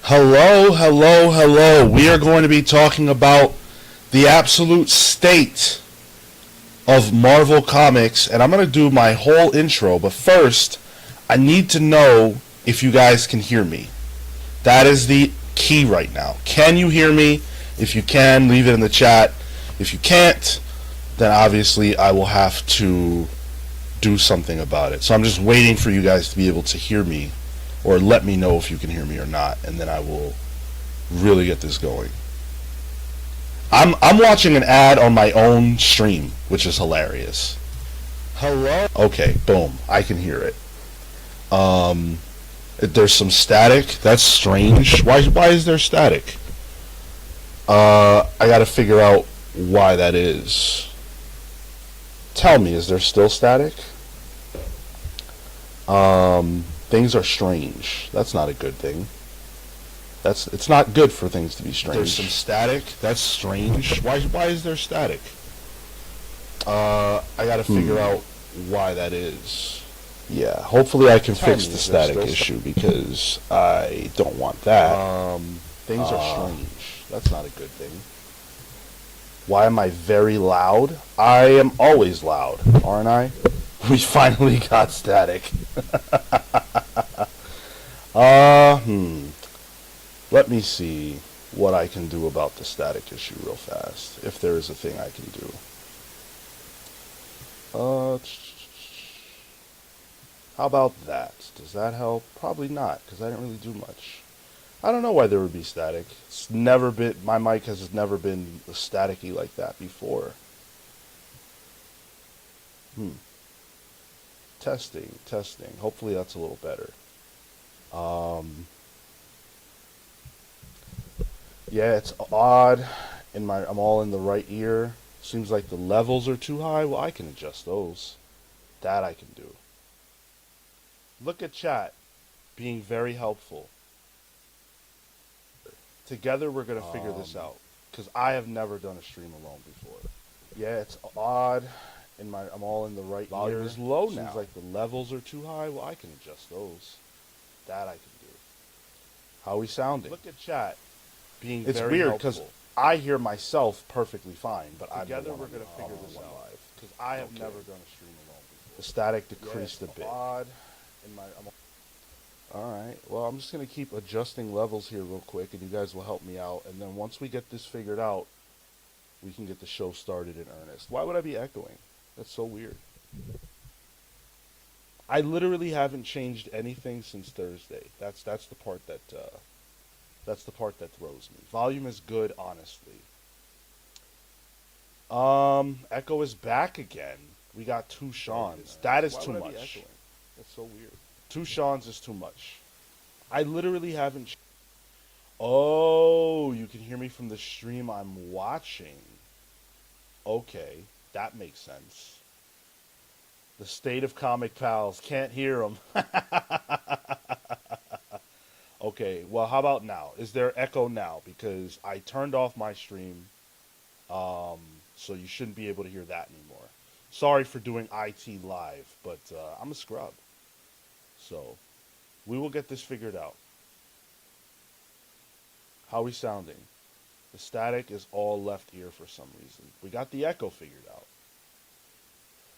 Hello, hello, hello. We are going to be talking about the absolute state of Marvel Comics, and I'm going to do my whole intro, but first, I need to know if you guys can hear me. That is the key right now. Can you hear me? If you can, leave it in the chat. If you can't, then obviously I will have to do something about it. So I'm just waiting for you guys to be able to hear me, or let me know if you can hear me or not, and then I will really get this going. I'm watching an ad on my own stream, which is hilarious. Hello? Okay, boom. I can hear it. There's some static. That's strange. Why is there static? I gotta figure out why that is. Tell me, is there still static? Things are strange. That's not a good thing. It's not good for things to be strange. There's some static. That's strange. Why is there static? I gotta figure out why that is. Yeah, hopefully I can fix the static issue because I don't want that. Things are strange. That's not a good thing. Why am I very loud? I am always loud, aren't I? We finally got static. Let me see what I can do about the static issue real fast, if there is a thing I can do. How about that? Does that help? Probably not, because I didn't really do much. I don't know why there would be static. It's never been, my mic has never been staticky like that before. Testing. Hopefully that's a little better. Yeah, it's odd. I'm all in the right ear. Seems like the levels are too high. Well, I can adjust those. That I can do. Look at chat being very helpful. Together we're going to figure this out, because I have never done a stream alone before. Yeah, it's odd. I'm all in the right volume ear. Is low now. Seems like the levels are too high. Well, I can adjust those. That I can do. How are we sounding? Look at chat being it's very weird because I hear myself perfectly fine, but together we're going to figure this out live, because I have never done a stream alone before. The static decreased a bit. Odd. Alright, well, I'm just going to keep adjusting levels here real quick, and you guys will help me out, and then once we get this figured out, we can get the show started in earnest. Why would I be echoing? That's so weird. I literally haven't changed anything since Thursday. That's the part that throws me. Volume is good, honestly. Echo is back again. We got two Seans. That is too much. That's so weird. Two Seans is too much. I literally haven't. Oh, you can hear me from the stream I'm watching. Okay, that makes sense. The state of comic pals, can't hear them. Okay, well, how about now? Is there echo now? Because I turned off my stream, so you shouldn't be able to hear that anymore. Sorry for doing IT live, but I'm a scrub. So, we will get this figured out. How are we sounding? The static is all left ear for some reason. We got the echo figured out.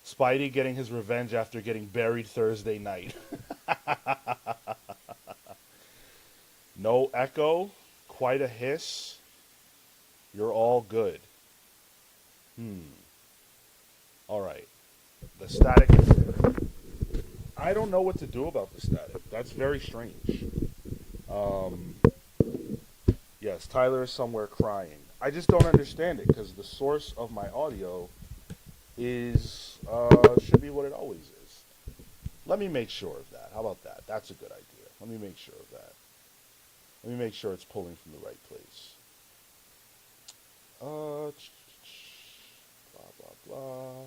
Spidey getting his revenge after getting buried Thursday night. No echo. Quite a hiss. You're all good. Alright. The static is... I don't know what to do about the static. That's very strange. Yes, Tyler is somewhere crying. I just don't understand it, because the source of my audio is should be what it always is. Let me make sure of that. How about that? That's a good idea. Let me make sure of that. Let me make sure it's pulling from the right place. Blah blah blah.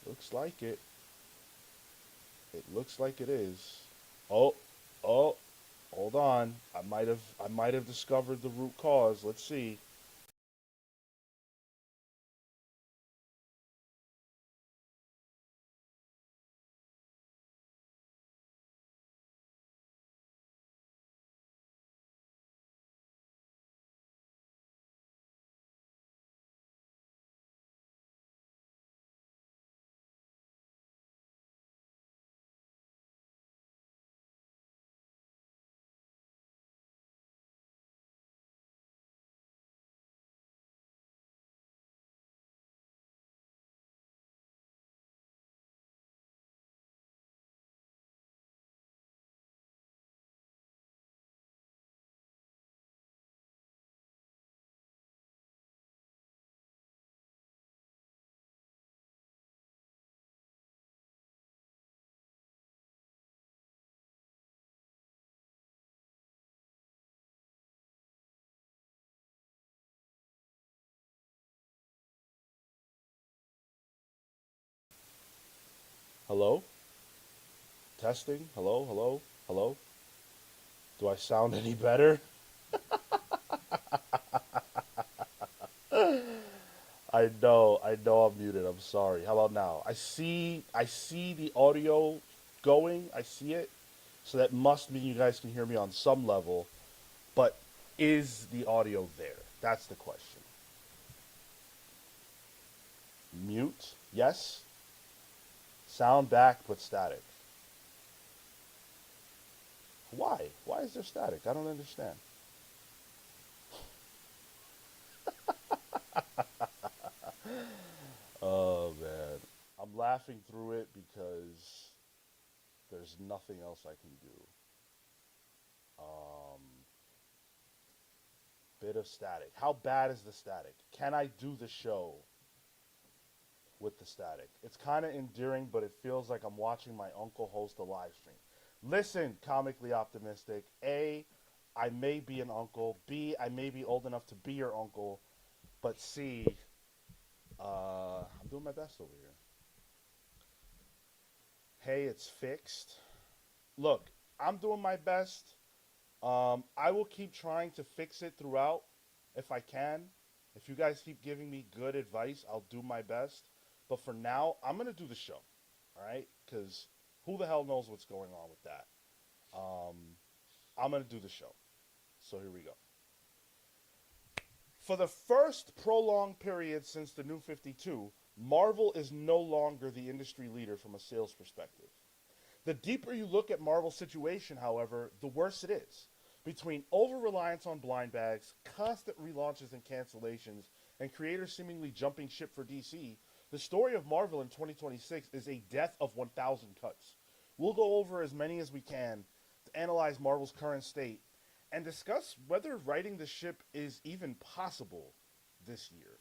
Looks like it. It looks like it is. Oh, hold on. I might have discovered the root cause. Let's see. Hello? Testing? Hello? Hello? Hello? Do I sound any better? I know I'm muted. I'm sorry. How about now? I see the audio going. I see it. So that must mean you guys can hear me on some level, but is the audio there? That's the question. Mute? Yes. Sound back but static. Why? Why is there static? I don't understand. Oh man. I'm laughing through it because there's nothing else I can do. Um, bit of static. How bad is the static? Can I do the show with the static? It's kind of endearing, but it feels like I'm watching my uncle host a live stream. Listen, comically optimistic. A, I may be an uncle. B, I may be old enough to be your uncle. But C, I'm doing my best over here. Hey, it's fixed. Look, I'm doing my best. I will keep trying to fix it throughout if I can. If you guys keep giving me good advice, I'll do my best. But for now, I'm going to do the show. All right? Because who the hell knows what's going on with that? I'm going to do the show. So here we go. For the first prolonged period since the New 52, Marvel is no longer the industry leader from a sales perspective. The deeper you look at Marvel's situation, however, the worse it is. Between over-reliance on blind bags, constant relaunches and cancellations, and creators seemingly jumping ship for DC, the story of Marvel in 2026 is a death of 1,000 cuts. We'll go over as many as we can to analyze Marvel's current state and discuss whether righting the ship is even possible this year.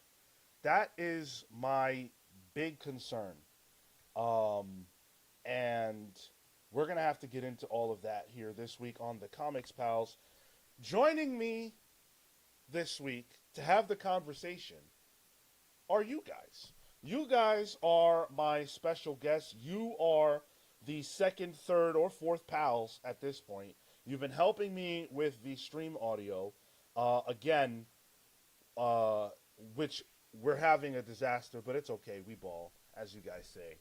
That is my big concern. And we're going to have to get into all of that here this week on the Comics Pals. Joining me this week to have the conversation are you guys. You guys are my special guests. You are the second, third, or fourth pals at this point. You've been helping me with the stream audio. Again, uh, which we're having a disaster, but it's okay. We ball, as you guys say.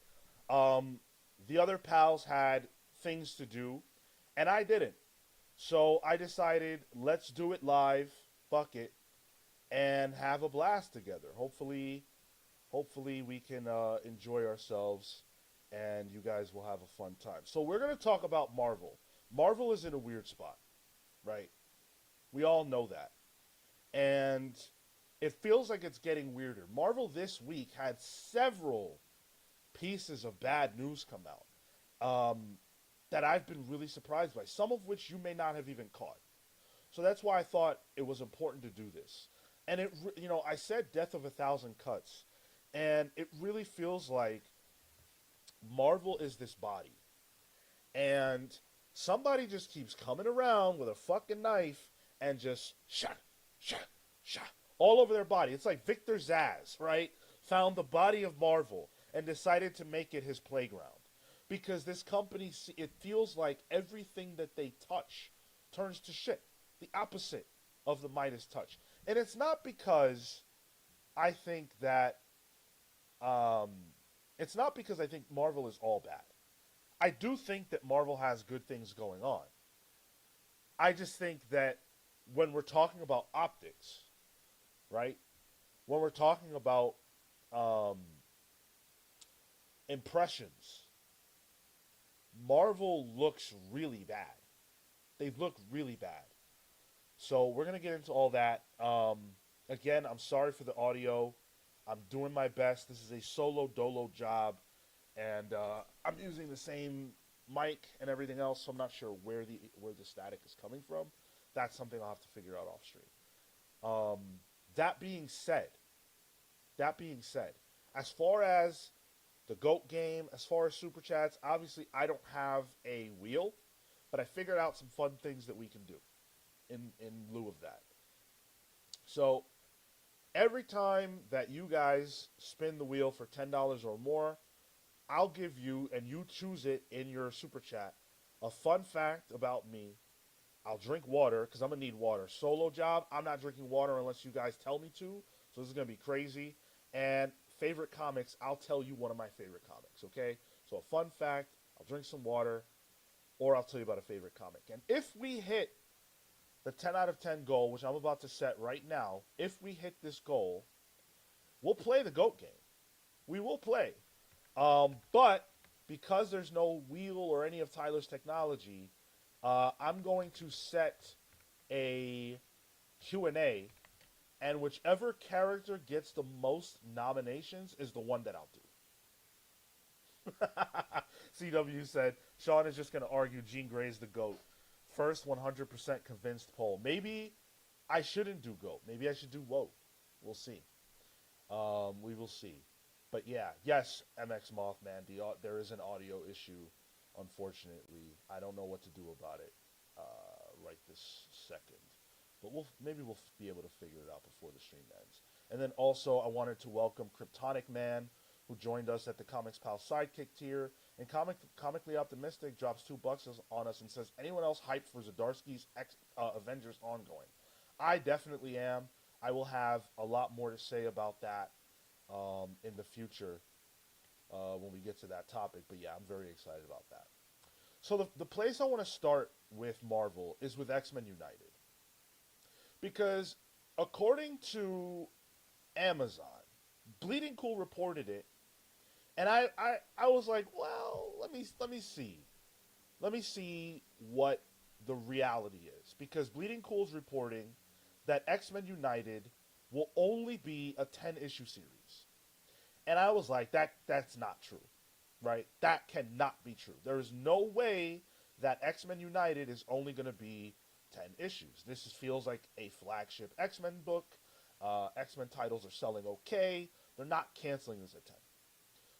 The other pals had things to do, and I didn't. So I decided, let's do it live, fuck it, and have a blast together. Hopefully we can enjoy ourselves, and you guys will have a fun time. So we're going to talk about Marvel. Marvel is in a weird spot, right? We all know that. And it feels like it's getting weirder. Marvel this week had several pieces of bad news come out that I've been really surprised by, some of which you may not have even caught. So that's why I thought it was important to do this. And I said death of 1,000 cuts, and it really feels like Marvel is this body, and somebody just keeps coming around with a fucking knife and just shot all over their body. It's like Victor Zsasz, right? Found the body of Marvel and decided to make it his playground. Because this company, it feels like everything that they touch turns to shit. The opposite of the Midas touch. And it's not because I think that, it's not because I think Marvel is all bad. I do think that Marvel has good things going on. I just think that when we're talking about optics, right? When we're talking about um, impressions, Marvel looks really bad. They look really bad. So we're gonna get into all that. Again, I'm sorry for the audio. I'm doing my best. This is a solo dolo job, and I'm using the same mic and everything else. So I'm not sure where the static is coming from. That's something I'll have to figure out off stream. That being said, that being said, as far as the GOAT game, as far as super chats, obviously I don't have a wheel, but I figured out some fun things that we can do in lieu of that. So every time that you guys spin the wheel for $10 or more, I'll give you, and you choose it in your super chat, a fun fact about me. I'll drink water because I'm gonna need water. Solo job, I'm not drinking water unless you guys tell me to. So this is gonna be crazy. And favorite comics, I'll tell you one of my favorite comics. Okay. So a fun fact, I'll drink some water, or I'll tell you about a favorite comic. And if we hit the 10 out of 10 goal, which I'm about to set right now, if we hit this goal, we'll play the GOAT game. We will play. But because there's no wheel or any of Tyler's technology, I'm going to set a Q&A, and whichever character gets the most nominations is the one that I'll do. CW said, Sean is just going to argue Jean Grey's the GOAT. First 100% convinced poll. Maybe I shouldn't do GOAT. Maybe I should do WOAT. We'll see. We will see. But yeah, yes, MX Mothman, there is an audio issue, unfortunately. I don't know what to do about it right this second. But maybe we'll be able to figure it out before the stream ends. And then also, I wanted to welcome Kryptonic Man, who joined us at the Comics Pal Sidekick tier. And Comically Optimistic drops $2 on us and says, anyone else hyped for Zdarsky's Avengers ongoing? I definitely am. I will have a lot more to say about that in the future when we get to that topic. But yeah, I'm very excited about that. So the place I want to start with Marvel is with X-Men United. Because according to Amazon, Bleeding Cool reported it, and I was like, well, let me see. Let me see what the reality is. Because Bleeding Cool's reporting that X-Men United will only be a 10-issue series. And I was like, that's not true. Right? That cannot be true. There is no way that X-Men United is only going to be 10 issues. This feels like a flagship X-Men book. X-Men titles are selling okay. They're not canceling this at 10.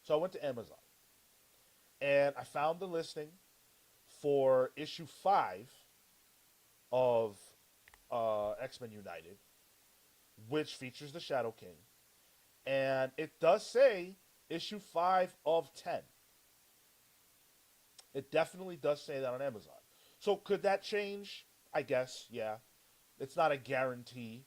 So I went to Amazon. And I found the listing for issue 5 of X-Men United, which features the Shadow King. And it does say issue 5 of 10. It definitely does say that on Amazon. So could that change? I guess, yeah. It's not a guarantee.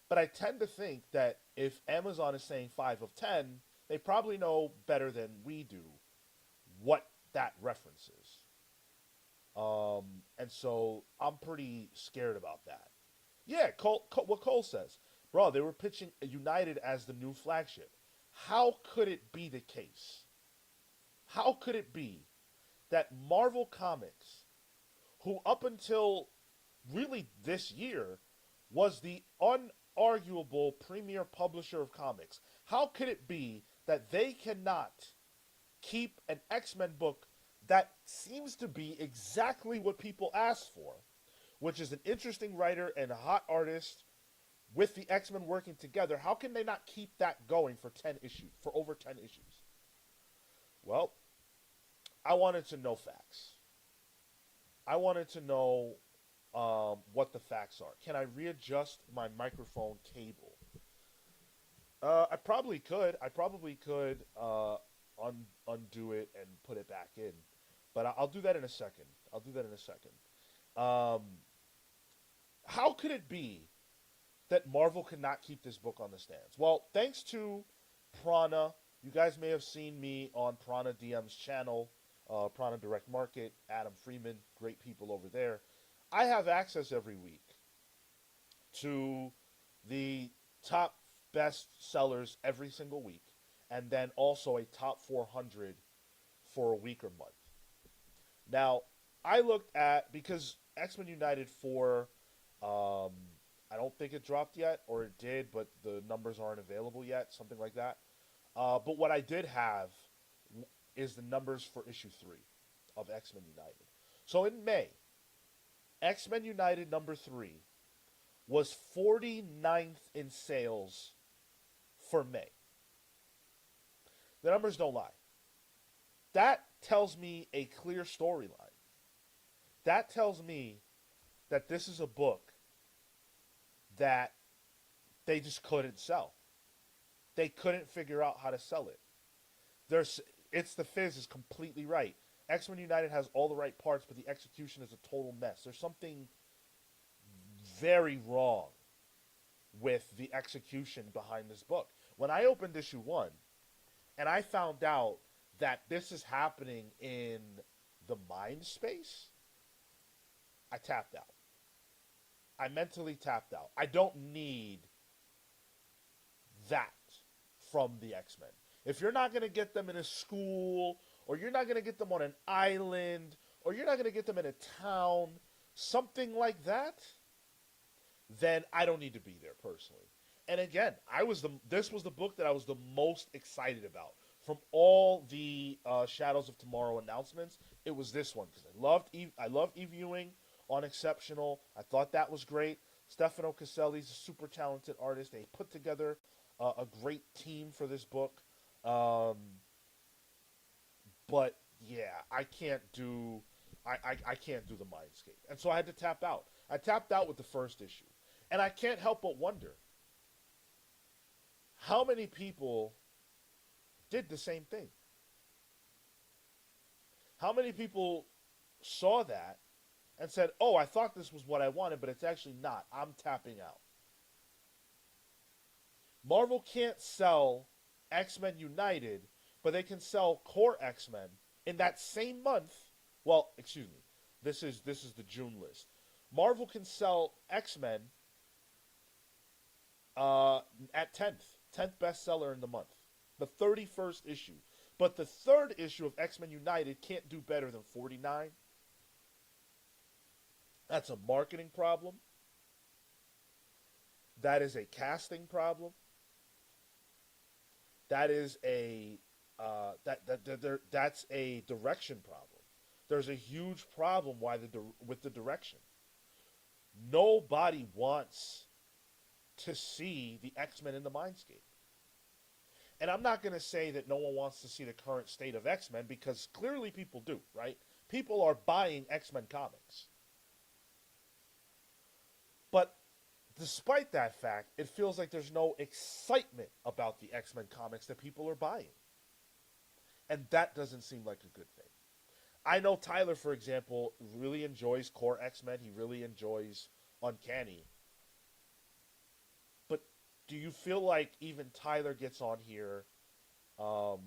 But I tend to think that if Amazon is saying 5 of 10, they probably know better than we do what that reference is. And so I'm pretty scared about that. Yeah, what Cole says. Bro, they were pitching United as the new flagship. How could it be the case? How could it be that Marvel Comics, who up until really this year was the unarguable premier publisher of comics, how could it be that they cannot keep an X-Men book that seems to be exactly what people asked for, which is an interesting writer and a hot artist with the X-Men working together? How can they not keep that going for 10 issues, for over 10 issues? Well, I wanted to know facts. I wanted to know what the facts are. Can I readjust my microphone cable? I probably could. Undo it and put it back in. But I'll do that in a second. How could it be that Marvel could not keep this book on the stands? Well, thanks to Prana. You guys may have seen me on Prana DM's channel, Prana Direct Market, Adam Freeman, great people over there. I have access every week to the top best sellers every single week, and then also a top 400 for a week or month. Now, I looked at, because X-Men United 4, I don't think it dropped yet, or it did, but the numbers aren't available yet, something like that. But what I did have is the numbers for issue 3 of X-Men United. So in May, X-Men United number 3 was 49th in sales for May. The numbers don't lie. That tells me a clear storyline. That tells me that this is a book that they just couldn't sell. They couldn't figure out how to sell it. It's the Fizz is completely right. X-Men United has all the right parts, but the execution is a total mess. There's something very wrong with the execution behind this book. When I opened issue 1 and I found out that this is happening in the mind space, I tapped out. I mentally tapped out. I don't need that from the X-Men. If you're not going to get them in a school, or you're not going to get them on an island, or you're not going to get them in a town, something like that, then I don't need to be there personally. And again, this was the book that I was the most excited about from all the Shadows of Tomorrow announcements. It was this one because I loved Eve Ewing on Exceptional. I thought that was great. Stefano Caselli's a super talented artist. They put together a great team for this book. But yeah, I can't do the Mindscape, and so I had to tap out. I tapped out with the first issue, and I can't help but wonder how many people did the same thing. How many people saw that and said, "Oh, I thought this was what I wanted, but it's actually not. I'm tapping out." Marvel can't sell X-Men United, but they can sell Core X-Men in that same month. Well, excuse me. This is the June list. Marvel can sell X-Men at 10th bestseller in the month, the 31st issue. But the third issue of X-Men United can't do better than 49. That's a marketing problem. That is a casting problem. That is that's a direction problem. There's a huge problem with the direction. Nobody wants to see the X-Men in the Mindscape. And I'm not going to say that no one wants to see the current state of X-Men, because clearly people do, right? People are buying X-Men comics. But despite that fact, it feels like there's no excitement about the X-Men comics that people are buying. And that doesn't seem like a good thing. I know Tyler, for example, really enjoys Core X-Men. He really enjoys Uncanny. But do you feel like even Tyler gets on here and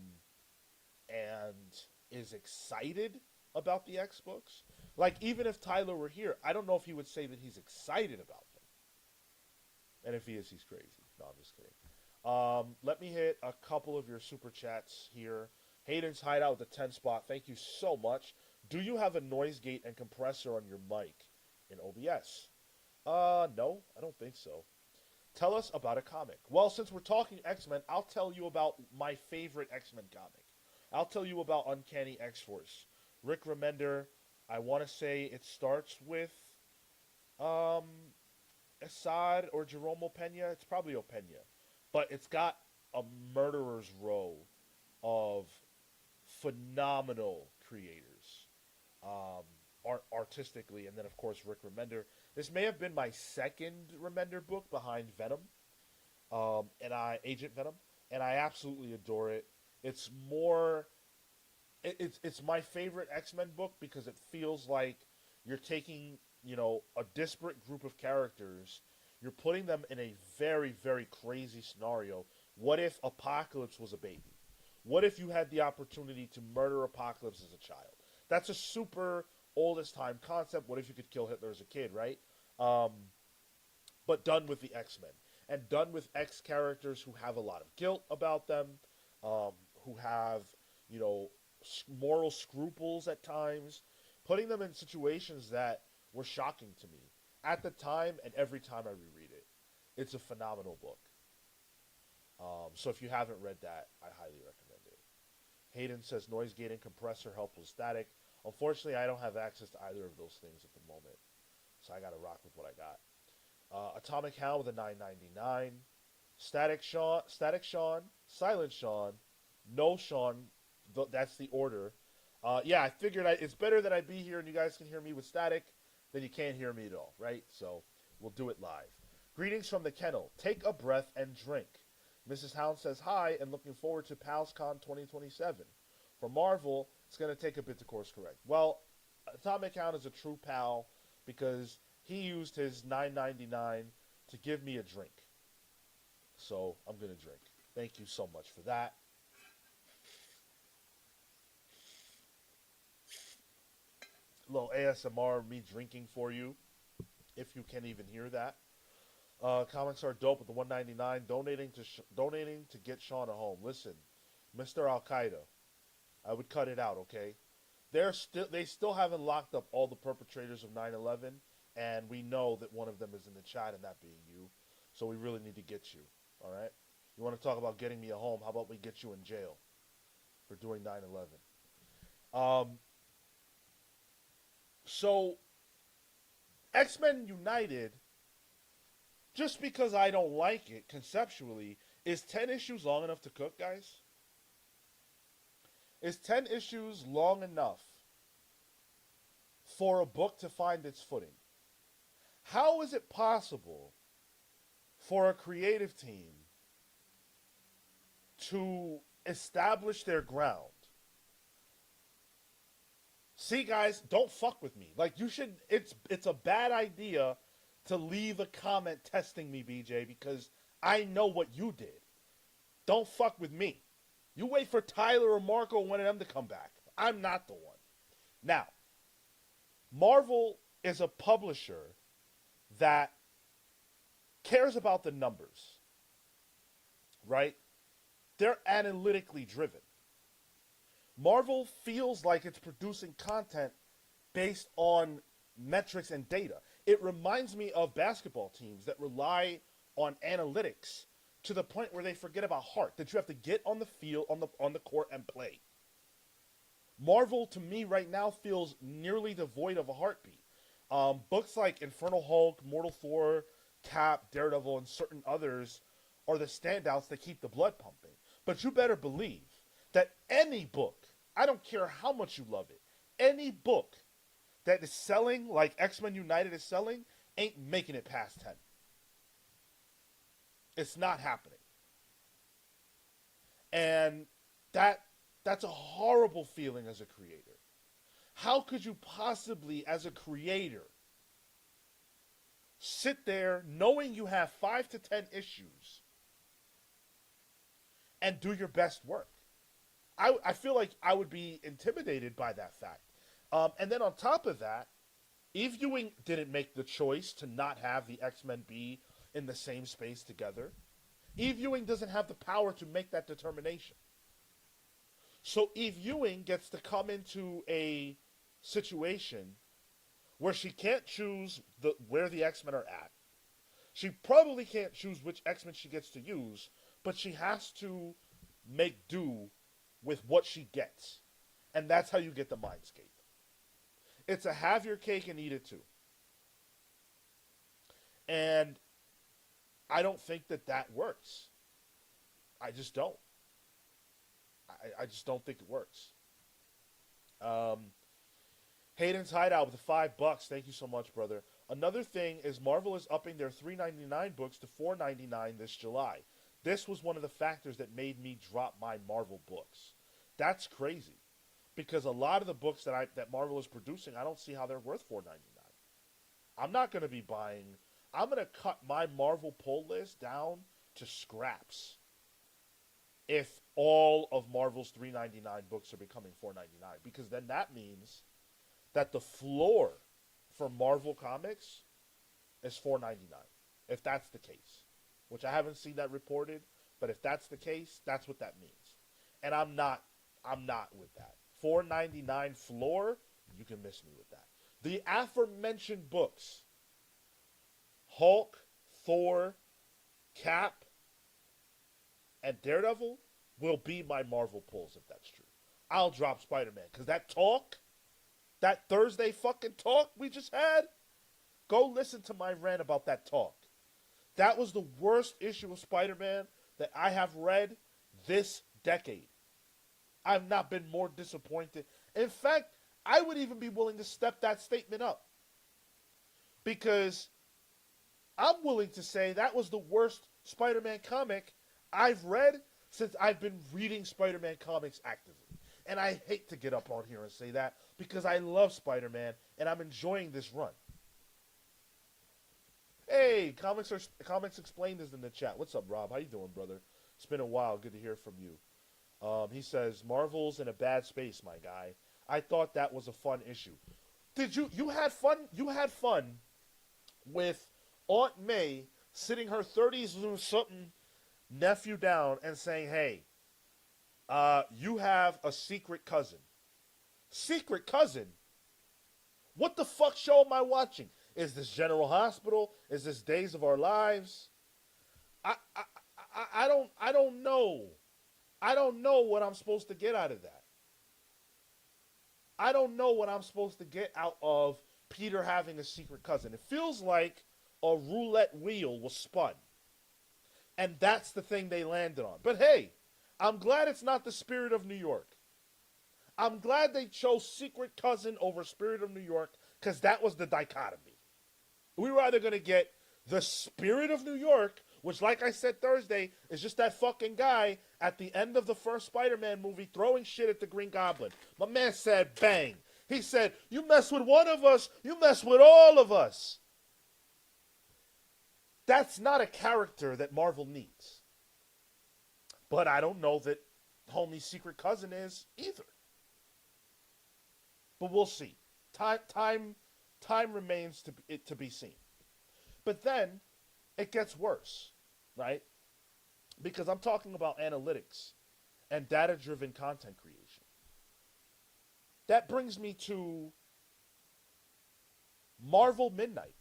is excited about the X books? Like, even if Tyler were here, I don't know if he would say that he's excited about them. And if he is, he's crazy. No, I'm just kidding. Let me hit a couple of your super chats here. Hayden's Hideout with the 10 spot. Thank you so much. Do you have a noise gate and compressor on your mic in OBS? No, I don't think so. Tell us about a comic. Well, since we're talking X-Men, I'll tell you about my favorite X-Men comic. I'll tell you about Uncanny X-Force. Rick Remender, I want to say it starts with Assad or Jerome Opeña. It's probably Opeña. But it's got a murderer's row of phenomenal creators, artistically, and then of course Rick Remender. This may have been my second Remender book behind Venom, Agent Venom, and I absolutely adore it. It's my favorite X-Men book because it feels like you're taking, a disparate group of characters, you're putting them in a very, very crazy scenario. What if Apocalypse was a baby? What if you had the opportunity to murder Apocalypse as a child? That's a super oldest time concept. What if you could kill Hitler as a kid, right? But done with the X-Men. And done with X characters who have a lot of guilt about them, who have, moral scruples at times. Putting them in situations that were shocking to me at the time and every time I reread it. It's a phenomenal book. So if you haven't read that, I highly recommend it. Hayden says noise gate and compressor help with static. Unfortunately, I don't have access to either of those things at the moment, so I got to rock with what I got. Atomic Hound with a 9.99. Static Sean, Silent Sean, No Sean. That's the order. Yeah, I figured it's better that I be here and you guys can hear me with static than you can't hear me at all, right? So we'll do it live. Greetings from the kennel. Take a breath and drink. Mrs. Hound says hi and looking forward to PalsCon 2027. For Marvel, it's going to take a bit to course correct. Well, Atomic Count is a true pal because he used his $9.99 to give me a drink. So I'm going to drink. Thank you so much for that. A little ASMR of me drinking for you, if you can even hear that. Comics are dope with the $1.99. Donating to get Sean a home. Listen, Mr. Al Qaeda, I would cut it out, okay? They still haven't locked up all the perpetrators of 9/11, and we know that one of them is in the chat, and that being you. So we really need to get you. All right? You want to talk about getting me a home? How about we get you in jail for doing 9/11? So X-Men United, just because I don't like it conceptually, is 10 issues long enough to cook, guys? Is 10 issues long enough for a book to find its footing? How is it possible for a creative team to establish their ground? See, guys, don't fuck with me. Like, you should, it's a bad idea to leave a comment testing me, BJ, because I know what you did. Don't fuck with me. You wait for Tyler or Marco, one of them, to come back. I'm not the one. Now, Marvel is a publisher that cares about the numbers, right? They're analytically driven. Marvel feels like it's producing content based on metrics and data. It reminds me of basketball teams that rely on analytics to the point where they forget about heart, that you have to get on the field, on the court and play. Marvel, to me, right now feels nearly devoid of a heartbeat. Books like Infernal Hulk, Mortal Thor, Cap, Daredevil, and certain others are the standouts that keep the blood pumping. But you better believe that any book, I don't care how much you love it, any book that is selling like X-Men United is selling ain't making it past 10. It's not happening. And that's a horrible feeling as a creator. How could you possibly, as a creator, sit there knowing you have 5 to 10 issues and do your best work? I feel like I would be intimidated by that fact. And then on top of that, Eve Ewing didn't make the choice to not have the X-Men be in the same space together. Eve Ewing doesn't have the power to make that determination. So Eve Ewing gets to come into a situation where she can't choose where the X-Men are at. She probably can't choose which X-Men she gets to use, but she has to make do with what she gets. And that's how you get the Mindscape. It's a have your cake and eat it too. And I don't think that works. I just don't. I just don't think it works. Hayden's Hideout with the $5. Thank you so much, brother. Another thing is Marvel is upping their $3.99 books to $4.99 this July. This was one of the factors that made me drop my Marvel books. That's crazy, because a lot of the books that Marvel is producing, I don't see how they're worth $4.99. I'm not going to be buying. I'm going to cut my Marvel pull list down to scraps if all of Marvel's $3.99 books are becoming $4.99, because then that means that the floor for Marvel Comics is $4.99, if that's the case, which I haven't seen that reported, but if that's the case, that's what that means. And I'm not with that. $4.99 floor, you can miss me with that. The aforementioned books, Hulk, Thor, Cap, and Daredevil, will be my Marvel pulls if that's true. I'll drop Spider-Man, because that talk, that Thursday fucking talk we just had, go listen to my rant about that talk. That was the worst issue of Spider-Man that I have read this decade. I've not been more disappointed. In fact, I would even be willing to step that statement up, because I'm willing to say that was the worst Spider-Man comic I've read since I've been reading Spider-Man comics actively. And I hate to get up on here and say that because I love Spider-Man and I'm enjoying this run. Hey, Comics Explained is in the chat. What's up, Rob? How you doing, brother? It's been a while. Good to hear from you. He says, Marvel's in a bad space, my guy. I thought that was a fun issue. Did you had fun? You had fun with Aunt May sitting her 30s something nephew down and saying, hey, you have a secret cousin. Secret cousin? What the fuck show am I watching? Is this General Hospital? Is this Days of Our Lives? I don't know. I don't know what I'm supposed to get out of that. I don't know what I'm supposed to get out of Peter having a secret cousin. It feels like a roulette wheel was spun. And that's the thing they landed on. But hey, I'm glad it's not the Spirit of New York. I'm glad they chose Secret Cousin over Spirit of New York because that was the dichotomy. We were either going to get the Spirit of New York, which, like I said Thursday, is just that fucking guy at the end of the first Spider-Man movie throwing shit at the Green Goblin. My man said, bang. He said, you mess with one of us, you mess with all of us. That's not a character that Marvel needs. But I don't know that homie's secret cousin is either. But we'll see. Time remains to be seen. But then it gets worse, right? Because I'm talking about analytics and data-driven content creation. That brings me to Marvel Midnight.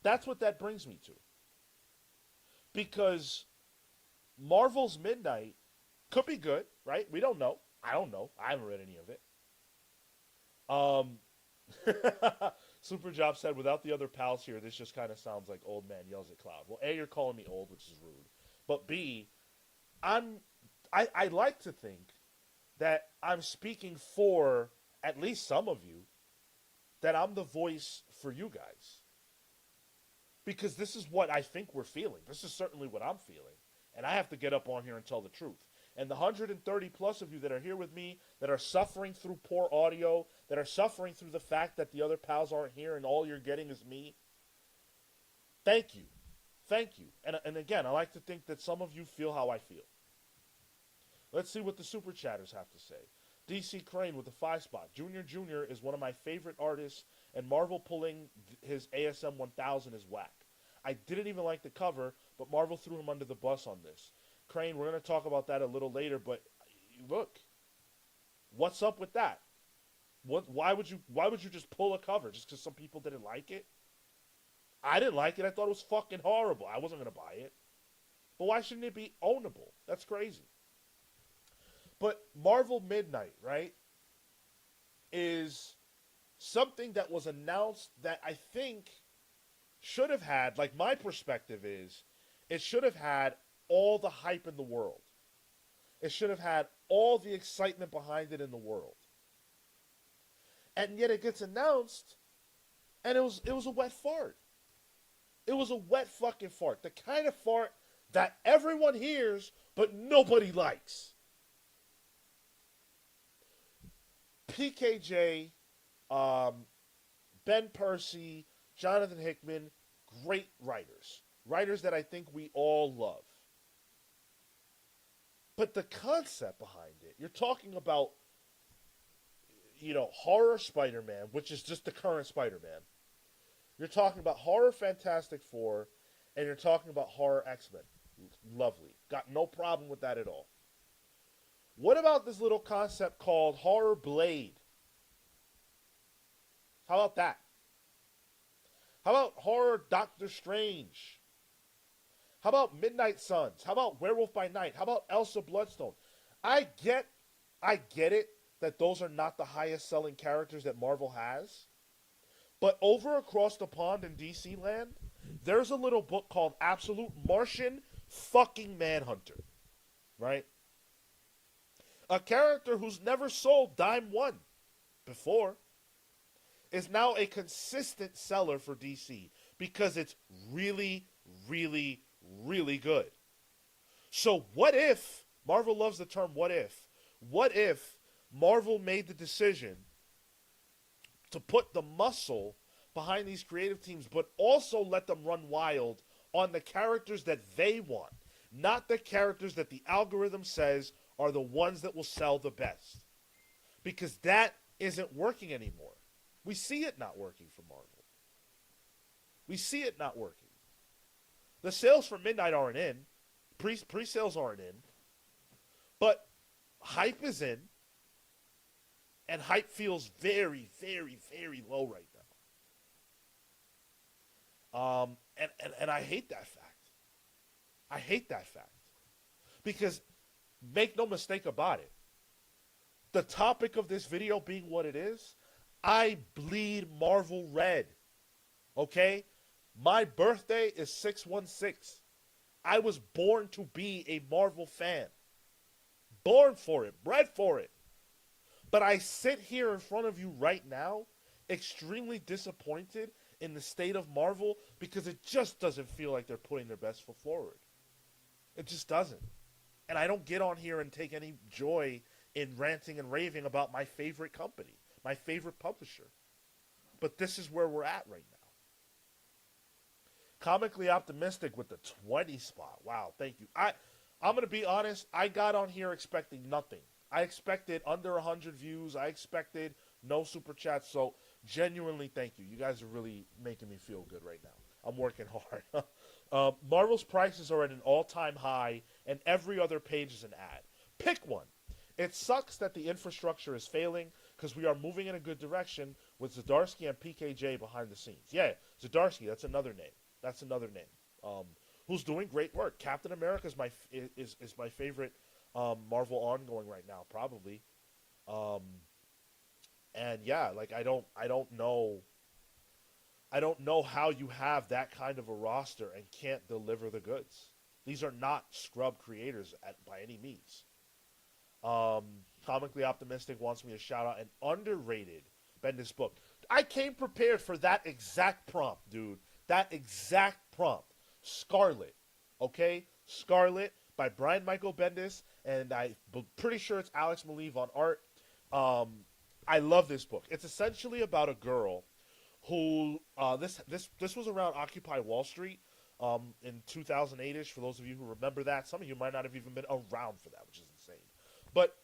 That's what that brings me to. Because Marvel's Midnight could be good, right? We don't know. I don't know. I haven't read any of it. Super Job said, without the other pals here, this just kind of sounds like old man yells at cloud. Well, A, you're calling me old, which is rude. But B, I like to think that I'm speaking for at least some of you, that I'm the voice for you guys. Because this is what I think we're feeling. This is certainly what I'm feeling. And I have to get up on here and tell the truth. And the 130 plus of you that are here with me, that are suffering through poor audio, that are suffering through the fact that the other pals aren't here and all you're getting is me, thank you. Thank you. And again, I like to think that some of you feel how I feel. Let's see what the super chatters have to say. DC Crane with the 5 spot. Junior is one of my favorite artists, and Marvel pulling his ASM 1000 is whack. I didn't even like the cover, but Marvel threw him under the bus on this. Crane, we're going to talk about that a little later, but look, what's up with that? Why would you just pull a cover just because some people didn't like it? I didn't like it. I thought it was fucking horrible. I wasn't going to buy it. But why shouldn't it be ownable? That's crazy. But Marvel Midnight, right, is something that was announced that I think should have had, like my perspective is, it should have had all the hype in the world. It should have had all the excitement behind it in the world. And yet it gets announced, and it was a wet fart. It was a wet fucking fart. The kind of fart that everyone hears, but nobody likes. PKJ, Ben Percy, Jonathan Hickman, great writers. Writers that I think we all love. But the concept behind it, you're talking about, horror Spider-Man, which is just the current Spider-Man. You're talking about horror Fantastic Four, and you're talking about horror X-Men. Lovely. Got no problem with that at all. What about this little concept called Horror Blade? How about that? How about Horror Doctor Strange? How about Midnight Suns? How about Werewolf by Night? How about Elsa Bloodstone? I get it that those are not the highest selling characters that Marvel has. But over across the pond in DC land, there's a little book called Absolute Martian Fucking Manhunter. Right? A character who's never sold dime one before is now a consistent seller for DC because it's really, really, really good. So what if, Marvel loves the term what if, What if Marvel made the decision to put the muscle behind these creative teams, but also let them run wild on the characters that they want, not the characters that the algorithm says are the ones that will sell the best? Because that isn't working anymore. We see it not working for Marvel. We see it not working. The sales for Midnight aren't in. Pre-sales aren't in. But hype is in. And hype feels very, very, very low right now. And I hate that fact. I hate that fact. Because make no mistake about it. The topic of this video being what it is, I bleed Marvel red. Okay? My birthday is 6/16. I was born to be a Marvel fan. Born for it, bred for it. But I sit here in front of you right now, extremely disappointed in the state of Marvel because it just doesn't feel like they're putting their best foot forward. It just doesn't. And I don't get on here and take any joy in ranting and raving about my favorite company, my favorite publisher. But this is where we're at right now. Comically optimistic with the 20 spot. Wow, thank you. I'm going to be honest. I got on here expecting nothing. I expected under 100 views. I expected no super chats. So genuinely, thank you. You guys are really making me feel good right now. I'm working hard. Marvel's prices are at an all-time high, and every other page is an ad. Pick one. It sucks that the infrastructure is failing because we are moving in a good direction with Zdarsky and PKJ behind the scenes. Yeah, Zdarsky, that's another name. That's another name. Who's doing great work. Captain America is my favorite Marvel ongoing right now, probably. And yeah, like I don't know how you have that kind of a roster and can't deliver the goods. These are not scrub creators by any means. Comically Optimistic wants me to shout out an underrated Bendis book. I came prepared for that exact prompt, dude. That exact prompt. Scarlet. Okay? Scarlet by Brian Michael Bendis, and I'm pretty sure it's Alex Maleev on art. I love this book. It's essentially about a girl who this was around Occupy Wall Street in 2008ish. For those of you who remember that, some of you might not have even been around for that, which is insane. But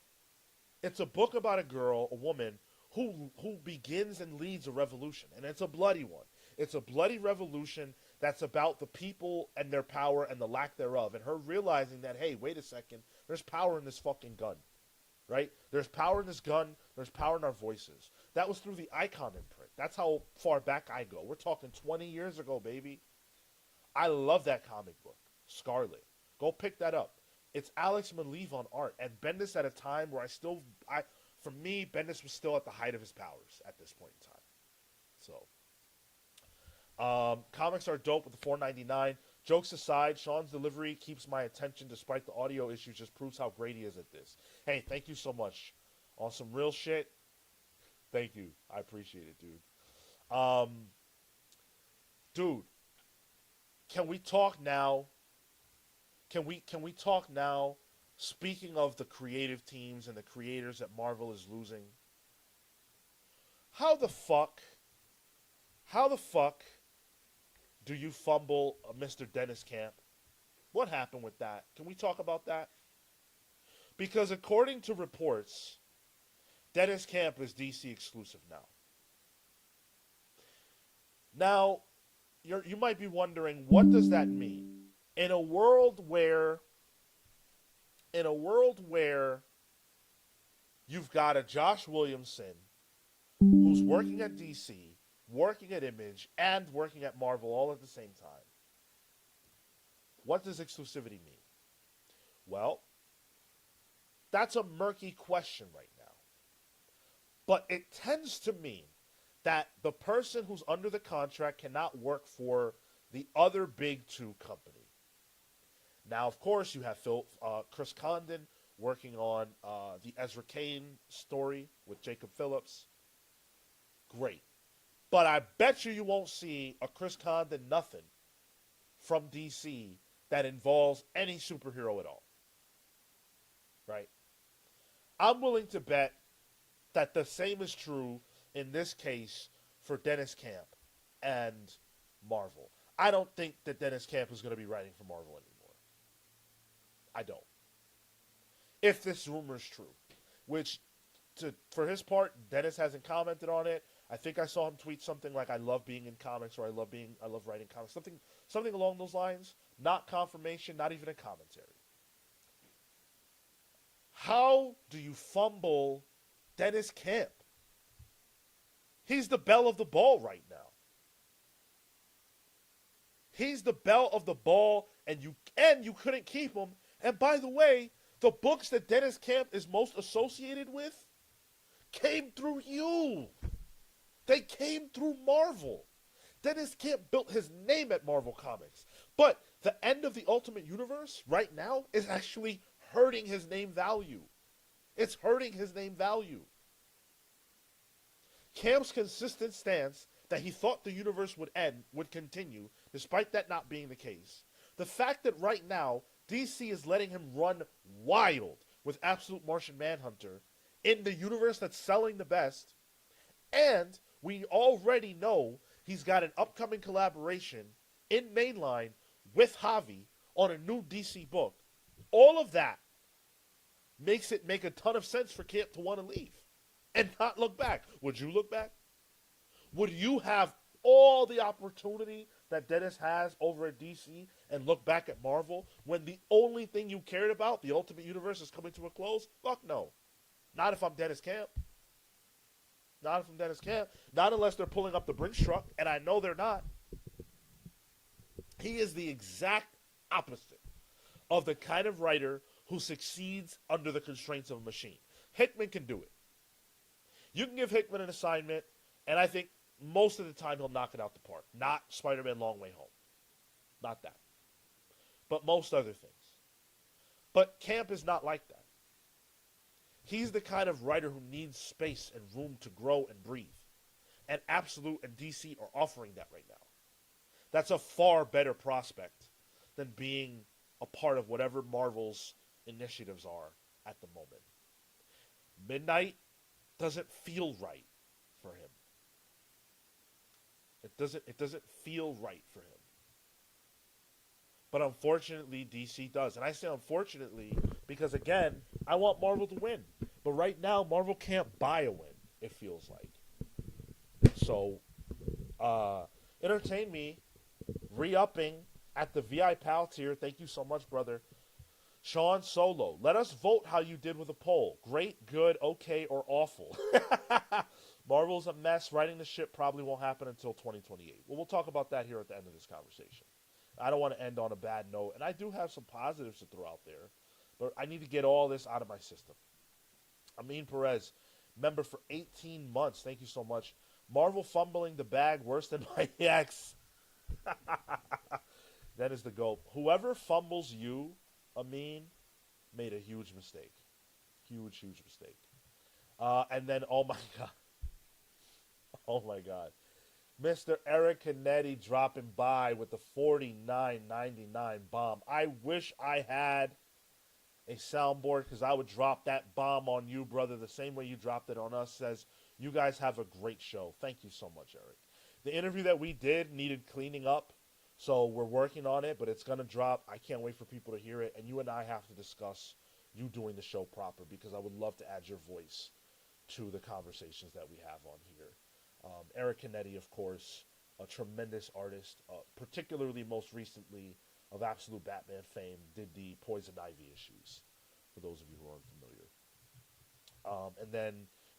it's a book about a girl, a woman who begins and leads a revolution, and it's a bloody one. It's a bloody revolution that's about the people and their power and the lack thereof, and her realizing that, hey, wait a second, there's power in this fucking gun, right? There's power in this gun. There's power in our voices. That was through the Icon imprint. That's how far back I go. We're talking 20 years ago, baby. I love that comic book, Scarlet. Go pick that up. It's Alex Maleev on art, and Bendis at a time where for me, Bendis was still at the height of his powers at this point in time. So. Comics are dope with the $4.99. Jokes aside, Sean's delivery keeps my attention despite the audio issues. Just proves how great he is at this. Hey, thank you so much. On some real shit, thank you. I appreciate it, dude. Dude, can we talk now? Can we talk now? Speaking of the creative teams and the creators that Marvel is losing, how the fuck do you fumble Mr. Dennis Camp? What happened with that? Can we talk about that? Because according to reports, Dennis Camp is DC exclusive now. Now, you might be wondering, what does that mean? In a world where you've got a Josh Williamson who's working at DC, working at Image, and working at Marvel all at the same time. What does exclusivity mean? Well, that's a murky question right now. But it tends to mean that the person who's under the contract cannot work for the other big two company. Now, of course, you have Chris Condon working on the Ezra Kane story with Jacob Phillips. Great. But I bet you won't see a Chris Condon nothing from DC that involves any superhero at all. Right? I'm willing to bet that the same is true in this case for Dennis Camp and Marvel. I don't think that Dennis Camp is going to be writing for Marvel anymore. I don't. If this rumor is true, which for his part, Dennis hasn't commented on it. I think I saw him tweet something like "I love being in comics" or I love writing comics," something along those lines. Not confirmation, not even a commentary. How do you fumble Dennis Camp? He's the belle of the ball right now. He's the belle of the ball, and you couldn't keep him. And by the way, the books that Dennis Camp is most associated with came through you. They came through Marvel. Dennis Camp built his name at Marvel Comics. But the end of the Ultimate Universe right now is actually hurting his name value. It's hurting his name value. Camp's consistent stance that he thought the universe would end would continue, despite that not being the case. The fact that right now DC is letting him run wild with Absolute Martian Manhunter in the universe that's selling the best, and we already know he's got an upcoming collaboration in mainline with Javi on a new DC book. All of that makes it make a ton of sense for Camp to want to leave and not look back. Would you look back? Would you have all the opportunity that Dennis has over at DC and look back at Marvel when the only thing you cared about, the Ultimate Universe, is coming to a close? Fuck no. Not if I'm Dennis Camp. Not if I'm Dennis Camp. Not unless they're pulling up the Brinks truck, and I know they're not. He is the exact opposite of the kind of writer who succeeds under the constraints of a machine. Hickman can do it. You can give Hickman an assignment, and I think most of the time he'll knock it out the park. Not Spider-Man Long Way Home. Not that. But most other things. But Camp is not like that. He's the kind of writer who needs space and room to grow and breathe. And Absolute and DC are offering that right now. That's a far better prospect than being a part of whatever Marvel's initiatives are at the moment. Midnight doesn't feel right for him. It doesn't feel right for him. But unfortunately, DC does. And I say unfortunately because, again, I want Marvel to win. But right now, Marvel can't buy a win, it feels like. So, entertain me, re-upping at the VI Pal tier. Thank you so much, brother. Sean Solo, let us vote how you did with a poll. Great, good, okay, or awful. Marvel's a mess. Writing the ship probably won't happen until 2028. Well, we'll talk about that here at the end of this conversation. I don't want to end on a bad note, and I do have some positives to throw out there, but I need to get all this out of my system. Amin Perez, member for 18 months. Thank you so much. Marvel fumbling the bag worse than my ex. That is the GOAT. Whoever fumbles you, Amin, made a huge mistake. Huge, huge mistake. And then, oh my God. Oh my God. Mr. Eric Canetti dropping by with the $49.99 bomb. I wish I had a soundboard because I would drop that bomb on you, brother, the same way you dropped it on us. Says, you guys have a great show. Thank you so much, Eric. The interview that we did needed cleaning up, so we're working on it, but it's going to drop. I can't wait for people to hear it, and you and I have to discuss you doing the show proper because I would love to add your voice to the conversations that we have on here. Eric Canetti, of course, a tremendous artist, particularly most recently of Absolute Batman fame, did the Poison Ivy issues, for those of you who aren't familiar. And then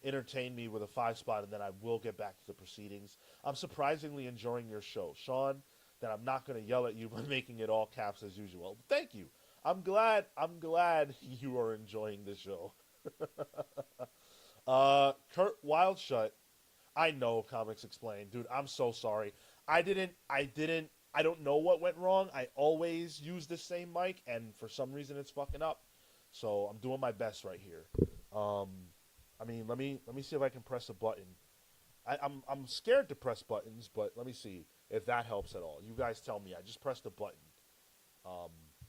entertain me with a 5 spot, and then I will get back to the proceedings. I'm surprisingly enjoying your show. Sean, that I'm not going to yell at you by making it all caps as usual. Thank you. I'm glad you are enjoying the show. Kurt Wildshut, I know Comics Explained. Dude, I'm so sorry. I don't know what went wrong. I always use the same mic, and for some reason it's fucking up. So I'm doing my best right here. Let me see if I can press a button. I'm scared to press buttons, but let me see if that helps at all. You guys tell me. I just pressed a button,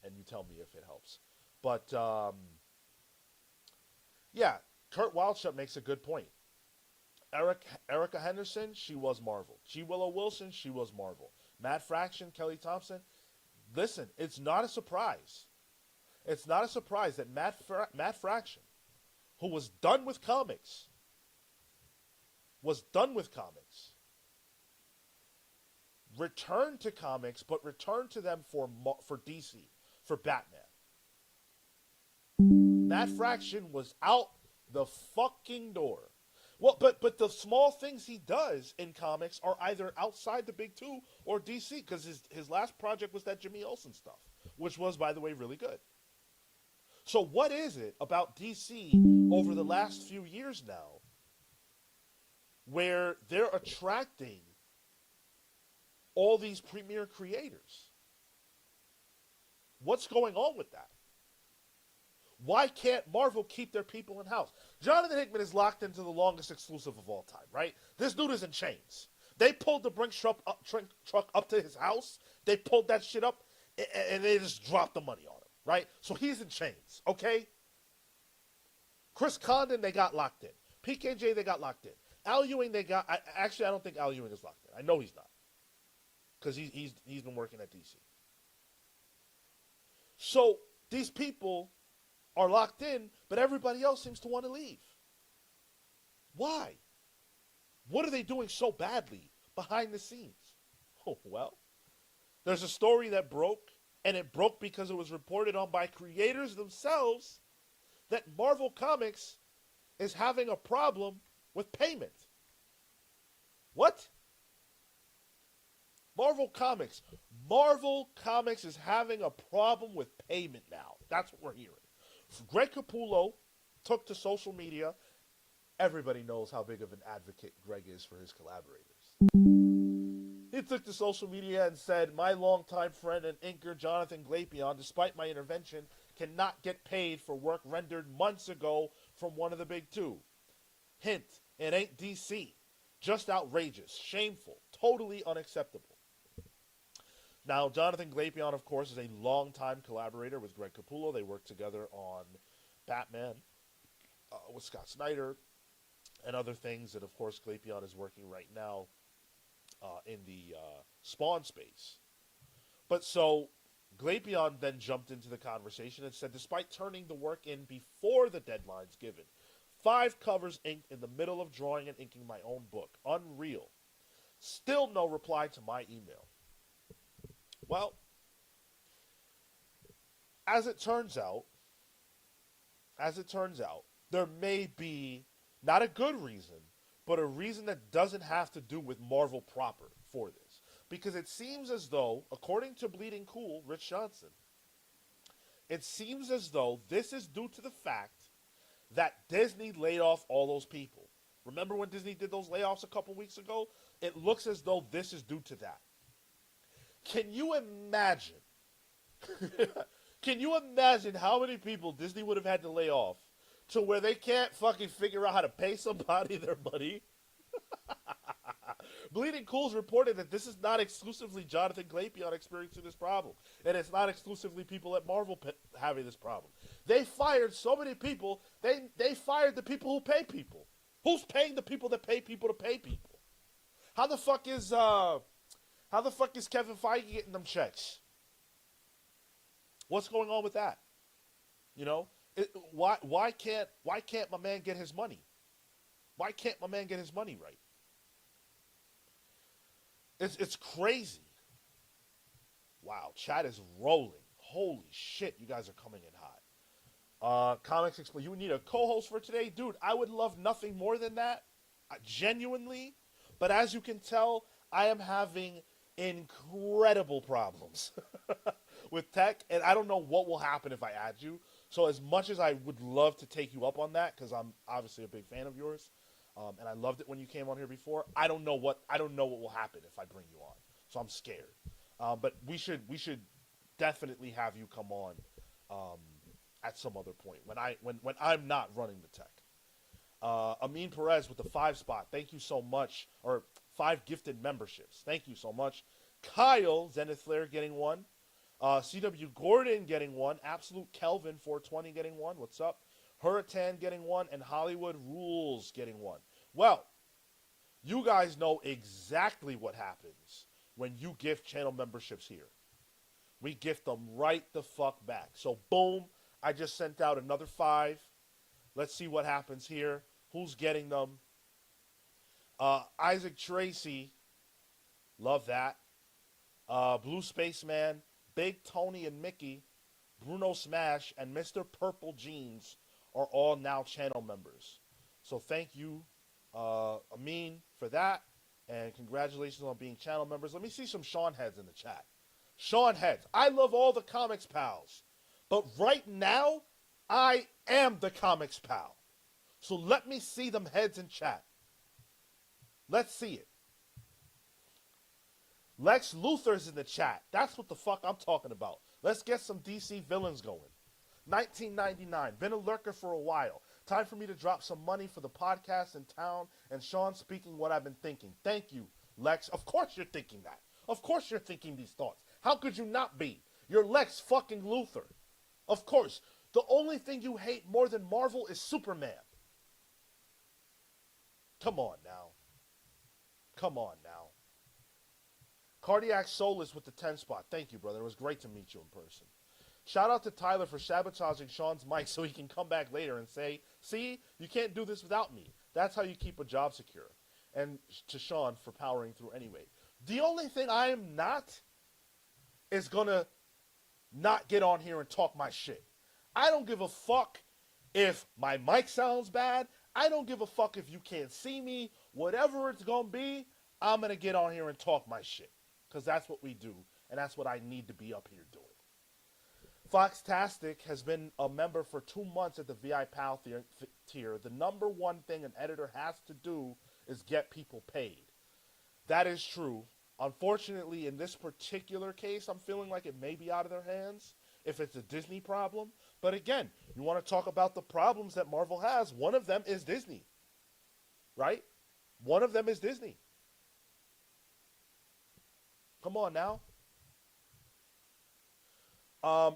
and you tell me if it helps. But Yeah, Kurt Wildschut makes a good point. Erica Henderson, she was Marvel. G. Willow Wilson, she was Marvel. Matt Fraction, Kelly Thompson. Listen, it's not a surprise. It's not a surprise that Matt Fraction, who was done with comics, returned to comics, but returned to them for DC, for Batman. Matt Fraction was out the fucking door. Well, but the small things he does in comics are either outside the big two or DC, because his last project was that Jimmy Olsen stuff, which was, by the way, really good. So what is it about DC over the last few years now where they're attracting all these premier creators? What's going on with that? Why can't Marvel keep their people in house? Jonathan Hickman is locked into the longest exclusive of all time, right? This dude is in chains. They pulled the Brinks truck up to his house. They pulled that shit up, and they just dropped the money on him, right? So he's in chains, okay? Chris Condon, they got locked in. PKJ, they got locked in. Al Ewing, actually, I don't think Al Ewing is locked in. I know he's not, because he's been working at DC. So these people are locked in, but everybody else seems to want to leave. Why? What are they doing so badly behind the scenes? Oh, well, there's a story that broke, and it broke because it was reported on by creators themselves that Marvel Comics is having a problem with payment. What? Marvel Comics is having a problem with payment now. That's what we're hearing. Greg Capullo took to social media. Everybody knows how big of an advocate Greg is for his collaborators. He took to social media and said, "My longtime friend and inker Jonathan Glapion, despite my intervention, cannot get paid for work rendered months ago from one of the big two. Hint, it ain't DC. Just outrageous, shameful, totally unacceptable." Now, Jonathan Glapion, of course, is a longtime collaborator with Greg Capullo. They worked together on Batman with Scott Snyder and other things. And, of course, Glapion is working right now in the Spawn space. But so Glapion then jumped into the conversation and said, despite turning the work in before the deadlines given, 5 covers inked in the middle of drawing and inking my own book. Unreal. Still no reply to my email. Well, as it turns out, there may be not a good reason, but a reason that doesn't have to do with Marvel proper for this. Because it seems as though, according to Bleeding Cool, Rich Johnson, it seems as though this is due to the fact that Disney laid off all those people. Remember when Disney did those layoffs a couple weeks ago? It looks as though this is due to that. Can you imagine? Can you imagine how many people Disney would have had to lay off to where they can't fucking figure out how to pay somebody their money? Bleeding Cool's reported that this is not exclusively Jonathan Glapion experiencing this problem. And it's not exclusively people at Marvel having this problem. They fired so many people, they fired the people who pay people. Who's paying the people that pay people to pay people? How the fuck is Kevin Feige getting them checks? What's going on with that? You know, why can't my man get his money? Why can't my man get his money right? It's crazy. Wow, chat is rolling. Holy shit, you guys are coming in hot. Comics Explain. You need a co-host for today, dude. I would love nothing more than that, genuinely. But as you can tell, I am having incredible problems with tech, and I don't know what will happen if I add you. So as much as I would love to take you up on that, because I'm obviously a big fan of yours, and I loved it when you came on here before, I don't know what will happen if I bring you on. So I'm scared. But we should definitely have you come on at some other point when I'm not running the tech. Amin Perez with the 5 spot. Thank you so much. Or 5 gifted memberships. Thank you so much. Kyle, Zenith Flair getting 1. CW Gordon getting 1. Absolute Kelvin 420 getting 1. What's up? Hurricane getting one, and Hollywood Rules getting one. Well, you guys know exactly what happens when you gift channel memberships here. We gift them right the fuck back. So boom, I just sent out another 5. Let's see what happens here. Who's getting them? Isaac Tracy, love that. Blue Spaceman, Big Tony and Mickey, Bruno Smash, and Mr. Purple Jeans are all now channel members. So thank you, Amin, for that. And congratulations on being channel members. Let me see some Sean Heads in the chat. Sean Heads, I love all the comics pals. But right now, I am the comics pal. So let me see them heads in chat. Let's see it. Lex Luthor's in the chat. That's what the fuck I'm talking about. Let's get some DC villains going. 1999. Been a lurker for a while. Time for me to drop some money for the podcast in town and Sean speaking what I've been thinking. Thank you, Lex. Of course you're thinking that. Of course you're thinking these thoughts. How could you not be? You're Lex fucking Luthor. Of course. The only thing you hate more than Marvel is Superman. Come on now. Come on now. Cardiac Soulless with the 10 spot. Thank you, brother. It was great to meet you in person. Shout out to Tyler for sabotaging Sean's mic so he can come back later and say, see, you can't do this without me. That's how you keep a job secure. And to Sean for powering through anyway. The only thing I am not is going to not get on here and talk my shit. I don't give a fuck if my mic sounds bad. I don't give a fuck if you can't see me. Whatever it's going to be, I'm going to get on here and talk my shit. Because that's what we do. And that's what I need to be up here doing. Foxtastic has been a member for 2 months at the VI PAL tier. The number one thing an editor has to do is get people paid. That is true. Unfortunately, in this particular case, I'm feeling like it may be out of their hands if it's a Disney problem. But again, you want to talk about the problems that Marvel has. One of them is Disney. Right? One of them is Disney. Come on now.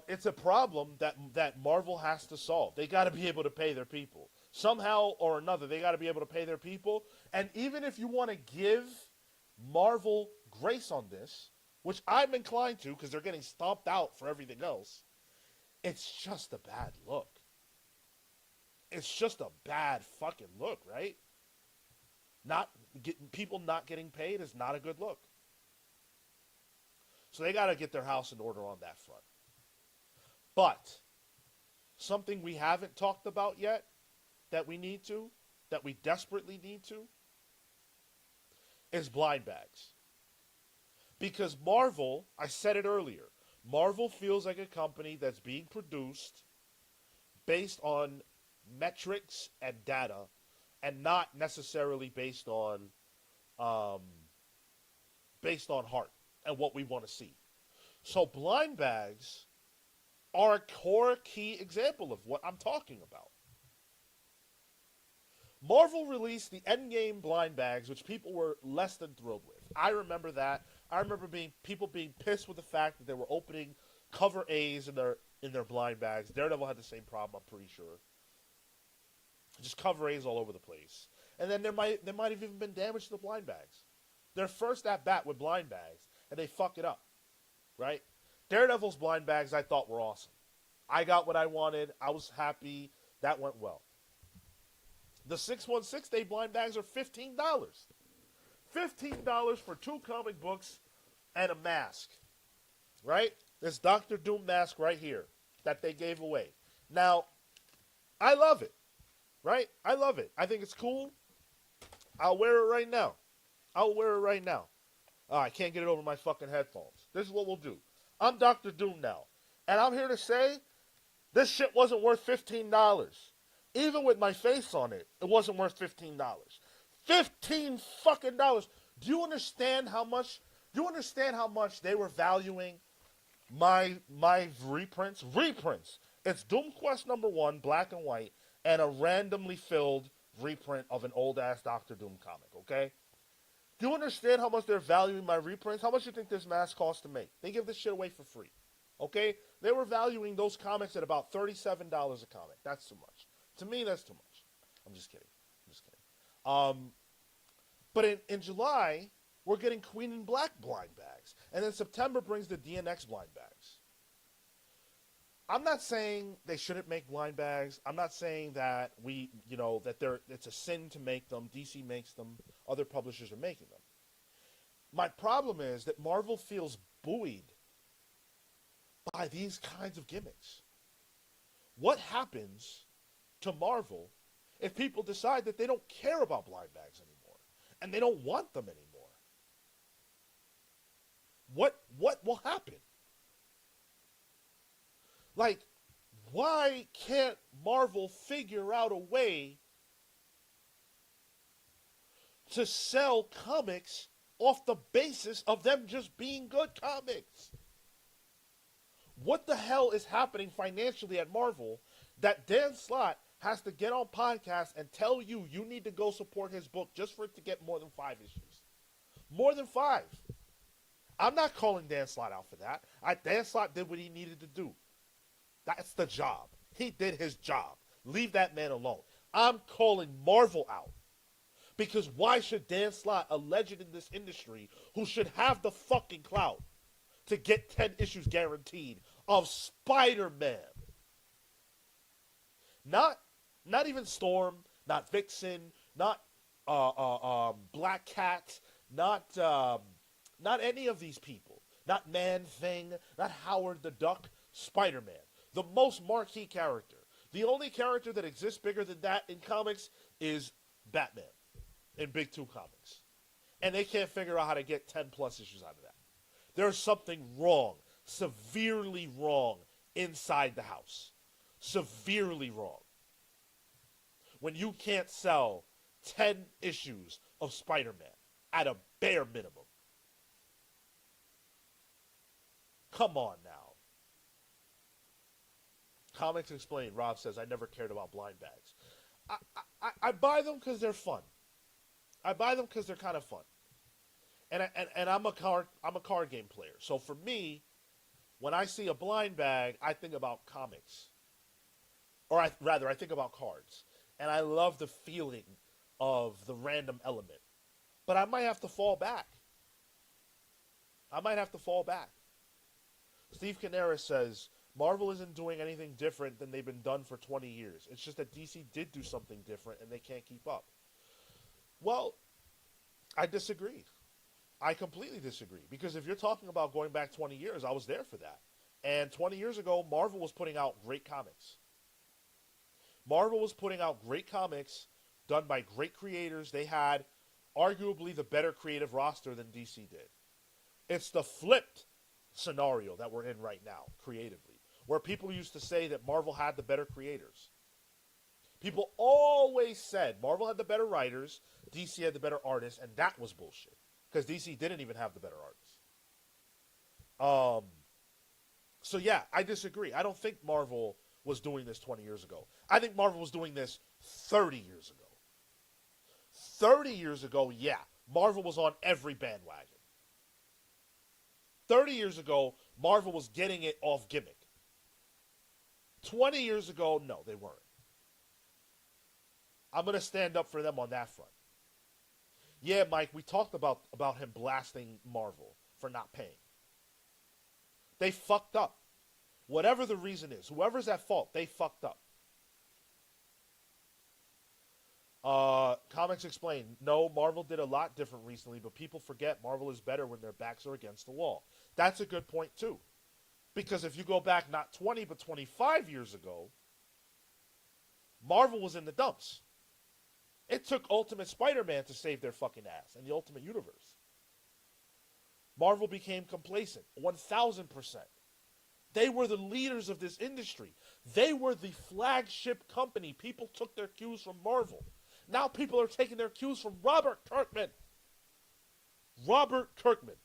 It's a problem that Marvel has to solve. They got to be able to pay their people. Somehow or another, they got to be able to pay their people. And even if you want to give Marvel grace on this, which I'm inclined to because they're getting stomped out for everything else, it's just a bad look. It's just a bad fucking look, right? People not getting paid is not a good look. So they got to get their house in order on that front. But something we haven't talked about yet that we desperately need to, is blind bags. Because Marvel, I said it earlier, Marvel feels like a company that's being produced based on metrics and data and not necessarily based on heart and what we want to see. So blind bags are a core key example of what I'm talking about. Marvel released the Endgame blind bags, which people were less than thrilled with. I remember that. I remember people being pissed with the fact that they were opening cover A's in their blind bags. Daredevil had the same problem, I'm pretty sure. Just cover A's all over the place. And then there might have even been damage to the blind bags. Their first at bat with blind bags, and they fuck it up, right? Daredevil's blind bags I thought were awesome. I got what I wanted. I was happy. That went well. The 616 day blind bags are $15. $15 for 2 comic books and a mask, right? This Dr. Doom mask right here that they gave away. Now, I love it, right? I love it. I think it's cool. I'll wear it right now. Oh, I can't get it over my fucking headphones. This is what we'll do. I'm Dr. Doom now. And I'm here to say, this shit wasn't worth $15. Even with my face on it, it wasn't worth $15. $15 fucking dollars. Do you understand how much they were valuing my reprints? Reprints. It's Doom Quest #1, black and white, and a randomly filled reprint of an old-ass Doctor Doom comic, okay? Do you understand how much they're valuing my reprints? How much do you think this mask costs to make? They give this shit away for free, okay? They were valuing those comics at about $37 a comic. That's too much. To me, that's too much. I'm just kidding. But in July, we're getting Queen and Black blind bags. And then September brings the DNX blind bags. I'm not saying they shouldn't make blind bags. I'm not saying that it's a sin to make them. DC makes them. Other publishers are making them. My problem is that Marvel feels buoyed by these kinds of gimmicks. What happens to Marvel if people decide that they don't care about blind bags anymore and they don't want them anymore? What will happen? Like, why can't Marvel figure out a way to sell comics off the basis of them just being good comics? What the hell is happening financially at Marvel that Dan Slott has to get on podcasts and tell you need to go support his book just for it to get more than 5 issues? More than 5. I'm not calling Dan Slott out for that. Dan Slott did what he needed to do. That's the job. He did his job. Leave that man alone. I'm calling Marvel out. Because why should Dan Slott, a legend in this industry, who should have the fucking clout to get 10 issues guaranteed of Spider-Man? Not even Storm, not Vixen, not Black Cat, not any of these people. Not Man-Thing, not Howard the Duck, Spider-Man. The most marquee character. The only character that exists bigger than that in comics is Batman in Big Two comics. And they can't figure out how to get 10 plus issues out of that. There's something wrong, severely wrong, inside the house. Severely wrong. When you can't sell 10 issues of Spider-Man at a bare minimum. Come on now. Comics Explained, Rob says, I never cared about blind bags. I buy them because they're fun. I buy them because they're kind of fun. And I'm a card game player. So for me, when I see a blind bag, I think about comics. Or I think about cards. And I love the feeling of the random element. But I might have to fall back. Steve Canaris says, Marvel isn't doing anything different than they've been done for 20 years. It's just that DC did do something different and they can't keep up. Well, I disagree. I completely disagree. Because if you're talking about going back 20 years, I was there for that. And 20 years ago, Marvel was putting out great comics. Marvel was putting out great comics done by great creators. They had arguably the better creative roster than DC did. It's the flipped scenario that we're in right now, creatively, where people used to say that Marvel had the better creators. People always said Marvel had the better writers, DC had the better artists, and that was bullshit. Because DC didn't even have the better artists. So yeah, I disagree. I don't think Marvel was doing this 20 years ago. I think Marvel was doing this 30 years ago. 30 years ago, yeah, Marvel was on every bandwagon. 30 years ago, Marvel was getting it off gimmick. 20 years ago, no, they weren't. I'm going to stand up for them on that front. Yeah, Mike, we talked about him blasting Marvel for not paying. They fucked up. Whatever the reason is, whoever's at fault, they fucked up. Comics Explained. No, Marvel did a lot different recently, but people forget Marvel is better when their backs are against the wall. That's a good point, too. Because if you go back not 20, but 25 years ago, Marvel was in the dumps. It took Ultimate Spider-Man to save their fucking ass in the Ultimate Universe. Marvel became complacent, 1,000%. They were the leaders of this industry. They were the flagship company. People took their cues from Marvel. Now people are taking their cues from Robert Kirkman. Robert Kirkman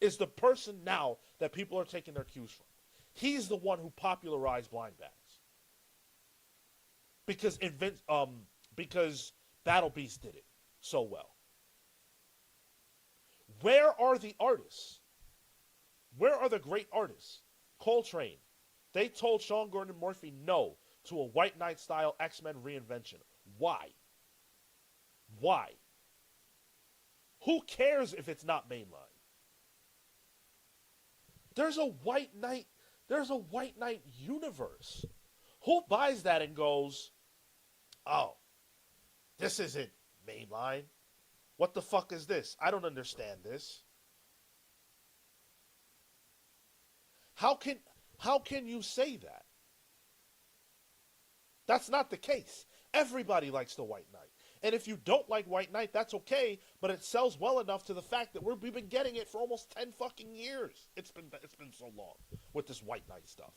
is the person now that people are taking their cues from. He's the one who popularized blind bags. Because Battle Beast did it so well. Where are the artists? Where are the great artists? Coltrane. They told Sean Gordon Murphy, no, to a White Knight style X-Men reinvention. Why? Why? Who cares if it's not mainline? There's a White Knight. There's a White Knight universe. Who buys that and goes, "Oh, this isn't mainline. What the fuck is this? I don't understand this." How can you say that? That's not the case. Everybody likes the White Knight. And if you don't like White Knight, that's okay, but it sells well enough to the fact that we've been getting it for almost 10 fucking years. It's been so long with this White Knight stuff.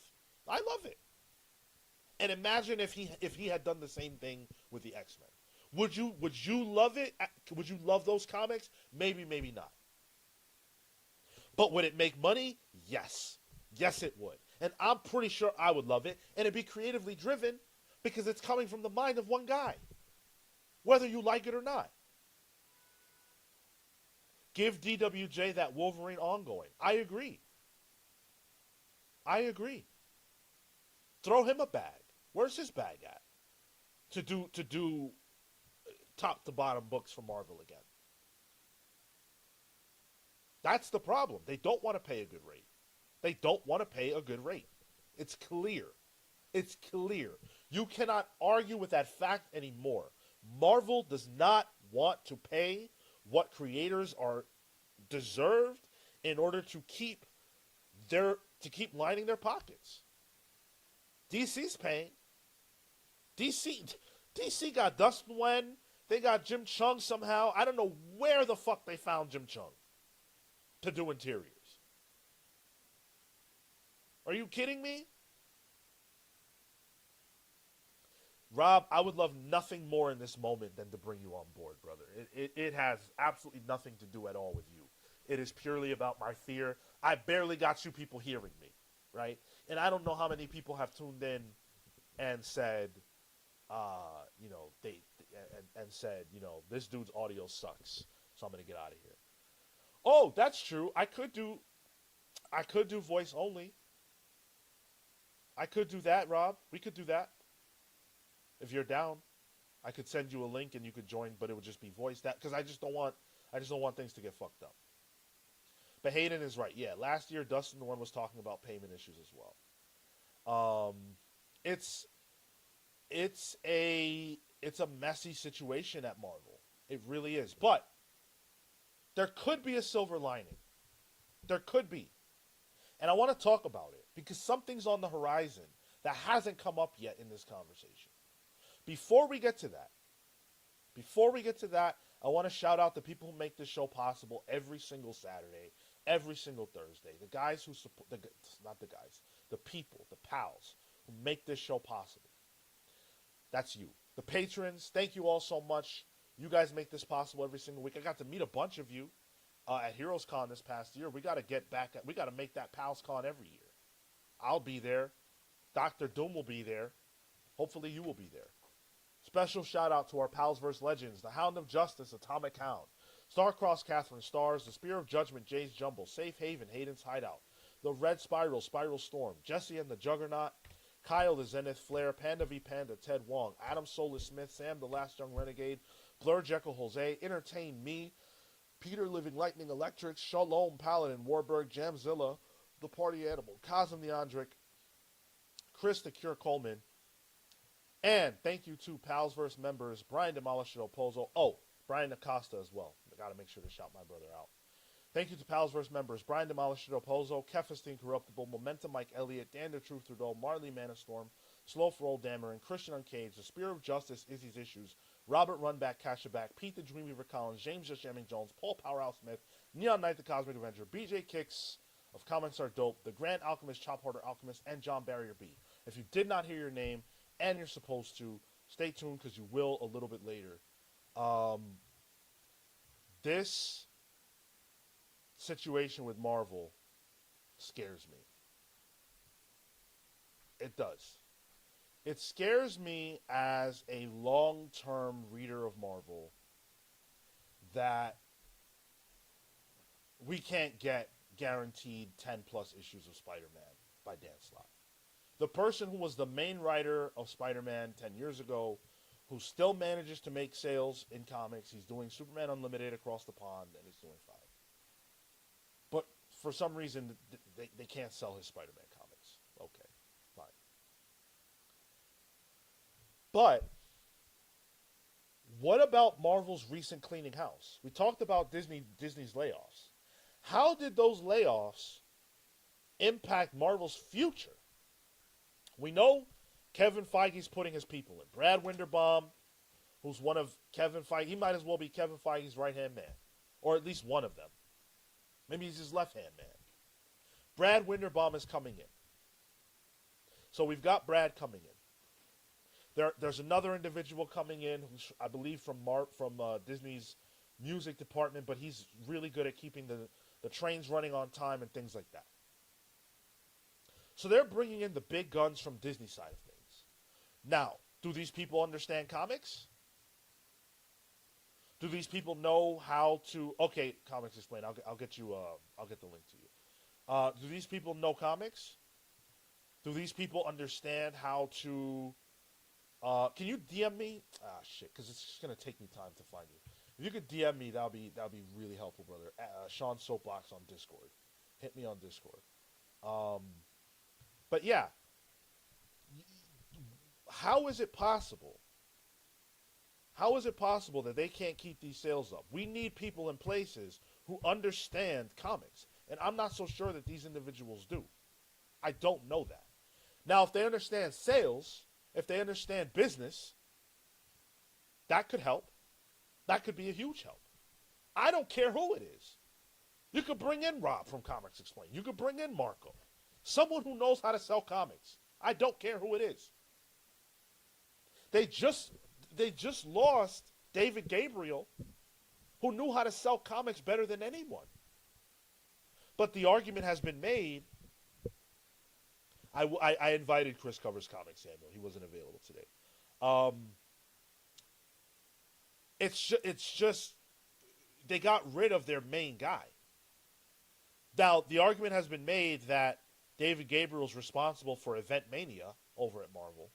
I love it. And imagine if he had done the same thing with the X-Men. Would you love it? Would you love those comics? Maybe, maybe not. But would it make money? Yes. Yes, it would. And I'm pretty sure I would love it. And it'd be creatively driven because it's coming from the mind of one guy. Whether you like it or not. Give DWJ that Wolverine ongoing. I agree. I agree. Throw him a bag. Where's his bag at? To do top to bottom books for Marvel again. That's the problem. They don't want to pay a good rate. They don't want to pay a good rate. It's clear. It's clear. You cannot argue with that fact anymore. Marvel does not want to pay what creators are deserved in order to keep lining their pockets. DC's paying. DC got Dustin Nguyen. They got Jim Chung somehow. I don't know where the fuck they found Jim Chung to do interiors. Are you kidding me? Rob, I would love nothing more in this moment than to bring you on board, brother. It has absolutely nothing to do at all with you. It is purely about my fear. I barely got you people hearing me, right? And I don't know how many people have tuned in and said, said, this dude's audio sucks, so I'm gonna get out of here. Oh, that's true. I could do voice only. I could do that, Rob. We could do that. If you're down, I could send you a link and you could join, but it would just be voice. That because I just don't want things to get fucked up. But Hayden is right. Yeah, last year Dustin the one was talking about payment issues as well. It's a messy situation at Marvel. It really is. But there could be a silver lining. There could be. And I want to talk about it because something's on the horizon that hasn't come up yet in this conversation. Before we get to that, I want to shout out the people who make this show possible every single Saturday, every single Thursday. The guys who support, the people, the pals who make this show possible. That's you. The patrons, thank you all so much. You guys make this possible every single week. I got to meet a bunch of you at Heroes Con this past year. We got to make that Pals Con every year. I'll be there. Dr. Doom will be there. Hopefully you will be there. Special shout out to our Pals vs. Legends, the Hound of Justice, Atomic Hound, Starcross, Catherine Stars, the Spear of Judgment, Jay's Jumble, Safe Haven, Hayden's Hideout, the Red Spiral, Spiral Storm, Jesse and the Juggernaut, Kyle the Zenith Flare, Panda v Panda, Ted Wong, Adam Solis Smith, Sam the Last Young Renegade, Blur Jekyll Jose, Entertain Me, Peter Living Lightning Electric, Shalom Paladin, Warburg, Jamzilla, The Party Animal, Cosm the Andric, Chris the Cure Coleman, and thank you to Pals vs. members, Brian Demolisher Opozo. Oh, Brian Acosta as well. I got to make sure to shout my brother out. Thank you to Pals vs. members, Brian Demolisher Opozo, Kefis the Incorruptible, Momentum Mike Elliott, Dan the Truth Trudeau, Marley Manastorm, Slow for Old Dameron, Christian Uncaged, The Spear of Justice, Izzy's Issues, Robert Runback, Cashaback, Pete the Dreamweaver Collins, James Just Jamming Jones, Paul Powerhouse Smith, Neon Knight the Cosmic Avenger, BJ Kicks of Comics Are Dope, The Grand Alchemist, Chop Harder Alchemist, and John Barrier B. If you did not hear your name, and you're supposed to, stay tuned because you will a little bit later. This situation with Marvel scares me. It does. It scares me as a long-term reader of Marvel that we can't get guaranteed 10-plus issues of Spider-Man by Dan Slott. The person who was the main writer of Spider-Man 10 years ago, who still manages to make sales in comics. He's doing Superman Unlimited across the pond, and he's doing fine. But for some reason, they can't sell his Spider-Man comics. Okay, fine. But what about Marvel's recent cleaning house? We talked about Disney's layoffs. How did those layoffs impact Marvel's future? We know Kevin Feige's putting his people in. Brad Winderbaum, who's one of Kevin Feige, he might as well be Kevin Feige's right-hand man, or at least one of them. Maybe he's his left-hand man. Brad Winderbaum is coming in. So we've got Brad coming in. There's another individual coming in, who's, I believe, from Disney's music department, but he's really good at keeping the trains running on time and things like that. So they're bringing in the big guns from Disney side of things. Now, do these people understand comics? Do these people know how to? Okay, Comics Explained. I'll get you. I'll get the link to you. Do these people know comics? Do these people understand how to? Can you DM me? Ah, shit, because it's just gonna take me time to find you. If you could DM me, that'll be really helpful, brother. Sean Soapbox on Discord. Hit me on Discord. But yeah, how is it possible? How is it possible that they can't keep these sales up? We need people in places who understand comics. And I'm not so sure that these individuals do. I don't know that. Now, if they understand sales, if they understand business, that could help. That could be a huge help. I don't care who it is. You could bring in Rob from Comics Explained. You could bring in Marco. Someone who knows how to sell comics. I don't care who it is. They just lost David Gabriel, who knew how to sell comics better than anyone. But the argument has been made. I invited Chris Covers Comics, Samuel. He wasn't available today. It's just they got rid of their main guy. Now, the argument has been made that David Gabriel's responsible for Event Mania over at Marvel.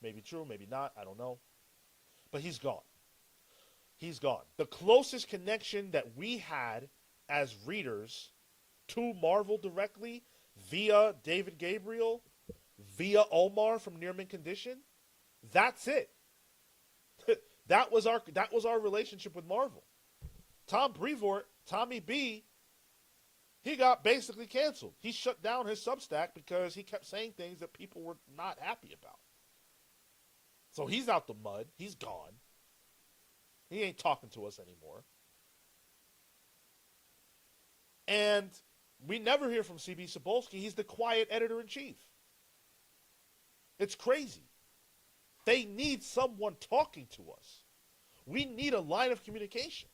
Maybe true, maybe not, I don't know. But he's gone. He's gone. The closest connection that we had as readers to Marvel directly via David Gabriel, via Omar from Near Mint Condition, that's it. that was our relationship with Marvel. Tom Brevoort, Tommy B, he got basically canceled. He shut down his Substack because he kept saying things that people were not happy about. So he's out the mud. He's gone. He ain't talking to us anymore. And we never hear from CB Cebulski. He's the quiet editor-in-chief. It's crazy. They need someone talking to us. We need a line of communication.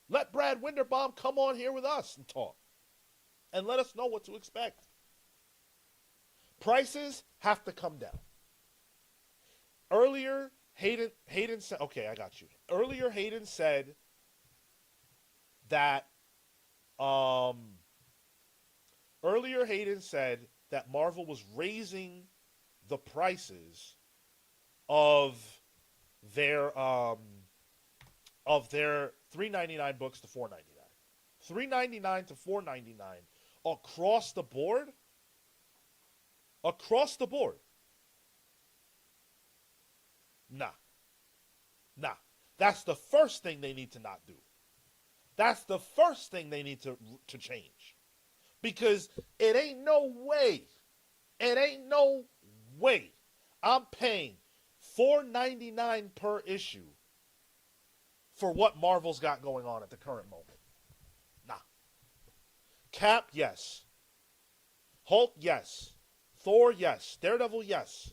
Let Brad Winderbaum come on here with us and talk. And let us know what to expect. Prices have to come down. Earlier, Hayden said, okay, I got you. Earlier, Hayden said that Marvel was raising the prices of their $3.99 books to $4.99. $3.99 to $4.99 across the board. Across the board. Nah. That's the first thing they need to not do. That's the first thing they need to change. Because it ain't no way I'm paying $4.99 per issue for what Marvel's got going on at the current moment. Nah. Cap, yes. Hulk, yes. Thor, yes. Daredevil, yes.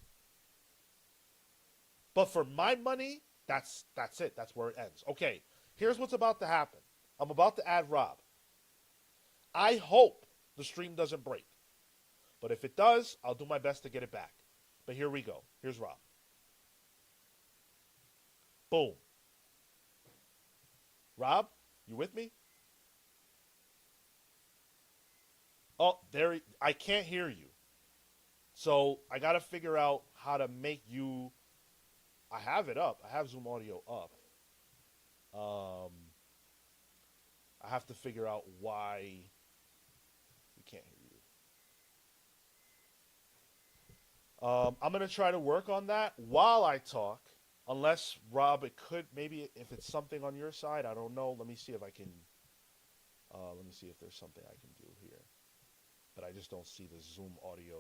But for my money, that's it. That's where it ends. Okay, here's what's about to happen. I'm about to add Rob. I hope the stream doesn't break. But if it does, I'll do my best to get it back. But here we go. Here's Rob. Boom. Rob, you with me? Oh, there. I can't hear you. So I got to figure out how to make you. I have it up. I have Zoom audio up. Um, I have to figure out why we can't hear you. I'm gonna try to work on that while I talk. Unless Rob, it could maybe if it's something on your side. I don't know. Let me see if I can. Let me see if there's something I can do here. But I just don't see the Zoom audio.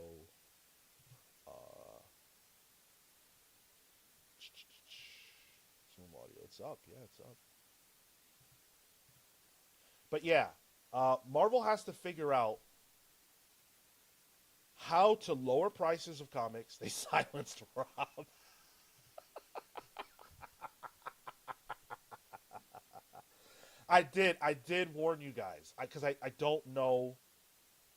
Uh, Zoom audio. It's up. Yeah, it's up. But yeah, Marvel has to figure out how to lower prices of comics. They silenced Rob. I did warn you guys because I don't know.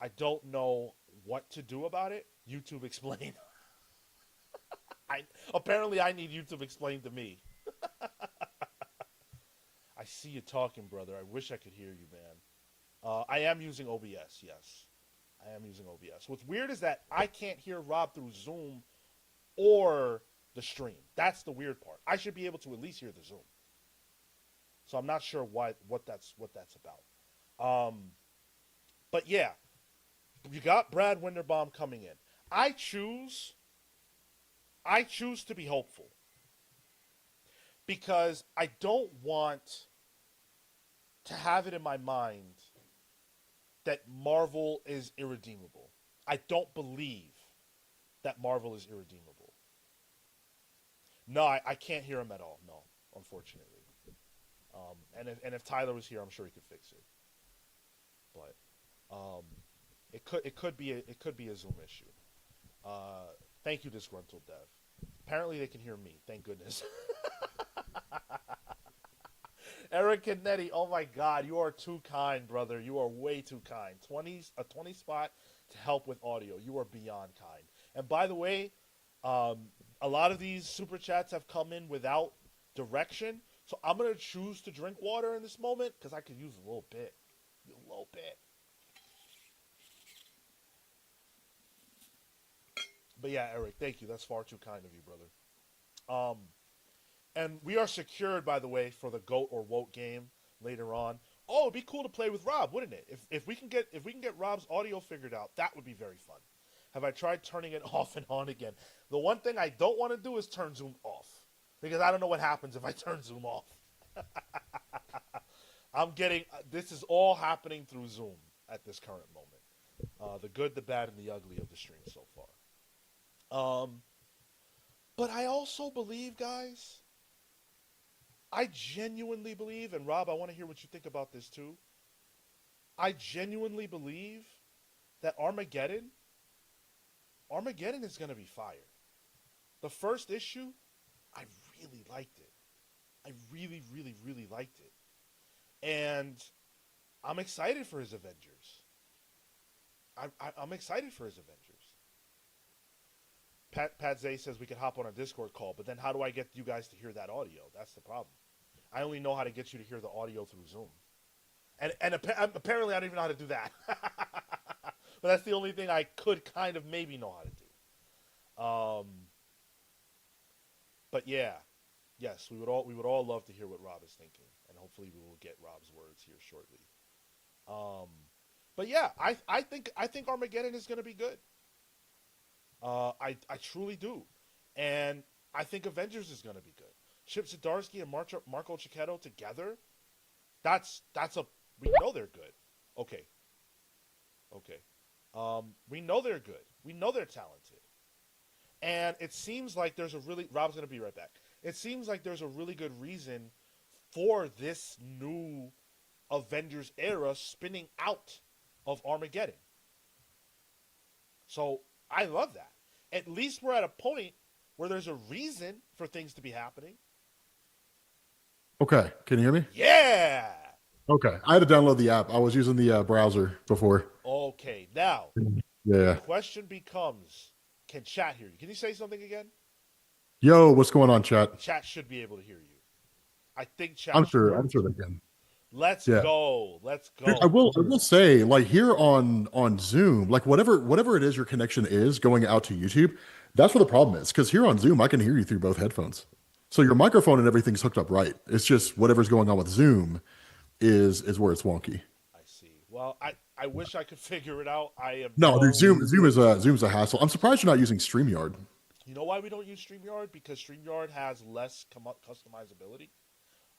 I don't know what to do about it. YouTube explain. I apparently I need YouTube explain to me. I see you talking, brother. I wish I could hear you, man. I am using OBS. Yes, I am using OBS. What's weird is that I can't hear Rob through Zoom or the stream. That's the weird part. I should be able to at least hear the Zoom. So I'm not sure what that's about. But yeah, you got Brad Winderbaum coming in. I choose to be hopeful because I don't want to have it in my mind that Marvel is irredeemable. I don't believe that Marvel is irredeemable. No, I can't hear him at all. No, unfortunately. And if Tyler was here, I'm sure he could fix it. But it could be a Zoom issue. Thank you, disgruntled dev. Apparently they can hear me. Thank goodness. Eric Canetti, oh my God, you are too kind, brother. You are way too kind. A 20 spot to help with audio. You are beyond kind. And by the way, a lot of these super chats have come in without direction. So I'm going to choose to drink water in this moment because I could use a little bit. A little bit. But yeah, Eric, thank you. That's far too kind of you, brother. And we are secured, by the way, for the GOAT or WOTE game later on. Oh, it'd be cool to play with Rob, wouldn't it? If we can get Rob's audio figured out, that would be very fun. Have I tried turning it off and on again? The one thing I don't want to do is turn Zoom off. Because I don't know what happens if I turn Zoom off. This is all happening through Zoom at this current moment. The good, the bad, and the ugly of the stream so far. But I also believe, guys, I genuinely believe, and Rob, I want to hear what you think about this too. I genuinely believe that Armageddon is going to be fire. The first issue, I really liked it. I really, really, really liked it. And I'm excited for his Avengers. I'm excited for his Avengers. Pat Zay says we could hop on a Discord call, but then how do I get you guys to hear that audio? That's the problem. I only know how to get you to hear the audio through Zoom. And apparently I don't even know how to do that. But that's the only thing I could kind of maybe know how to do. But yeah, yes, we would all love to hear what Rob is thinking, and hopefully we will get Rob's words here shortly. But yeah, I think Armageddon is going to be good. I truly do, and I think Avengers is going to be good. Chip Zdarsky and Marco Cicchetto together, we know they're good. Okay. We know they're good. We know they're talented. And it seems like Rob's going to be right back. It seems like there's a really good reason for this new Avengers era spinning out of Armageddon. So I love that. At least we're at a point where there's a reason for things to be happening. Okay. Can you hear me? Yeah. Okay. I had to download the app. I was using the browser before. Okay. Now, Yeah. the question becomes, can chat hear you? Can you say something again? Yo, what's going on, chat? Chat should be able to hear you. I think chat. I'm sure they can. Let's Yeah. go. Let's Dude, go. I will say, like here on Zoom, like whatever it is your connection is going out to YouTube, that's where the problem is. Because here on Zoom, I can hear you through both headphones. So your microphone and everything's hooked up right. It's just whatever's going on with Zoom is where it's wonky. I see. Well, I wish I could figure it out. I have No, dude, no. Zoom's a hassle. I'm surprised you're not using StreamYard. You know why we don't use StreamYard? Because StreamYard has less customizability.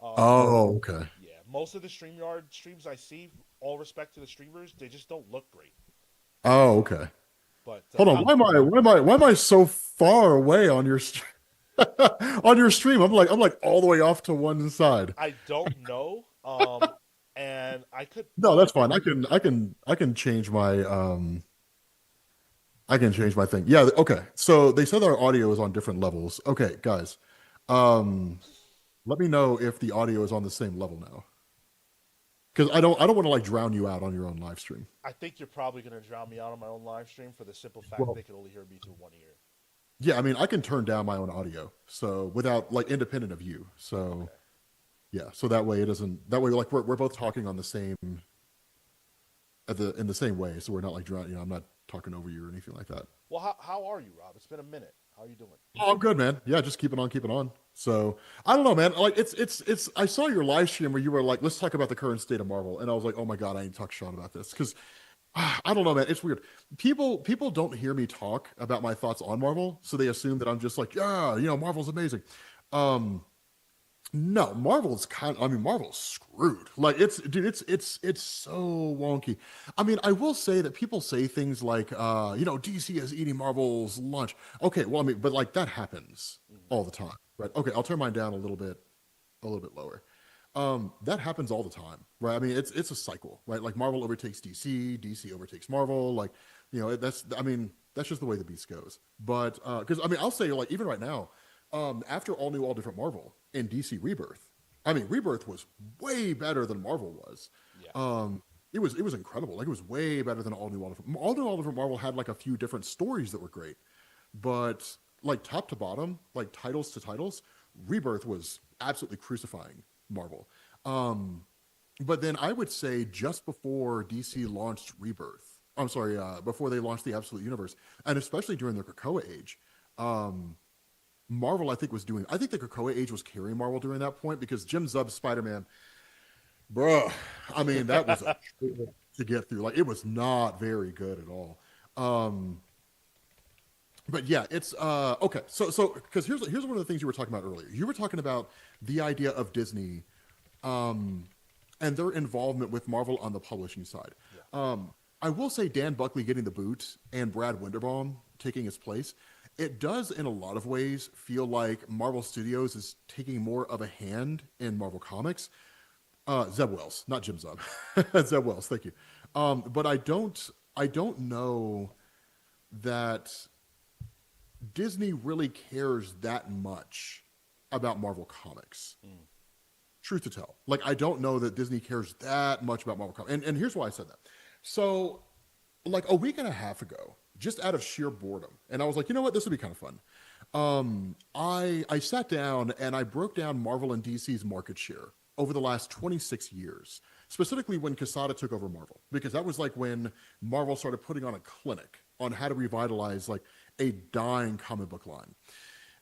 Um, Oh, okay. yeah, most of the StreamYard streams I see, all respect to the streamers, they just don't look great. Oh, okay. But Hold on. Why am I so far away on your on your stream? I'm like all the way off to one side. I don't know. And I could. No, that's fine. I can change my I can change my thing. Yeah, okay. So they said our audio is on different levels. Okay, guys. Um Let me know if the audio is on the same level now. Because I don't want to like drown you out on your own live stream. I think you're probably going to drown me out on my own live stream for the simple fact Well, they could only hear me through one ear. yeah, I mean I can turn down my own audio. So without like independent of you. So Okay. yeah, so that way it doesn't that way like we're both talking on the same in the same way. So we're not like drowning, I'm not talking over you or anything like that. Well, how are you, Rob? It's been a minute. How are you doing? Oh, I'm good, man. Yeah, just keep it on, keep it on. So I don't know, man. Like it's. I saw your live stream where you were like, "Let's talk about the current state of Marvel," and I was like, "Oh my god, I need to talk to Sean about this," because I don't know, man. It's weird. People don't hear me talk about my thoughts on Marvel, so they assume that I'm just like, yeah, Marvel's amazing. Um, no, Marvel's screwed. Like dude, it's so wonky. I mean, I will say that people say things like, DC is eating Marvel's lunch. Okay, well, I mean, but like that happens Mhm. all the time, right? Okay, I'll turn mine down a little bit lower. That happens all the time, right? I mean, it's a cycle, right? Like Marvel overtakes DC, DC overtakes Marvel. Like, that's just the way the beast goes. But because I mean, I'll say like even right now, after all new, all different Marvel and DC Rebirth, I mean, Rebirth was way better than Marvel was. Yeah. It was incredible. Like it was way better than all new, all different. All new, all different Marvel had like a few different stories that were great, but like top to bottom, like titles to titles, Rebirth was absolutely crucifying Marvel. Um, but then I would say just before DC launched Rebirth, I'm sorry, before they launched the Absolute Universe, and especially during the Krakoa age, um, Marvel I think was doing. I think the Krakoa age was carrying Marvel during that point because Jim Zub's Spider-Man, bruh. I mean that was a trip to get through. Like it was not very good at all. Um, but yeah, it's okay. So because here's one of the things you were talking about earlier. You were talking about the idea of Disney um, and their involvement with Marvel on the publishing side. Yeah. I will say Dan Buckley getting the boot and Brad Winderbaum taking his place. It does, in a lot of ways, feel like Marvel Studios is taking more of a hand in Marvel Comics. Zeb Wells, not Jim Zub. Zeb Wells, thank you. But I don't know that Disney really cares that much about Marvel Comics. Mm. Truth to tell, like I don't know that Disney cares that much about Marvel Comics. And here's why I said that. So, like a week and a half ago, just out of sheer boredom, and I was like, you know what, this would be kind of fun. I sat down and I broke down Marvel and DC's market share over the last 26 years, specifically when Quesada took over Marvel, because that was like when Marvel started putting on a clinic on how to revitalize like a dying comic book line.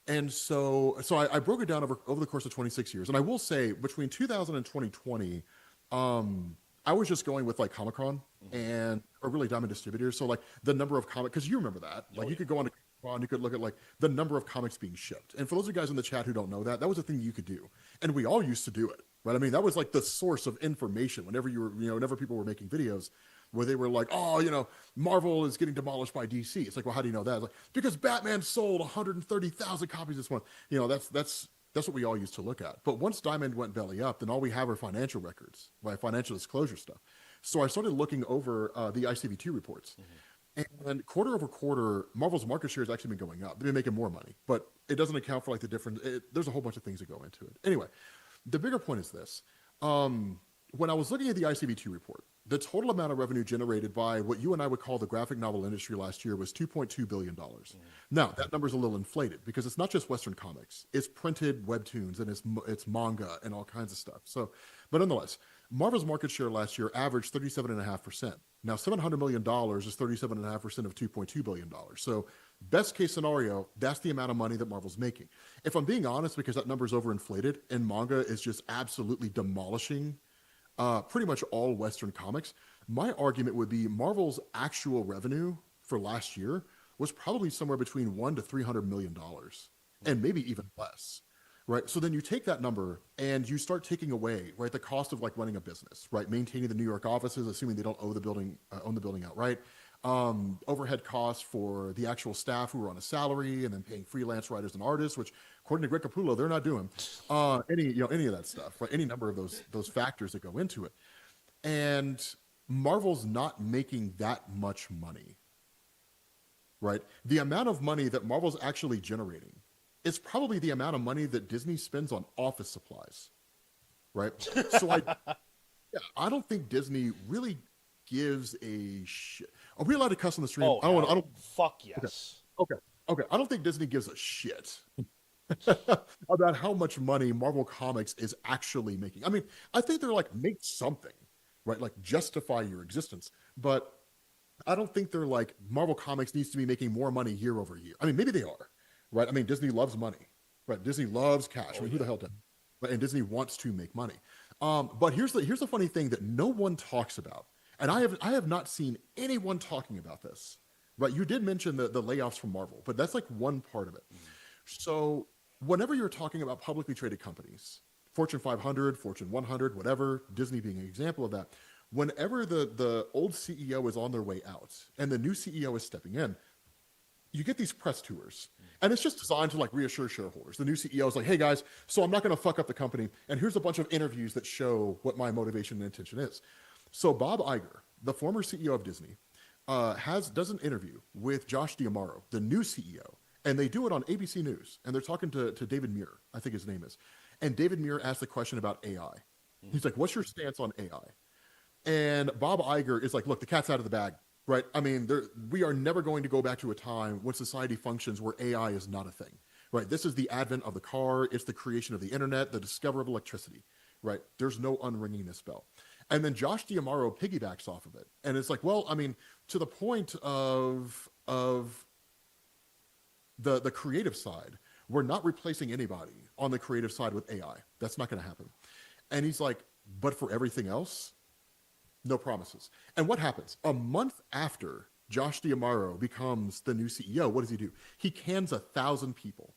And so I broke it down over the course of 26 years. And I will say between 2000 and 2020, I was just going with like Comic-Con Mhm. and or really Diamond Distributors. So like the number of comic, because you remember that. Oh Like you yeah. could go on to Comic-Con, you could look at like the number of comics being shipped. And for those of you guys in the chat who don't know that, that was a thing you could do. And we all used to do it. Right. I mean, that was like the source of information whenever whenever people were making videos where they were like, oh, Marvel is getting demolished by DC. It's like, well, how do you know that? It's like, because Batman sold 130,000 copies this month. That's what we all used to look at. But once Diamond went belly up, then all we have are financial records, right? Financial disclosure stuff. So I started looking over the ICV2 reports. And quarter over quarter, Marvel's market share has actually been going up. They've been making more money, but it doesn't account for like the difference. There's a whole bunch of things that go into it. Anyway, the bigger point is this. When I was looking at the ICV2 report, the total amount of revenue generated by what you and I would call the graphic novel industry last year was $2.2 billion. Now, that number's a little inflated because it's not just Western comics. It's printed webtoons and it's manga and all kinds of stuff. So, but nonetheless, Marvel's market share last year averaged 37.5%. Now, $700 million is 37.5% of $2.2 billion. So, best case scenario, that's the amount of money that Marvel's making. If I'm being honest, because that number is overinflated and manga is just absolutely demolishing pretty much all Western comics, my argument would be Marvel's actual revenue for last year was probably somewhere between $100 to $300 million, and maybe even less. Right. So then you take that number and you start taking away, right, the cost of like running a business, right, maintaining the New York offices, assuming they don't own the building outright, overhead costs for the actual staff who are on a salary, and then paying freelance writers and artists, which according to Greg Capullo, they're not doing any of that stuff, right? Any number of those factors that go into it, and Marvel's not making that much money, right? The amount of money that Marvel's actually generating, it's probably the amount of money that Disney spends on office supplies, right? So I don't think Disney really gives a shit. Are we allowed to cuss on the stream? Oh, I don't. fuck yes. Okay. I don't think Disney gives a shit about how much money Marvel Comics is actually making. I mean, I think they're like, make something, right? Like justify your existence, but I don't think they're like Marvel Comics needs to be making more money year over year. I mean, maybe they are. Right? I mean, Disney loves money, right? Disney loves cash. I mean, who the hell doesn't? Right? And Disney wants to make money. But here's the funny thing that no one talks about, and I have not seen anyone talking about this. Right? You did mention the layoffs from Marvel, but that's like one part of it. So whenever you're talking about publicly traded companies, Fortune 500, Fortune 100, whatever, Disney being an example of that, whenever the old CEO is on their way out and the new CEO is stepping in, you get these press tours, and it's just designed to like reassure shareholders. The new CEO is like, hey guys, so I'm not going to fuck up the company, and here's a bunch of interviews that show what my motivation and intention is. So Bob Iger, the former CEO of Disney, does an interview with Josh D'Amaro, the new CEO, and they do it on ABC News, and they're talking to David Muir, I think his name is, and David Muir asked the question about AI. He's like, what's your stance on AI? And Bob Iger is like, look, the cat's out of the bag. Right. I mean, we are never going to go back to a time when society functions where AI is not a thing. Right. This is the advent of the car. It's the creation of the internet, the discovery of electricity. Right. There's no unringing this bell. And then Josh D'Amaro piggybacks off of it. And it's like, well, I mean, to the point of the creative side, we're not replacing anybody on the creative side with AI. That's not going to happen. And he's like, but for everything else, no promises. And what happens? A month after Josh D'Amaro becomes the new CEO, what does he do? He cans 1,000 people,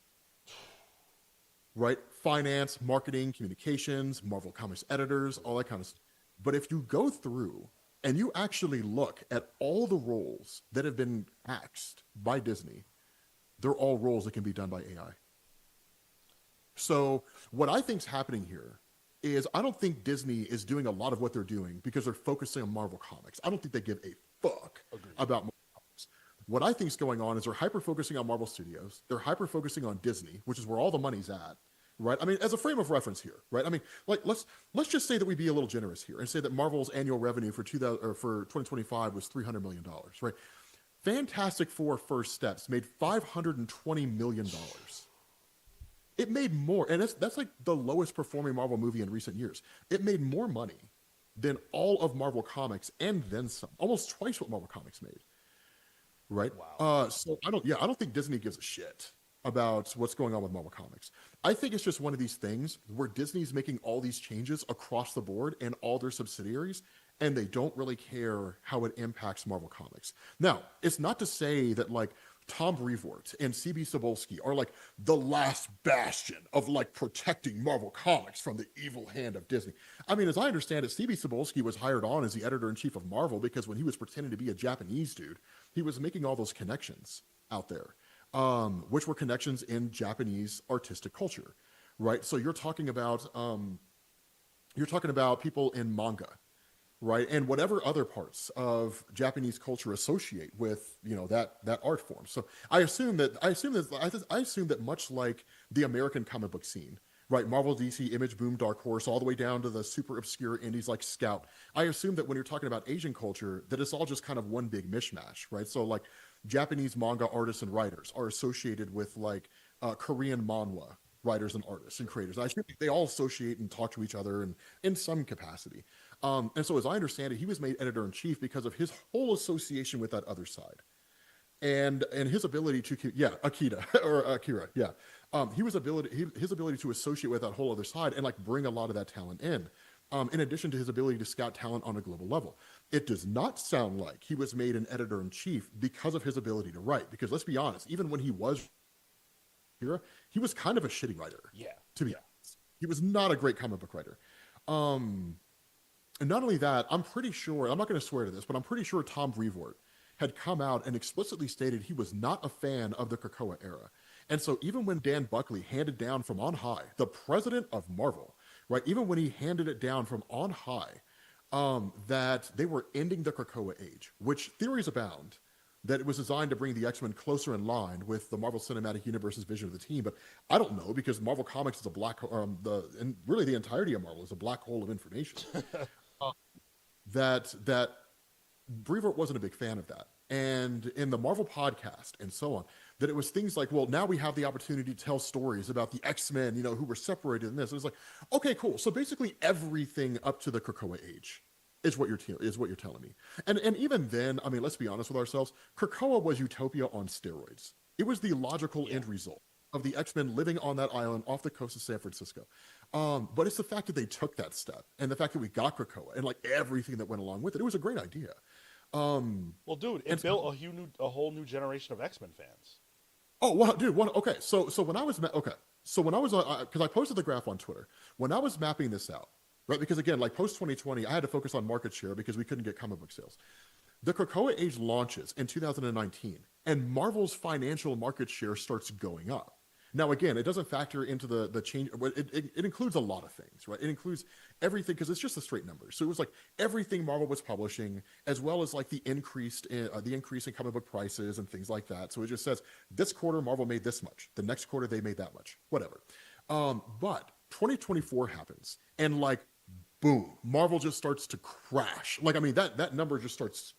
right? Finance, marketing, communications, Marvel Comics editors, all that kind of stuff. But if you go through and you actually look at all the roles that have been axed by Disney, they're all roles that can be done by AI. So what I think is happening here is I don't think Disney is doing a lot of what they're doing because they're focusing on Marvel Comics. I don't think they give a fuck about Marvel Comics. What I think is going on is they're hyper-focusing on Marvel Studios. They're hyper-focusing on Disney, which is where all the money's at, right? I mean, as a frame of reference here, right? I mean, like let's just say that we be a little generous here and say that Marvel's annual revenue for 2025 was $300 million, right? Fantastic Four First Steps made $520 million. It made more, and that's like the lowest performing Marvel movie in recent years. It made more money than all of Marvel Comics and then some, almost twice what Marvel Comics made. Right? Wow. So I don't think Disney gives a shit about what's going on with Marvel Comics. I think it's just one of these things where Disney's making all these changes across the board and all their subsidiaries, and they don't really care how it impacts Marvel Comics. Now, it's not to say that like Tom Brevoort and CB Cebulski are like the last bastion of like protecting Marvel Comics from the evil hand of Disney. I mean, as I understand it, CB Cebulski was hired on as the editor-in-chief of Marvel because when he was pretending to be a Japanese dude, he was making all those connections out there, which were connections in Japanese artistic culture, right? So you're talking about people in manga, right, and whatever other parts of Japanese culture associate with that art form. So I assume that much like the American comic book scene, right, Marvel, DC, Image, Boom, Dark Horse, all the way down to the super obscure indies like Scout. I assume that when you're talking about Asian culture, that it's all just kind of one big mishmash, right? So like Japanese manga artists and writers are associated with like Korean manhwa writers and artists and creators. I think they all associate and talk to each other in some capacity. And so, as I understand it, he was made editor-in-chief because of his whole association with that other side, and his ability to Akita or Akira, his ability to associate with that whole other side and like bring a lot of that talent in addition to his ability to scout talent on a global level. It does not sound like he was made an editor-in-chief because of his ability to write. Because let's be honest, even when he was Akira, he was kind of a shitty writer. Yeah. To be honest, he was not a great comic book writer. And not only that, I'm pretty sure, I'm not going to swear to this, but I'm pretty sure Tom Brevoort had come out and explicitly stated he was not a fan of the Krakoa era. And so even when Dan Buckley handed down from on high, the president of Marvel, right, even when he handed it down from on high, that they were ending the Krakoa age, which theories abound that it was designed to bring the X-Men closer in line with the Marvel Cinematic Universe's vision of the team. But I don't know, because Marvel Comics is a black, and really the entirety of Marvel is a black hole of information. that Brevoort wasn't a big fan of that. And in the Marvel podcast and so on, that it was things like, well, now we have the opportunity to tell stories about the X-Men, who were separated in this. It was like, okay, cool. So basically everything up to the Krakoa age is what you're telling me. And even then, I mean, let's be honest with ourselves. Krakoa was Utopia on steroids. It was the logical end result of the X-Men living on that island off the coast of San Francisco. But it's the fact that they took that step and the fact that we got Krakoa and like everything that went along with it. It was a great idea. Well, dude, it built a whole new generation of X-Men fans. Oh, well, dude. Okay, so when I was because I posted the graph on Twitter when I was mapping this out, right? Because again, like post 2020, I had to focus on market share because we couldn't get comic book sales. The Krakoa age launches in 2019, and Marvel's financial market share starts going up. Now, again, it doesn't factor into the change. It includes a lot of things, right? It includes everything because it's just the straight numbers. So it was like everything Marvel was publishing, as well as like the increase in comic book prices and things like that. So it just says this quarter Marvel made this much, the next quarter they made that much, whatever. But 2024 happens, and like boom, Marvel just starts to crash. Like, I mean, that number just starts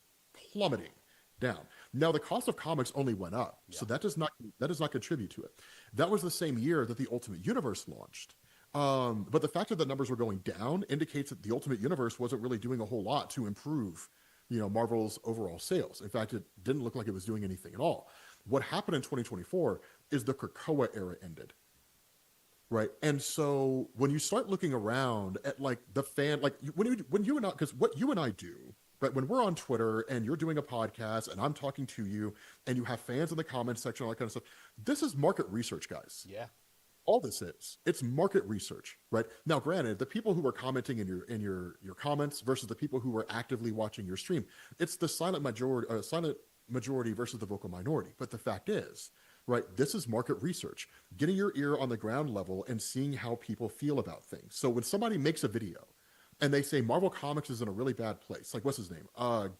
plummeting down. Now the cost of comics only went up, so that does not contribute to it. That was the same year that the Ultimate Universe launched. But the fact that the numbers were going down indicates that the Ultimate Universe wasn't really doing a whole lot to improve, Marvel's overall sales. In fact, it didn't look like it was doing anything at all. What happened in 2024 is the Krakoa era ended. Right. And so when you start looking around at like the fan, like when you and I, because what you and I do, right, when we're on Twitter and you're doing a podcast and I'm talking to you and you have fans in the comments section, all that kind of stuff, this is market research, guys. Yeah. All this is, it's market research, right? Now, granted, the people who are commenting in your comments versus the people who are actively watching your stream, it's the silent majority versus the vocal minority. But the fact is, right, this is market research, getting your ear on the ground level and seeing how people feel about things. So when somebody makes a video and they say Marvel Comics is in a really bad place, like what's his name?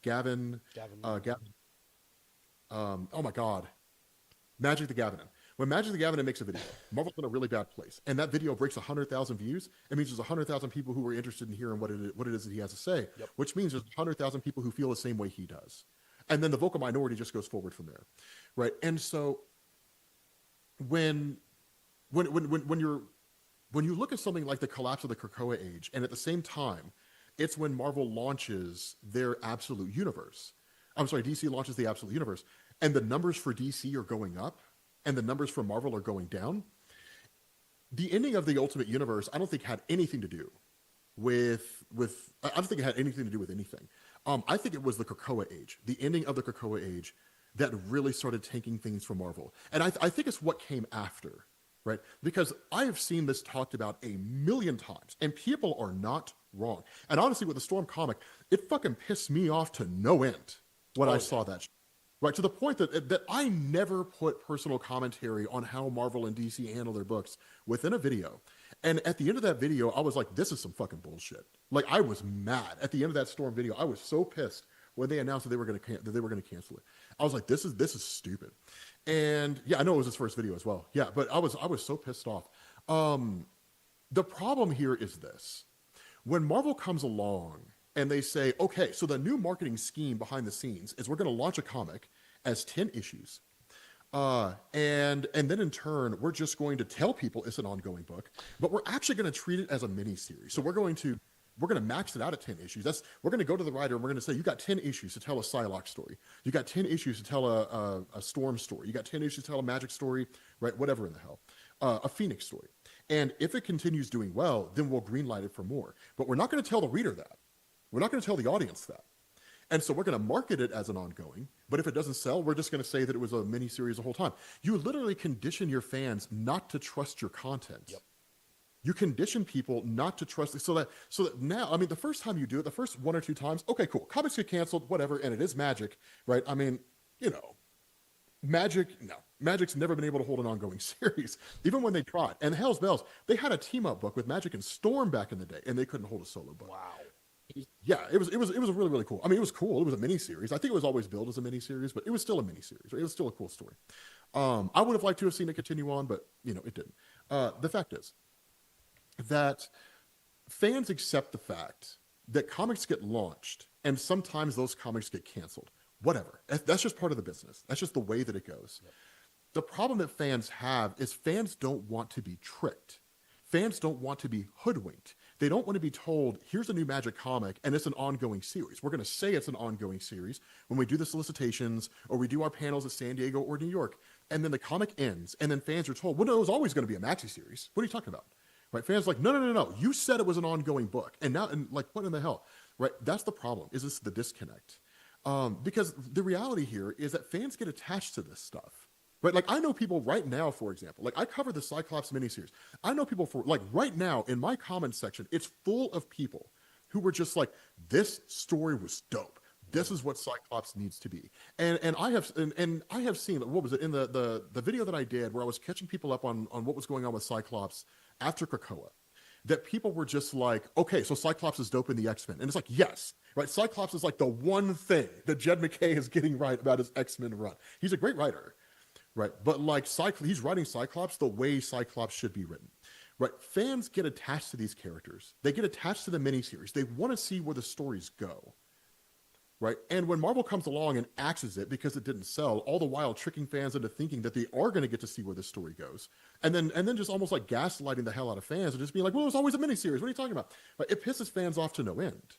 Gavin. Oh my God, Magic the Gavinan. When Magic the Gavinan makes a video, Marvel's in a really bad place, and that video breaks 100,000 views, it means there's 100,000 people who are interested in hearing what it is that he has to say, which means there's 100,000 people who feel the same way he does. And then the vocal minority just goes forward from there, right? And so when you look at something like the collapse of the Krakoa age, and at the same time, it's when Marvel launches their Absolute Universe. I'm sorry, DC launches the Absolute Universe, and the numbers for DC are going up, and the numbers for Marvel are going down. The ending of the Ultimate Universe, I don't think had anything to do with I don't think it had anything to do with anything. I think it was the Krakoa age, the ending of the Krakoa age, that really started tanking things for Marvel. And I think it's what came after, right? Because I have seen this talked about a million times, and people are not wrong. And honestly, with the Storm comic, it fucking pissed me off to no end when I saw that. Right, to the point that I never put personal commentary on how Marvel and DC handle their books within a video. And at the end of that video, I was like, this is some fucking bullshit. Like, I was mad. At the end of that Storm video, I was so pissed when they announced that they were going to cancel it. I was like, this is stupid. And yeah, I know it was his first video as well. Yeah, but I was so pissed off. The problem here is this. When Marvel comes along and they say, okay, so the new marketing scheme behind the scenes is we're going to launch a comic as 10 issues. And then in turn, we're just going to tell people it's an ongoing book, but we're actually going to treat it as a mini series. So we're going to we're going to max it out at 10 issues. We're going to go to the writer and we're going to say, you got 10 issues to tell a Psylocke story. You got 10 issues to tell a Storm story. You got 10 issues to tell a Magic story, right? Whatever in the hell. A Phoenix story. And if it continues doing well, then we'll greenlight it for more. But we're not going to tell the reader that. We're not going to tell the audience that. And so we're going to market it as an ongoing, but if it doesn't sell, we're just going to say that it was a mini-series the whole time. You literally condition your fans not to trust your content. Yep. You condition people not to trust, so that now, I mean, the first time you do it, the first 1 or 2 times, okay, cool, comics get canceled, whatever, and it is Magic, right? I mean, you know, Magic's never been able to hold an ongoing series, even when they tried. And hell's bells, they had a team-up book with Magic and Storm back in the day, and they couldn't hold a solo book. Wow. Yeah, it was really, really cool. I mean, it was cool. It was a mini-series. I think it was always billed as a mini-series, but it was still a mini-series. Right? It was still a cool story. I would have liked to have seen it continue on, but, you know, it didn't. The fact is that fans accept the fact that comics get launched, and sometimes those comics get canceled. Whatever. That's just part of the business. That's just the way that it goes. Yep. The problem that fans have is fans don't want to be tricked. Fans don't want to be hoodwinked. They don't want to be told, here's a new Magic comic, and it's an ongoing series. We're going to say it's an ongoing series when we do the solicitations, or we do our panels at San Diego or New York, and then the comic ends, and then fans are told, well, no, it was always going to be a maxi series. What are you talking about? Right? Fans are like, no. You said it was an ongoing book, and now, and like, what in the hell? Right? That's the problem, is this the disconnect. Because the reality here is that fans get attached to this stuff. Right? Like, I know people right now, for example, like I cover the Cyclops miniseries. I know people for, like, right now in my comments section, it's full of people who were just like, this story was dope. This is what Cyclops needs to be. And I have seen, what was it, in the video that I did where I was catching people up on what was going on with Cyclops after Krakoa, that people were just like, okay, so Cyclops is dope in the X-Men. And it's like, yes, right? Cyclops is like the one thing that Jed McKay is getting right about his X-Men run. He's a great writer. Right, but like he's writing Cyclops the way Cyclops should be written. Right, fans get attached to these characters. They get attached to the miniseries. They want to see where the stories go. Right, and when Marvel comes along and axes it because it didn't sell, all the while tricking fans into thinking that they are going to get to see where the story goes, and then just almost like gaslighting the hell out of fans and just being like, well, it was always a miniseries. What are you talking about? Right, it pisses fans off to no end.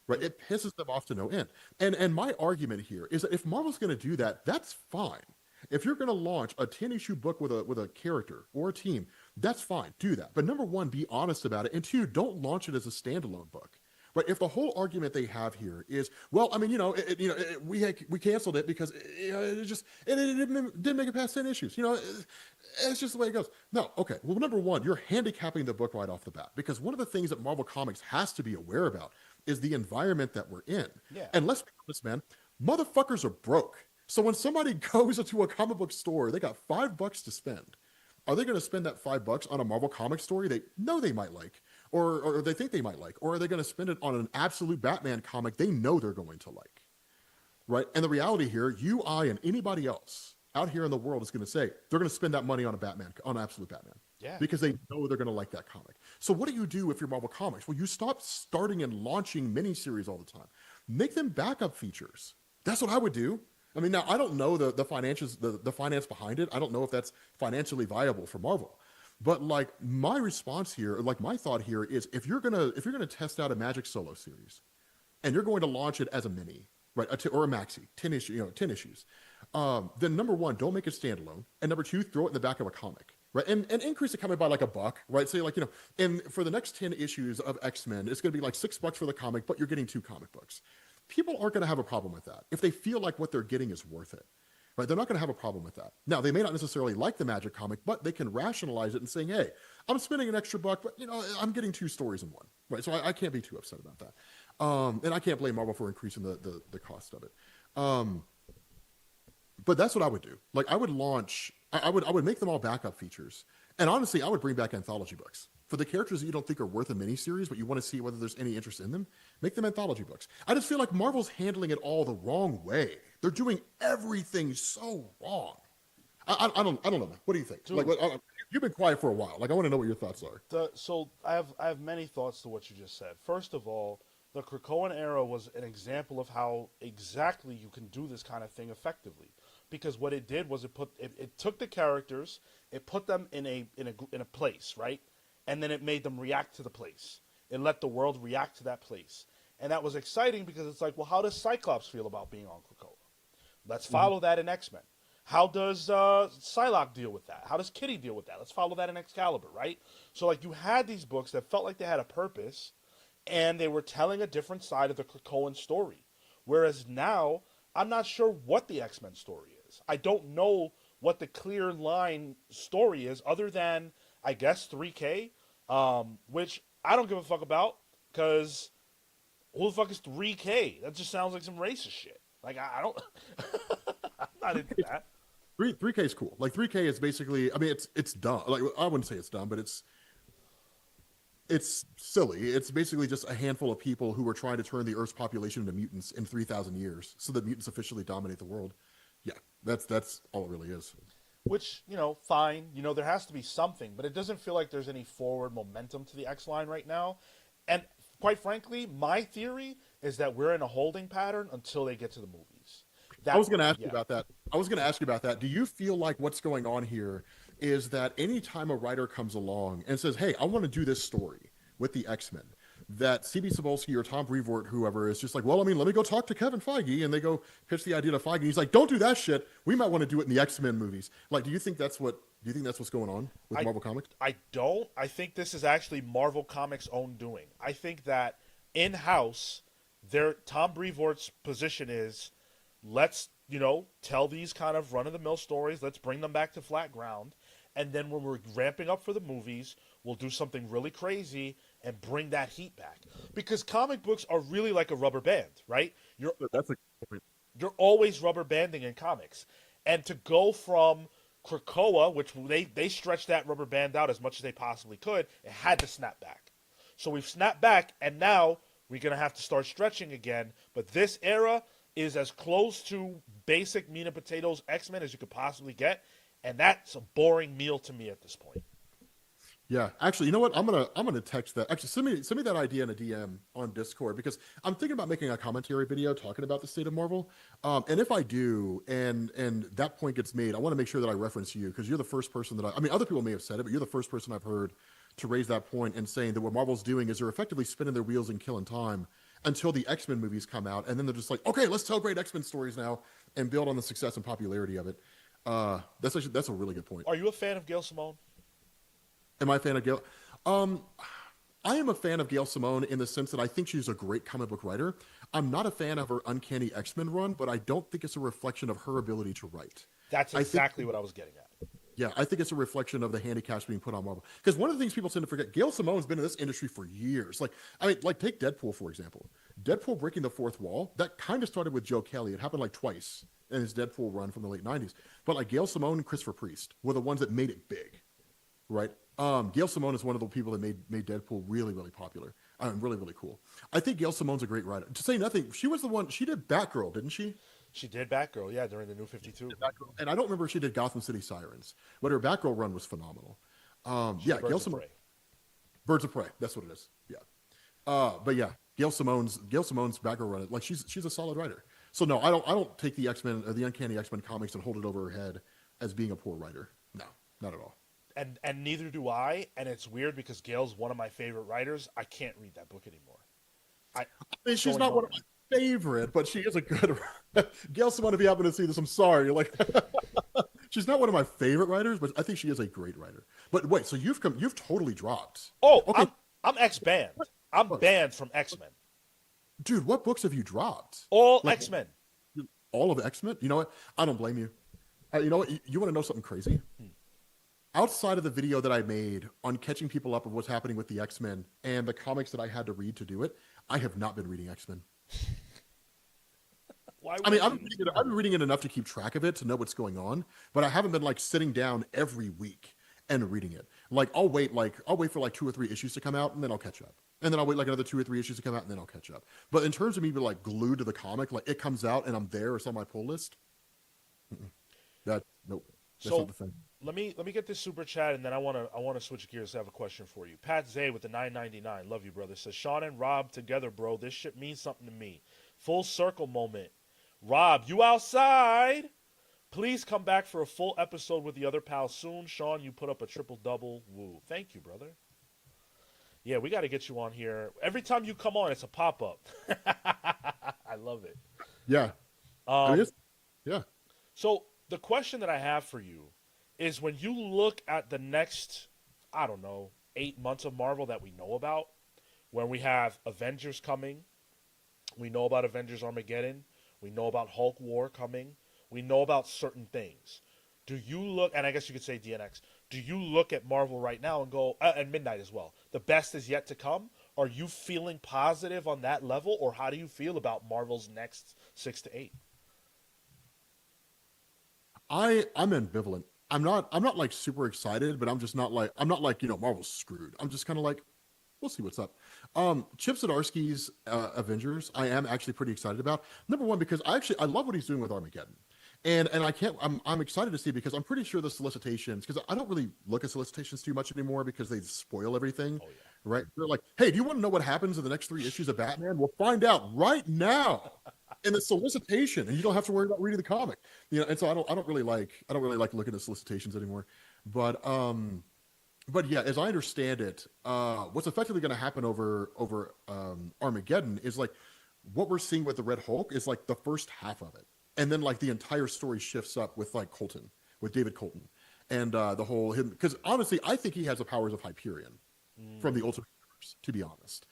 Right, it pisses them off to no end. And my argument here is that if Marvel's going to do that, that's fine. If you're going to launch a 10-issue book with a character or a team, that's fine. Do that. But number one, be honest about it. And two, don't launch it as a standalone book. Right? If the whole argument they have here is, well, I mean, we canceled it because it didn't make it past 10 issues. It's just the way it goes. No, okay. Well, number one, you're handicapping the book right off the bat, because one of the things that Marvel Comics has to be aware about is the environment that we're in. Yeah. And let's be honest, man, motherfuckers are broke. So when somebody goes into a comic book store, they got $5 to spend. Are they going to spend that $5 on a Marvel comic story they know they might like, or they think they might like, or are they going to spend it on an absolute Batman comic they know they're going to like? Right? And the reality here, you, I, and anybody else out here in the world is going to say they're going to spend that money on on absolute Batman. Yeah. Because they know they're going to like that comic. So what do you do if you're Marvel Comics? Well, you stop starting and launching miniseries all the time. Make them backup features. That's what I would do. I mean, now I don't know the finances, the finance behind it. I don't know if that's financially viable for Marvel. But like my response here, like my thought here is, if you're gonna test out a Magic solo series, and you're going to launch it as a mini, right, or a maxi, 10 issues, then number one, don't make it standalone, and number two, throw it in the back of a comic, right, and increase the comic by like $1, right? Say like, and for the next 10 issues of X-Men, it's going to be like $6 for the comic, but you're getting 2 comic books. People aren't going to have a problem with that if they feel like what they're getting is worth it, right? They're not going to have a problem with that. Now, they may not necessarily like the Magic comic, but they can rationalize it and saying, hey, I'm spending an extra $1, but I'm getting 2 stories in one, right? So I can't be too upset about that. And I can't blame Marvel for increasing the cost of it. But that's what I would do. Like I would make them all backup features. And honestly, I would bring back anthology books. For the characters that you don't think are worth a miniseries, but you want to see whether there's any interest in them, make them anthology books. I just feel like Marvel's handling it all the wrong way. They're doing everything so wrong. I don't know. What do you think? Dude, You've been quiet for a while. Like I want to know what your thoughts are. So I have many thoughts to what you just said. First of all, the Krakoan era was an example of how exactly you can do this kind of thing effectively. Because what it did was it took the characters, it put them in a place, right? And then it made them react to the place. It let the world react to that place. And that was exciting because it's like, well, how does Cyclops feel about being on Krakoa? Let's follow that in X-Men. How does Psylocke deal with that? How does Kitty deal with that? Let's follow that in Excalibur, right? So like you had these books that felt like they had a purpose, and they were telling a different side of the Krakoan story. Whereas now, I'm not sure what the X-Men story is. I don't know what the clear line story is, other than I guess 3K, which I don't give a fuck about, because who the fuck is 3K? That just sounds like some racist shit. Like I don't, I'm not into that. 3K is cool. Like 3K is basically, I mean, it's dumb. Like I wouldn't say it's dumb, but it's silly. It's basically just a handful of people who were trying to turn the Earth's population into mutants in 3,000 years, so that mutants officially dominate the world. Yeah, that's all it really is. Which, fine. There has to be something, but it doesn't feel like there's any forward momentum to the X line right now. And quite frankly, my theory is that we're in a holding pattern until they get to the movies. I was going to ask you about that. Do you feel like what's going on here is that anytime a writer comes along and says, hey, I want to do this story with the X-Men, that C.B. Cebulski or Tom Brevoort, whoever, is just like, well, I mean, let me go talk to Kevin Feige, and they go pitch the idea to Feige, and he's like, don't do that shit. We might want to do it in the X-Men movies. Like, do you think that's what's going on with Marvel Comics? I don't. I think this is actually Marvel Comics' own doing. I think that in-house, Tom Brevoort's position is, let's, tell these kind of run-of-the-mill stories. Let's bring them back to flat ground. And then when we're ramping up for the movies, we'll do something really crazy and bring that heat back. Because comic books are really like a rubber band, right? That's a good point. You're always rubber banding in comics. And to go from Krakoa, which they stretched that rubber band out as much as they possibly could, it had to snap back. So we've snapped back, and now we're going to have to start stretching again. But this era is as close to basic meat and potatoes X-Men as you could possibly get. And that's a boring meal to me at this point. Yeah, actually, you know what? I'm gonna text that. Actually, send me that idea in a DM on Discord, because I'm thinking about making a commentary video talking about the state of Marvel. And if I do, and that point gets made, I want to make sure that I reference you, because you're the first person that I mean, other people may have said it, but you're the first person I've heard to raise that point and saying that what Marvel's doing is they're effectively spinning their wheels and killing time until the X-Men movies come out, and then they're just like, okay, let's tell great X-Men stories now and build on the success and popularity of it. That's a really good point. Are you a fan of Gail Simone? Am I a fan of Gail? I am a fan of Gail Simone in the sense that I think she's a great comic book writer. I'm not a fan of her Uncanny X-Men run, but I don't think it's a reflection of her ability to write. That's exactly what I was getting at. Yeah, I think it's a reflection of the handicaps being put on Marvel. Because one of the things people tend to forget, Gail Simone's been in this industry for years. Like take Deadpool, for example. Deadpool breaking the fourth wall, that kind of started with Joe Kelly. It happened like twice in his Deadpool run from the late 90s. But like Gail Simone and Christopher Priest were the ones that made it big, right? Gail Simone is one of the people that made Deadpool really, really popular. Really, really cool. I think Gail Simone's a great writer. To say nothing, she was the one, she did Batgirl, didn't she? She did Batgirl, yeah, during the New 52. And I don't remember if she did Gotham City Sirens, but her Batgirl run was phenomenal. Yeah, Gail Simone. Birds of Prey, that's what it is. Yeah. But yeah, Gail Simone's Batgirl run, like she's a solid writer. So no, I don't take the X-Men or the Uncanny X-Men comics and hold it over her head as being a poor writer. No, not at all. And neither do I, and it's weird because Gail's one of my favorite writers. I can't read that book anymore. I mean, she's not one of my favorite, but she is a good Gail Simone, if you happen to see this, I'm sorry. Like she's not one of my favorite writers, but I think she is a great writer. But wait, so you've totally dropped. Oh, okay. I'm X-banned. I'm banned from X-Men. Dude, what books have you dropped? All X-Men. All of X-Men? You know what? I don't blame you. You know what? You want to know something crazy? Outside of the video that I made on catching people up of what's happening with the X-Men and the comics that I had to read to do it, I have not been reading X-Men. Why? I mean, I've been reading it enough to keep track of it, to know what's going on, but I haven't been like sitting down every week and reading it. Like I'll wait for like 2 or 3 issues to come out, and then I'll catch up. And then I'll wait like another 2 or 3 issues to come out, and then I'll catch up. But in terms of me being like glued to the comic, like it comes out and I'm there, it's on my pull list. Nope. That's not the thing. Let me get this super chat, and then I wanna switch gears. I have a question for you. Pat Zay with the 9.99, love you, brother, says Sean and Rob together, bro. This shit means something to me. Full circle moment. Rob, you outside? Please come back for a full episode with the other pals soon. Sean, you put up a triple double. Woo. Thank you, brother. Yeah, we got to get you on here. Every time you come on, it's a pop up. I love it. Yeah, I mean, Um, yeah. so the question that I have for you is when you look at the next, I don't know, 8 months of Marvel that we know about, when we have Avengers coming, we know about Avengers Armageddon, we know about Hulk War coming, we know about certain things. Do you look, and I guess you could say DNX, do you look at Marvel right now and go, and Midnight as well, the best is yet to come? Are you feeling positive on that level, or how do you feel about Marvel's next 6 to 8? I'm ambivalent. I'm not like super excited, but I'm not like Marvel's screwed. I'm just kind of like, we'll see what's up. Chip Zdarsky's Avengers, I am actually pretty excited about. Number one, because I love what he's doing with Armageddon. And I'm excited to see, because I'm pretty sure the solicitations, because I don't really look at solicitations too much anymore because they spoil everything. Oh, yeah. Right? They're like, hey, do you want to know what happens in the next 3 issues of Batman? We'll find out right now in the solicitation, and you don't have to worry about reading the comic. And so I don't really like looking at solicitations anymore. But yeah, as I understand it, what's effectively going to happen over Armageddon is like what we're seeing with the Red Hulk is like the first half of it, and then like the entire story shifts up with like with David Colton, and the whole him, because honestly, I think he has the powers of Hyperion from the Ultimate Universe. To be honest,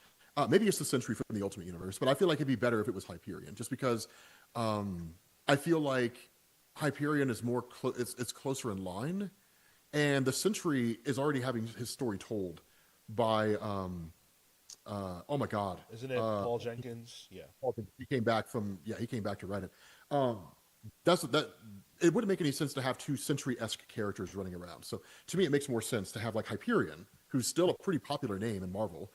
maybe it's the Sentry from the Ultimate Universe, but I feel like it'd be better if it was Hyperion, just because I feel like Hyperion is it's closer in line. And the Sentry is already having his story told by oh my God, Isn't it Paul Jenkins? Yeah. he came back to write it. That it wouldn't make any sense to have two Sentry-esque characters running around. So to me, it makes more sense to have like Hyperion, who's still a pretty popular name in Marvel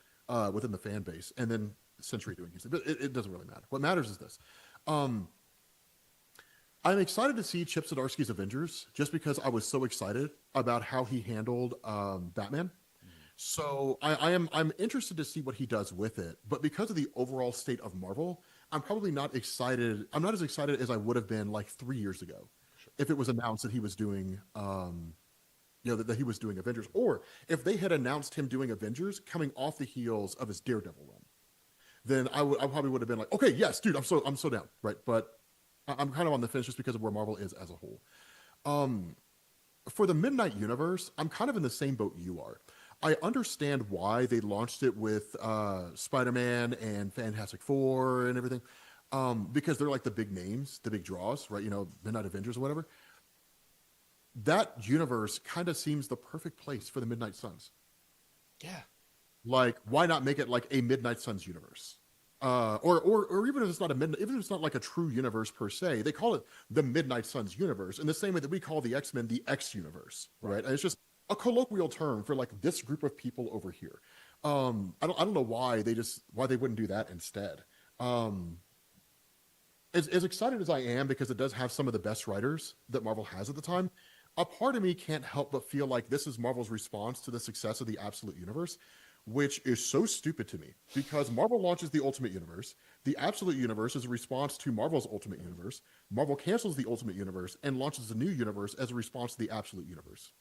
within the fan base, and then Sentry doing his thing. But it doesn't really matter. What matters is this. I'm excited to see Chip Zdarsky's Avengers, just because I was so excited about how he handled Batman. So I'm interested to see what he does with it. But because of the overall state of Marvel, I'm probably not excited. I'm not as excited as I would have been like 3 years ago, if it was announced that he was doing, that he was doing Avengers, or if they had announced him doing Avengers coming off the heels of his Daredevil run. Then I probably would have been like, okay, yes, dude, I'm so down, right? But I'm kind of on the fence just because of where Marvel is as a whole. For the Midnight Universe, I'm kind of in the same boat you are. I understand why they launched it with Spider-Man and Fantastic Four and everything, because they're like the big names, the big draws, right? Midnight Avengers or whatever. That universe kind of seems the perfect place for the Midnight Suns. Yeah. Like, why not make it like a Midnight Suns universe? Or even if it's not even if it's not like a true universe per se, they call it the Midnight Suns universe in the same way that we call the X-Men the X universe, right? And it's just a colloquial term for like this group of people over here. I don't know why they wouldn't do that instead. As excited as I am, because it does have some of the best writers that Marvel has at the time, a part of me can't help but feel like this is Marvel's response to the success of the Absolute Universe, which is so stupid to me, because Marvel launches the Ultimate Universe. The Absolute Universe is a response to Marvel's Ultimate Universe. Marvel cancels the Ultimate Universe and launches a new universe as a response to the Absolute Universe.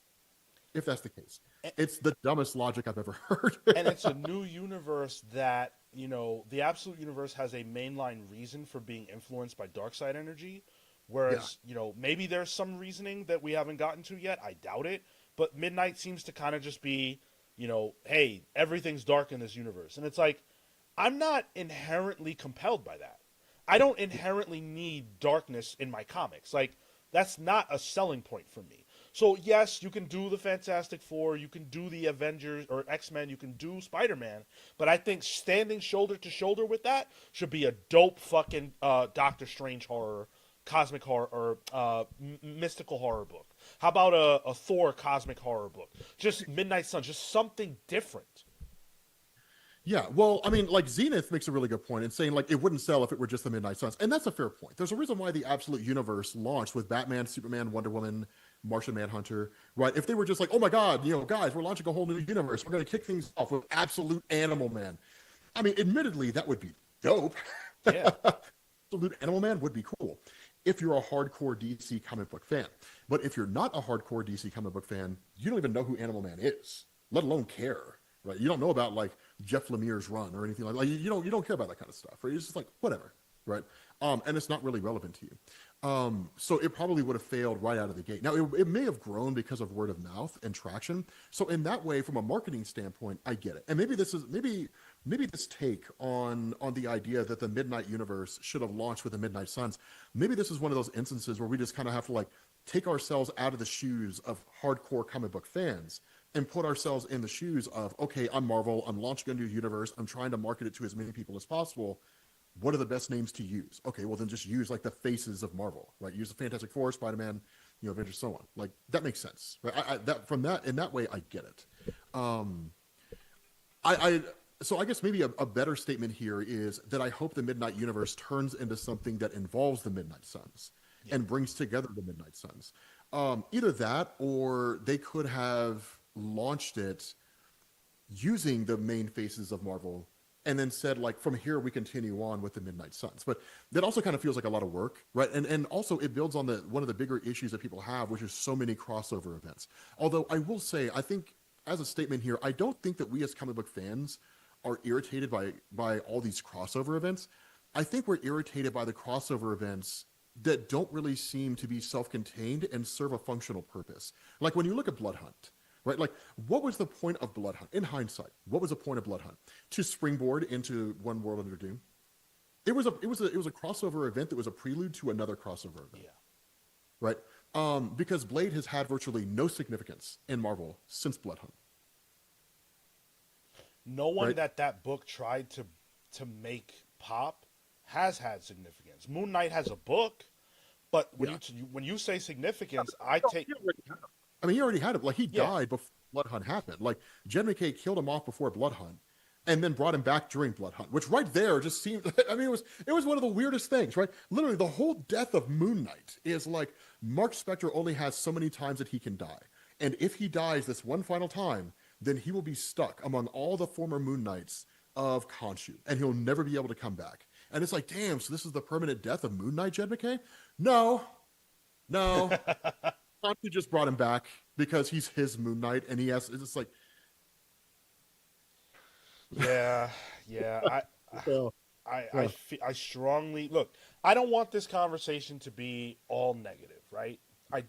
If that's the case. It's the dumbest logic I've ever heard. And it's a new universe that, the Absolute Universe has a mainline reason for being influenced by Darkseid energy, whereas, maybe there's some reasoning that we haven't gotten to yet. I doubt it. But Midnight seems to kind of just be, hey, everything's dark in this universe. And it's like, I'm not inherently compelled by that. I don't inherently need darkness in my comics. Like, that's not a selling point for me. So, yes, you can do the Fantastic Four, you can do the Avengers or X-Men, you can do Spider-Man, but I think standing shoulder to shoulder with that should be a dope fucking Doctor Strange horror, cosmic horror, or mystical horror book. How about a Thor cosmic horror book? Just Midnight Suns, just something different. Yeah, well, I mean, like Zenith makes a really good point in saying like it wouldn't sell if it were just the Midnight Suns, and that's a fair point. There's a reason why the Absolute Universe launched with Batman, Superman, Wonder Woman, Martian Manhunter, right? If they were just like, oh my God, guys, we're launching a whole new universe, we're going to kick things off with Absolute Animal Man. I mean, admittedly, that would be dope. Yeah. Absolute Animal Man would be cool if you're a hardcore DC comic book fan. But if you're not a hardcore DC comic book fan, you don't even know who Animal Man is, let alone care, right? You don't know about like Jeff Lemire's run or anything like you don't care about that kind of stuff, right? It's just like whatever, right? And it's not really relevant to you. So it probably would have failed right out of the gate. Now it may have grown because of word of mouth and traction. So in that way, from a marketing standpoint, I get it. And maybe this take on the idea that the Midnight Universe should have launched with the Midnight Suns. Maybe this is one of those instances where we just kind of have to like take ourselves out of the shoes of hardcore comic book fans and put ourselves in the shoes of, okay, I'm Marvel, I'm launching a new universe, I'm trying to market it to as many people as possible. What are the best names to use? Okay, well then just use like the faces of Marvel, right? Use the Fantastic Four, Spider-Man, Avengers, so on. Like that makes sense, right? In that way, I get it. So I guess maybe a better statement here is that I hope the Midnight Universe turns into something that involves the Midnight Suns and brings together the Midnight Suns. Either that, or they could have launched it using the main faces of Marvel and then said, like, from here we continue on with the Midnight Suns. But that also kind of feels like a lot of work, right? And also it builds on one of the bigger issues that people have, which is so many crossover events. Although I will say, I think as a statement here, I don't think that we as comic book fans are irritated by all these crossover events. I think we're irritated by the crossover events that don't really seem to be self-contained and serve a functional purpose. Like when you look at Blood Hunt, right? Like, what was the point of Blood Hunt? In hindsight, what was the point of Blood Hunt? To springboard into One World Under Doom. It was a crossover event that was a prelude to another crossover event. Yeah. Right? Because Blade has had virtually no significance in Marvel since Blood Hunt. No one Right? that book tried to make pop has had significance. Moon Knight has a book, but when you say significance, I take. I mean, he already had it. Like, he Yeah. died before Blood Hunt happened. Like, Jed McKay killed him off before Blood Hunt, and then brought him back during Blood Hunt, which right there just seemed. I mean, it was one of the weirdest things, right? Literally, the whole death of Moon Knight is like Mark Spector only has so many times that he can die, and if he dies this one final time, then he will be stuck among all the former Moon Knights of Khonshu, and he'll never be able to come back. And it's like, damn, so this is the permanent death of Moon Knight, Jed McKay? No. Khonshu just brought him back because he's his Moon Knight, and he has. It's just like, Yeah. so, I strongly look. I don't want this conversation to be all negative, right? I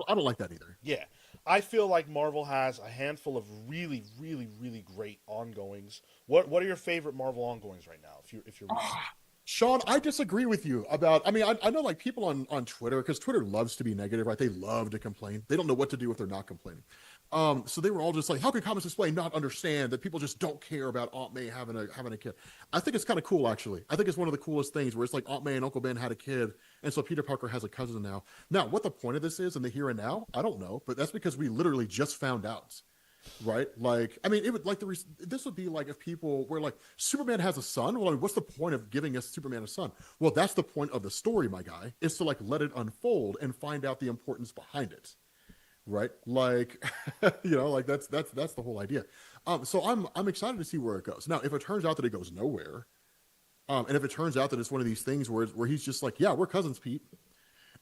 don't like that either. Yeah. I feel like Marvel has a handful of really, really, really great ongoings. What are your favorite Marvel ongoings right now? If you're reading? Sean, I disagree with you about. I mean, I know like people on Twitter, because Twitter loves to be negative, right? They love to complain. They don't know what to do if they're not complaining. So they were all just like, how can Comics Display not understand that people just don't care about Aunt May having a kid? I think it's kind of cool, actually. I think it's one of the coolest things where it's like Aunt May and Uncle Ben had a kid, and so Peter Parker has a cousin now. Now, what the point of this is in the here and now, I don't know, but that's because we literally just found out. Right? Like, I mean, it would like this would be like if people were like, Superman has a son. Well, I mean, what's the point of giving us Superman a son? Well, that's the point of the story, my guy, is to like let it unfold and find out the importance behind it. Right? Like, like that's the whole idea. So I'm excited to see where it goes. Now, if it turns out that it goes nowhere, and if it tures out that it's one of these things where he's just like, yeah, we're cousins, Pete.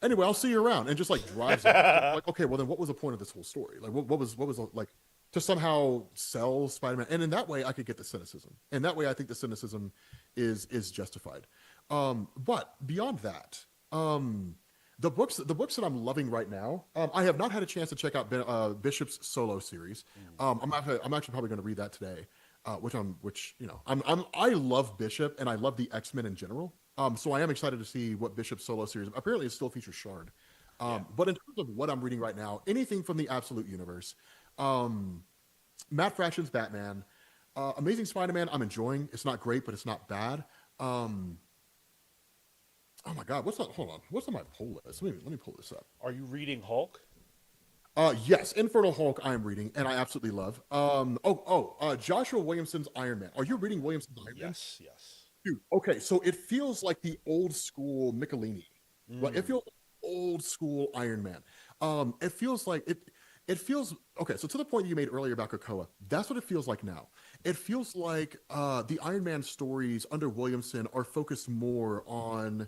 Anyway, I'll see you around, and just like drives off. Like, okay, well then what was the point of this whole story? Like, what was like to somehow sell Spider-Man? And in that way, I could get the cynicism. And that way, I think the cynicism is justified. But beyond that, the books that I'm loving right now, I have not had a chance to check out Bishop's solo series. I'm actually probably going to read that today. I love Bishop and I love the X-Men in general. So I am excited to see what Bishop's solo series. Apparently, it still features Shard. But in terms of what I'm reading right now, anything from the Absolute Universe, Matt Fraction's Batman, Amazing Spider-Man, I'm enjoying. It's not great, but it's not bad. Oh my God, hold on, what's on my poll list? Let me pull this up. Are you reading Hulk? Yes, Infernal Hulk I am reading, and I absolutely love. Joshua Williamson's Iron Man. Are you reading Williamson's Iron Man? Yes. Dude, okay, so it feels like the old school Michelini. Right? It feels like old school Iron Man. It feels like it feels okay. So to the point you made earlier about Krakoa, that's what it feels like now. It feels like the Iron Man stories under Williamson are focused more on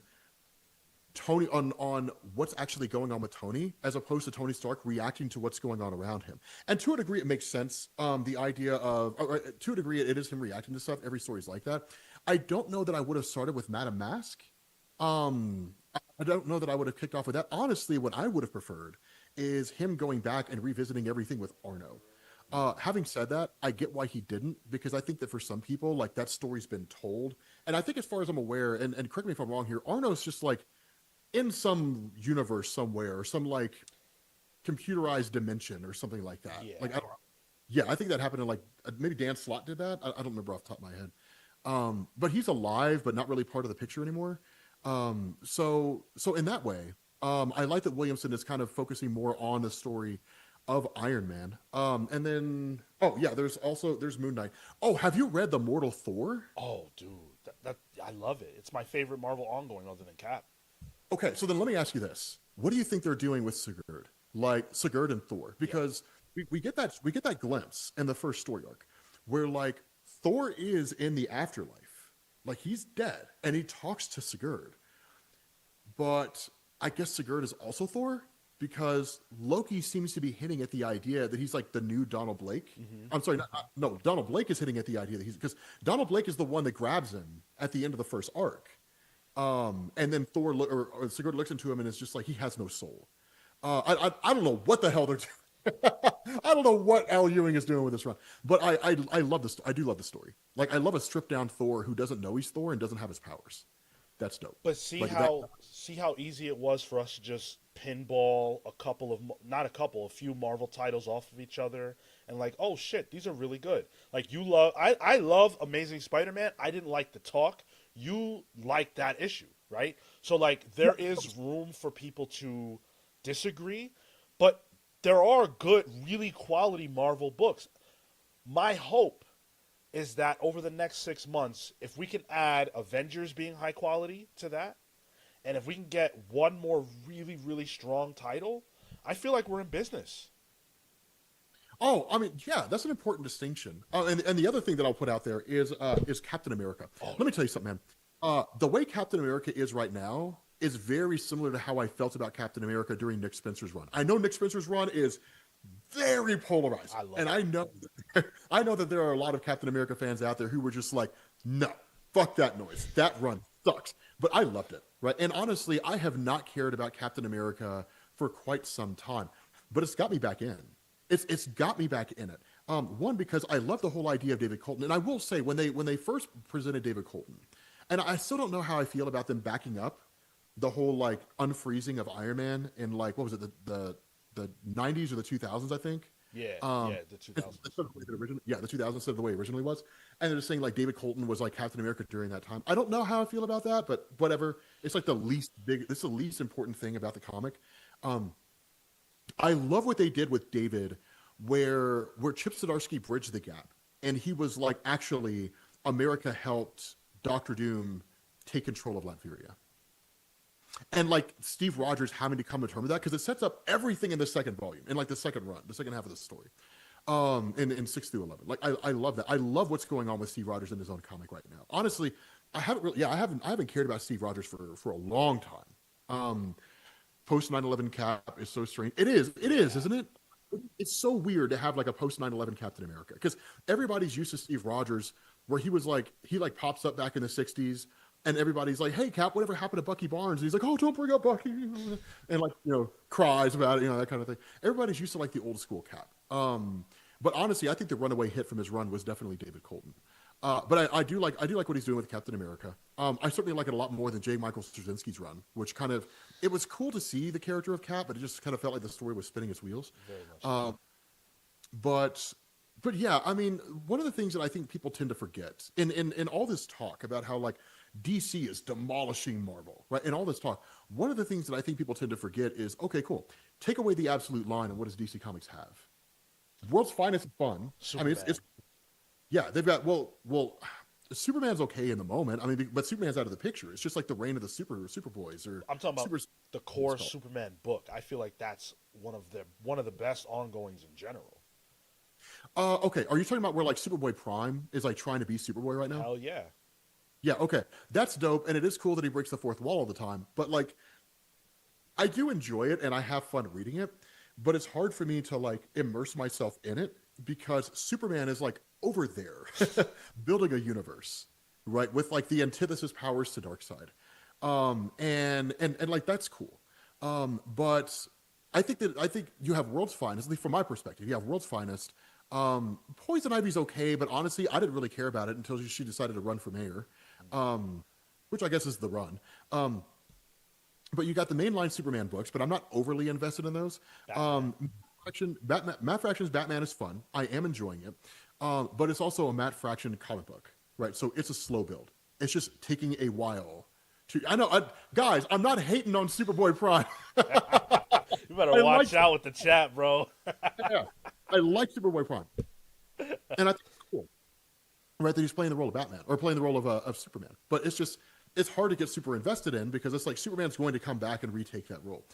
Tony on what's actually going on with Tony, as opposed to Tony Stark reacting to what's going on around him. And to a degree, it makes sense. The idea of to a degree, it is him reacting to stuff. Every story's like that. I don't know that I would have started with Madame Mask. I don't know that I would have kicked off with that. Honestly, what I would have preferred is him going back and revisiting everything with Arno. Having said that, I get why he didn't, because I think that for some people, like, that story's been told. And I think, as far as I'm aware, and correct me if I'm wrong here, Arno's just like in some universe somewhere, or some like computerized dimension or something like that. Yeah. Like, yeah, I think that happened in like maybe Dan Slott did that. I don't remember off the top of my head. But he's alive, but not really part of the picture anymore. So in that way, I like that Williamson is kind of focusing more on the story of Iron Man. And then, oh yeah, there's Moon Knight. Oh, have you read The Mortal Thor? Oh, dude, that I love it. It's my favorite Marvel ongoing other than Cap. Okay, so then let me ask you this: what do you think they're doing with Sigurd, like Sigurd and Thor? Because we get that glimpse in the first story arc, where like Thor is in the afterlife, like he's dead, and he talks to Sigurd. But I guess Sigurd is also Thor, because Loki seems to be hinting at the idea that he's like the new Donald Blake. I'm sorry, no, Donald Blake is hitting at the idea that because Donald Blake is the one that grabs him at the end of the first arc. And then Thor or Sigurd looks into him and is just like, he has no soul. I don't know what the hell they're doing. I don't know what Al Ewing is doing with this run, but I love this. I do love the story. Like, I love a stripped down Thor who doesn't know he's Thor and doesn't have his powers. That's dope. But see like how easy it was for us to just pinball a few Marvel titles off of each other, and like, oh shit, these are really good. Like, I love Amazing Spider-Man. I didn't like the talk. You like that issue, right? So like, there is room for people to disagree, but there are good, really quality Marvel books. My hope is that over the next 6 months, if we can add Avengers being high quality to that, and if we can get one more really, really strong title, I feel like we're in business. Oh, I mean, yeah, that's an important distinction. And the other thing that I'll put out there is Captain America. Let me tell you something, man. The way Captain America is right now is very similar to how I felt about Captain America during Nick Spencer's run. I know Nick Spencer's run is very polarized, I know that there are a lot of Captain America fans out there who were just like, no, fuck that noise. That run sucks. But I loved it, right? And honestly, I have not cared about Captain America for quite some time, but it's got me back in. It's got me back in it. One, because I love the whole idea of David Colton, and I will say, when they first presented David Colton, and I still don't know how I feel about them backing up the whole like unfreezing of Iron Man in like, what was it, the 90s or the 2000s, I think. The 2000s. The 2000s instead of the way it originally was. And they're just saying like David Colton was like Captain America during that time. I don't know how I feel about that, but whatever. It's like this is the least important thing about the comic. I love what they did with David, where Chip Zdarsky bridged the gap. And he was like, actually, America helped Doctor Doom take control of Latveria. And like Steve Rogers having to come to terms with that, because it sets up everything in the second volume, in like the second run, the second half of the story, in 6 through 11. Like, I love that. I love what's going on with Steve Rogers in his own comic right now. Honestly, I haven't cared about Steve Rogers for a long time. Post 9/11 Cap is so strange. It is, isn't it? It's so weird to have like a post 9/11 Captain America, because everybody's used to Steve Rogers, where he pops up back in the 60s. And everybody's like, hey, Cap, whatever happened to Bucky Barnes? And he's like, oh, don't bring up Bucky. And like, cries about it, that kind of thing. Everybody's used to like the old school Cap. But honestly, I think the runaway hit from his run was definitely David Colton. But I do like what he's doing with Captain America. I certainly like it a lot more than J. Michael Straczynski's run, which it was cool to see the character of Cap, but it just kind of felt like the story was spinning its wheels. Very much. But yeah, I mean, one of the things that I think people tend to forget in all this talk about how like DC is demolishing Marvel, right? In all this talk, one of the things that I think people tend to forget is, okay, cool. Take away the absolute line, and what does DC Comics have? World's Finest Fun. Superman. I mean, yeah, they've got, well, Superman's okay in the moment. I mean, but Superman's out of the picture. It's just like the reign of the Superboys, or I'm talking about the core Superman book. I feel like that's one of the best ongoings in general. Okay, are you talking about where like Superboy Prime is like trying to be Superboy right now? Hell yeah. Yeah, okay. That's dope, and it is cool that he breaks the fourth wall all the time. But like, I do enjoy it and I have fun reading it, but it's hard for me to like immerse myself in it because Superman is like over there building a universe, right? With like the antithesis powers to Darkseid. And like that's cool. But I think you have World's Finest, at least from my perspective, you have World's Finest. Poison Ivy's okay, but honestly, I didn't really care about it until she decided to run for mayor, which I guess is the run. But you got the mainline Superman books, but I'm not overly invested in those. Matt Fraction's Batman is fun. I am enjoying it. But it's also a Matt Fraction comic book, right? So it's a slow build. It's just taking a while to. Guys, I'm not hating on Superboy Prime. You better watch out with the chat, bro. Yeah, I like Superboy Prime, and I think it's cool, right? That he's playing the role of Batman or playing the role of Superman. But it's hard to get super invested in because it's like Superman's going to come back and retake that role.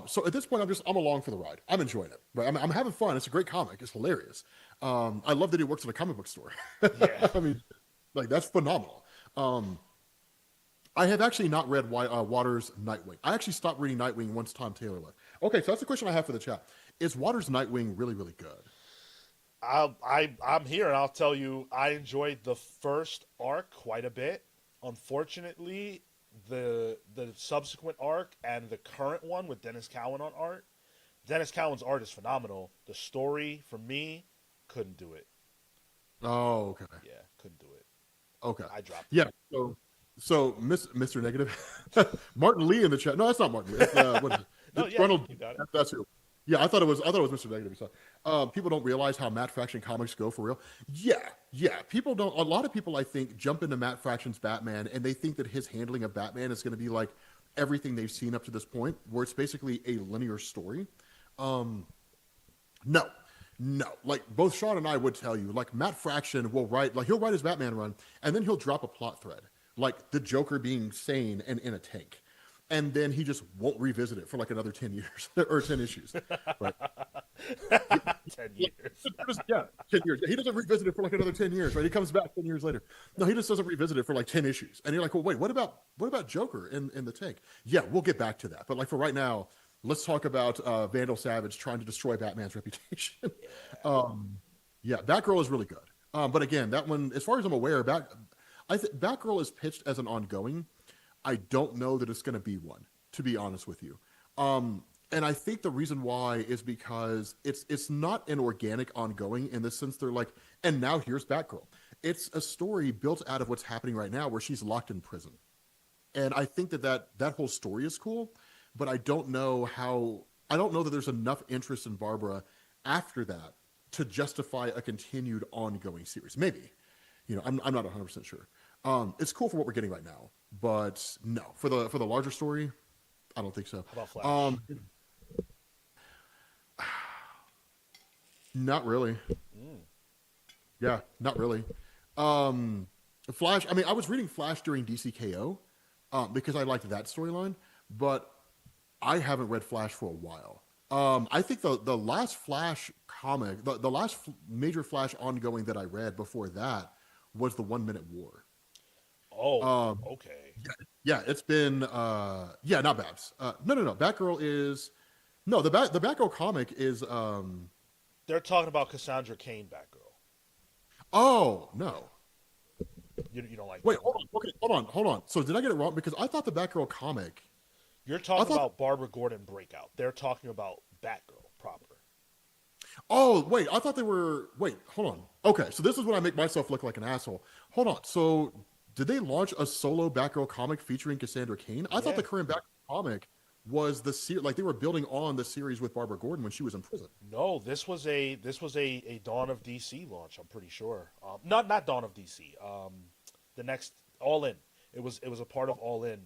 So at this point, I'm along for the ride. I'm enjoying it. Right? I'm having fun. It's a great comic. It's hilarious. I love that he works in a comic book store. Yeah. I mean, like that's phenomenal. I have actually not read Waters' Nightwing. I actually stopped reading Nightwing once Tom Taylor left. Okay, so that's the question I have for the chat. Is Waters' Nightwing really, really good? I'm here, and I'll tell you, I enjoyed the first arc quite a bit. Unfortunately, the subsequent arc and the current one with Dennis Cowan on art, Dennis Cowan's art is phenomenal. The story, for me, couldn't do it. Oh, okay. Yeah, couldn't do it. Okay. I dropped it. Yeah, so Mr. Negative, Martin Lee in the chat. No, that's not Martin Lee. What is it? No, It's yeah, Ronald. you got it. That's who. Yeah, I thought it was Mr. Negative. So, people don't realize how Matt Fraction comics go for real. Yeah. People don't. A lot of people, I think, jump into Matt Fraction's Batman and they think that his handling of Batman is going to be like everything they've seen up to this point, where it's basically a linear story. No. Like both Sean and I would tell you, like Matt Fraction will write, like he'll write his Batman run, and then he'll drop a plot thread, like the Joker being sane and in a tank. And then he just won't revisit it for like another 10 years or 10 issues. Right? 10 years. Yeah, 10 years. He doesn't revisit it for like another 10 years, right? He comes back 10 years later. No, he just doesn't revisit it for like 10 issues. And you're like, well, wait, what about Joker in the tank? Yeah, we'll get back to that. But like for right now, let's talk about Vandal Savage trying to destroy Batman's reputation. Yeah, Batgirl is really good. But again, that one, as far as I'm aware, Batgirl is pitched as an ongoing. I don't know that it's going to be one, to be honest with you. And I think the reason why is because it's not an organic ongoing in the sense they're like, and now here's Batgirl. It's a story built out of what's happening right now where she's locked in prison. And I think that whole story is cool, but I don't know that there's enough interest in Barbara after that to justify a continued ongoing series. Maybe, I'm not 100% sure. It's cool for what we're getting right now, but no, for the larger story, I don't think so. How about Flash? Not really. Yeah, not really. Flash. I mean, I was reading Flash during DCKO because I liked that storyline, but I haven't read Flash for a while. I think the last Flash comic, the last major Flash ongoing that I read before that was the 1 Minute War. Oh, okay. Yeah, it's been not Babs. No. Batgirl is the Batgirl comic is They're talking about Cassandra Cain Batgirl. Oh, no. You don't like Wait, that? hold on. Okay, hold on. So did I get it wrong? Because I thought the Batgirl comic. You're talking about Barbara Gordon Breakout. They're talking about Batgirl proper. Oh, wait, I thought they were. Wait, hold on. Okay, so this is when I make myself look like an asshole. Hold on. So did they launch a solo Batgirl comic featuring Cassandra Cain? I thought the current Batgirl comic was the series, like they were building on the series with Barbara Gordon when she was in prison. No, this was a Dawn of DC launch. I'm pretty sure. Not Dawn of DC. The next All In. It was a part of All In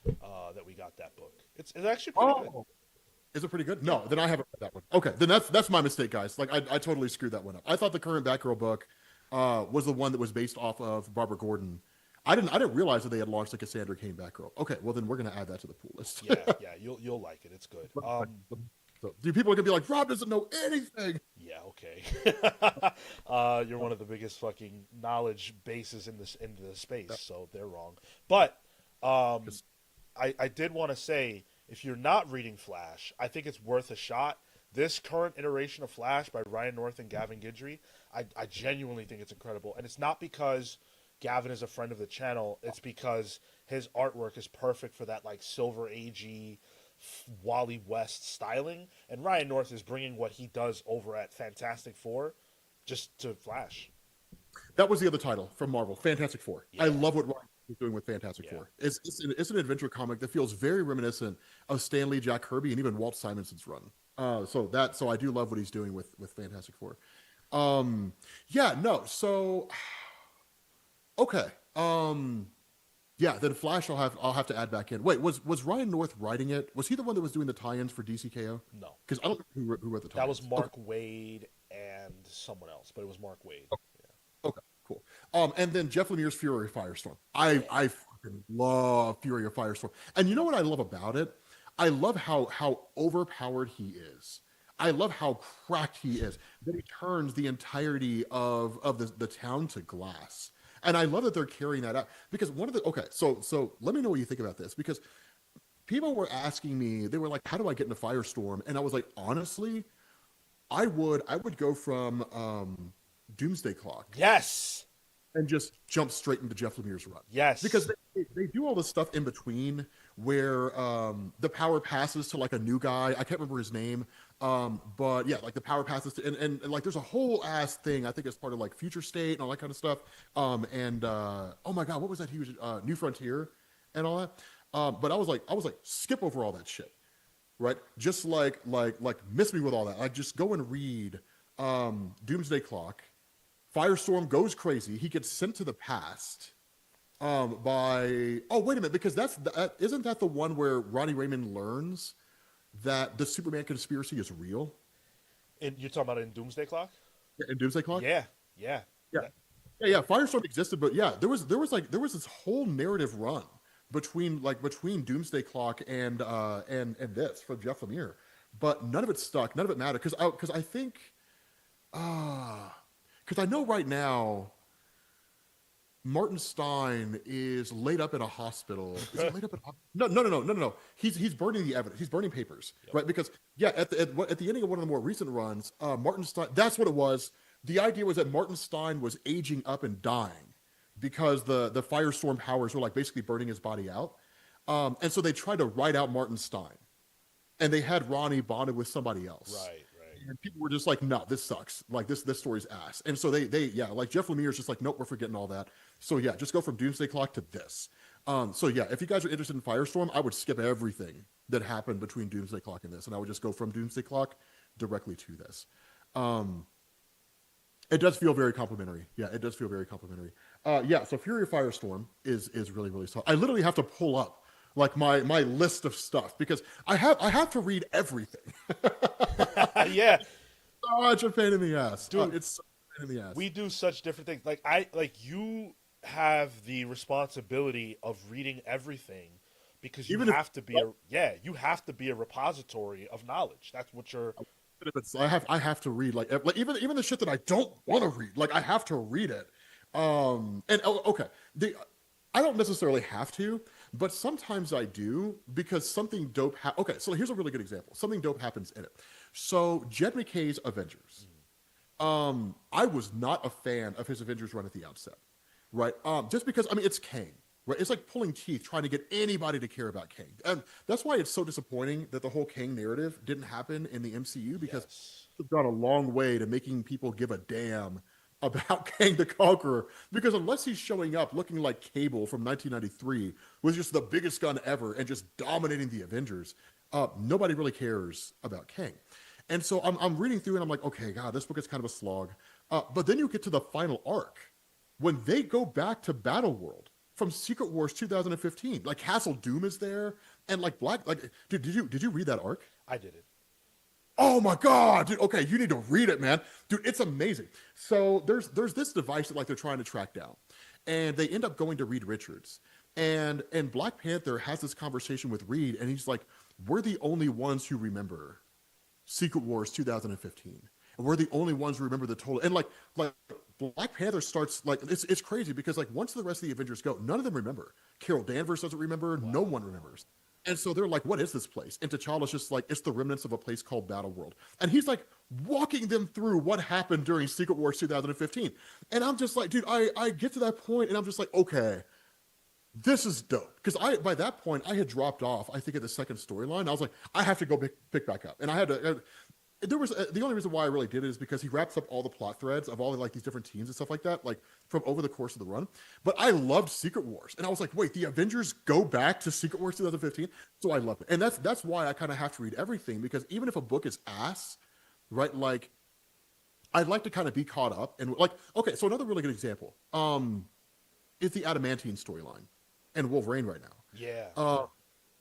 that we got that book. It's actually pretty good. Is it pretty good? No, then I haven't read that one. Okay, then that's my mistake, guys. Like I totally screwed that one up. I thought the current Batgirl book was the one that was based off of Barbara Gordon. I didn't realize that they had launched the Cassandra Cain Batgirl. Okay, well then we're gonna add that to the pool list. yeah, you'll like it. It's good. So, people are gonna be like, Rob doesn't know anything. Yeah, okay. You're one of the biggest fucking knowledge bases in the space, so they're wrong. But I did want to say If you're not reading Flash, I think it's worth a shot. This current iteration of Flash by Ryan North and Gavin Guidry, I genuinely think it's incredible. And it's not because Gavin is a friend of the channel. It's because his artwork is perfect for that like Silver Agey, Wally West styling. And Ryan North is bringing what he does over at Fantastic Four just to Flash. That was the other title from Marvel, Fantastic Four. Yeah. I love what Ryan is doing with Fantastic Yeah. Four. It's an adventure comic that feels very reminiscent of Stan Lee, Jack Kirby, and even Walt Simonson's run. So I do love what he's doing with Fantastic Four. Yeah, no. So okay. Yeah, then Flash I'll have to add back in. Wait, was Ryan North writing it? Was he the one that was doing the tie-ins for DCKO? No. Because I don't know who wrote the tie-ins. That was Mark Waid and someone else, but it was Mark Waid. Okay, cool. And then Jeff Lemire's Fury of Firestorm. I fucking love Fury of Firestorm. And you know what I love about it? I love how overpowered he is. I love how cracked he is. That he turns the entirety of the town to glass. And I love that they're carrying that out. Because so let me know what you think about this. Because people were asking me, they were like, how do I get into Firestorm? And I was like, honestly, I would go from Doomsday Clock. Yes. And just jump straight into Jeff Lemire's run. Yes. Because they do all this stuff in between where the power passes to like a new guy. I can't remember his name. But yeah, like the power passes to, and like there's a whole ass thing. I think it's part of like Future State and all that kind of stuff. Oh my God, what was that huge New Frontier and all that? But I was like, skip over all that shit. Right? Just like miss me with all that. Like just go and read Doomsday Clock. Firestorm goes crazy. He gets sent to the past by... Oh, wait a minute, because isn't that the one where Ronnie Raymond learns that the Superman conspiracy is real? And you're talking about in Doomsday Clock? In Doomsday Clock? Yeah. Firestorm existed, but yeah, there was this whole narrative run between Doomsday Clock and this from Jeff Lemire, but none of it stuck. None of it mattered because I think. Because I know right now, Martin Stein is laid up in a hospital. Is he laid up in a No. He's burning the evidence. He's burning papers, right? Because at the ending of one of the more recent runs, Martin Stein. That's what it was. The idea was that Martin Stein was aging up and dying because the Firestorm powers were like basically burning his body out, and so they tried to write out Martin Stein, and they had Ronnie bonded with somebody else. Right. And people were just like, no, this sucks. Like this story's ass. And so they like Jeff Lemire's just like, nope, we're forgetting all that. So yeah, just go from Doomsday Clock to this. So yeah, if you guys are interested in Firestorm, I would skip everything that happened between Doomsday Clock and this, and I would just go from Doomsday Clock directly to this. It does feel very complimentary. Yeah, it does feel very complimentary. So Fury of Firestorm is really, really solid. I literally have to pull up like my list of stuff because I have to read everything. Yeah. Such a pain in the ass. Dude, it's such a pain in the ass. We do such different things. You have the responsibility of reading everything because you have to be a repository of knowledge. That's what you're I have to read like even the shit that I don't want to read. Like I have to read it. I don't necessarily have to, but sometimes I do because something dope okay, so here's a really good example. Something dope happens in it. So Jed McKay's Avengers. I was not a fan of his Avengers run at the outset, right? Just because it's Kang, right? It's like pulling teeth trying to get anybody to care about Kang, and that's why it's so disappointing that the whole Kang narrative didn't happen in the MCU because it's gone a long way to making people give a damn about Kang the Conqueror, because unless he's showing up looking like Cable from 1993 with just the biggest gun ever and just dominating the Avengers, nobody really cares about Kang. And so I'm reading through and I'm like, okay, God, this book is kind of a slog. But then you get to the final arc when they go back to Battleworld from Secret Wars 2015. Like Castle Doom is there, and like dude, did you read that arc? I did it. Oh my God, dude. Okay, you need to read it, man. Dude, it's amazing. So there's this device that like they're trying to track down. And they end up going to Reed Richards. And Black Panther has this conversation with Reed, and he's like, we're the only ones who remember Secret Wars 2015. And we're the only ones who remember the total. And like Black Panther starts like it's crazy because like once the rest of the Avengers go, none of them remember. Carol Danvers doesn't remember, no one remembers. And so they're like, what is this place? And T'Challa's just like, it's the remnants of a place called Battle World. And he's like walking them through what happened during Secret Wars 2015. And I'm just like, dude, I get to that point and I'm just like, okay, this is dope. Because by that point, I had dropped off, I think, at the second storyline. I was like, I have to go pick back up. And I had to, there was the only reason why I really did it is because he wraps up all the plot threads of all the, like these different teams and stuff like that, like from over the course of the run. But I loved Secret Wars, and I was like, wait, the Avengers go back to Secret Wars 2015, so I love it, and that's why I kind of have to read everything, because even if a book is ass, right, like I'd like to kind of be caught up and like, okay, so another really good example is the Adamantine storyline and Wolverine right now. Yeah.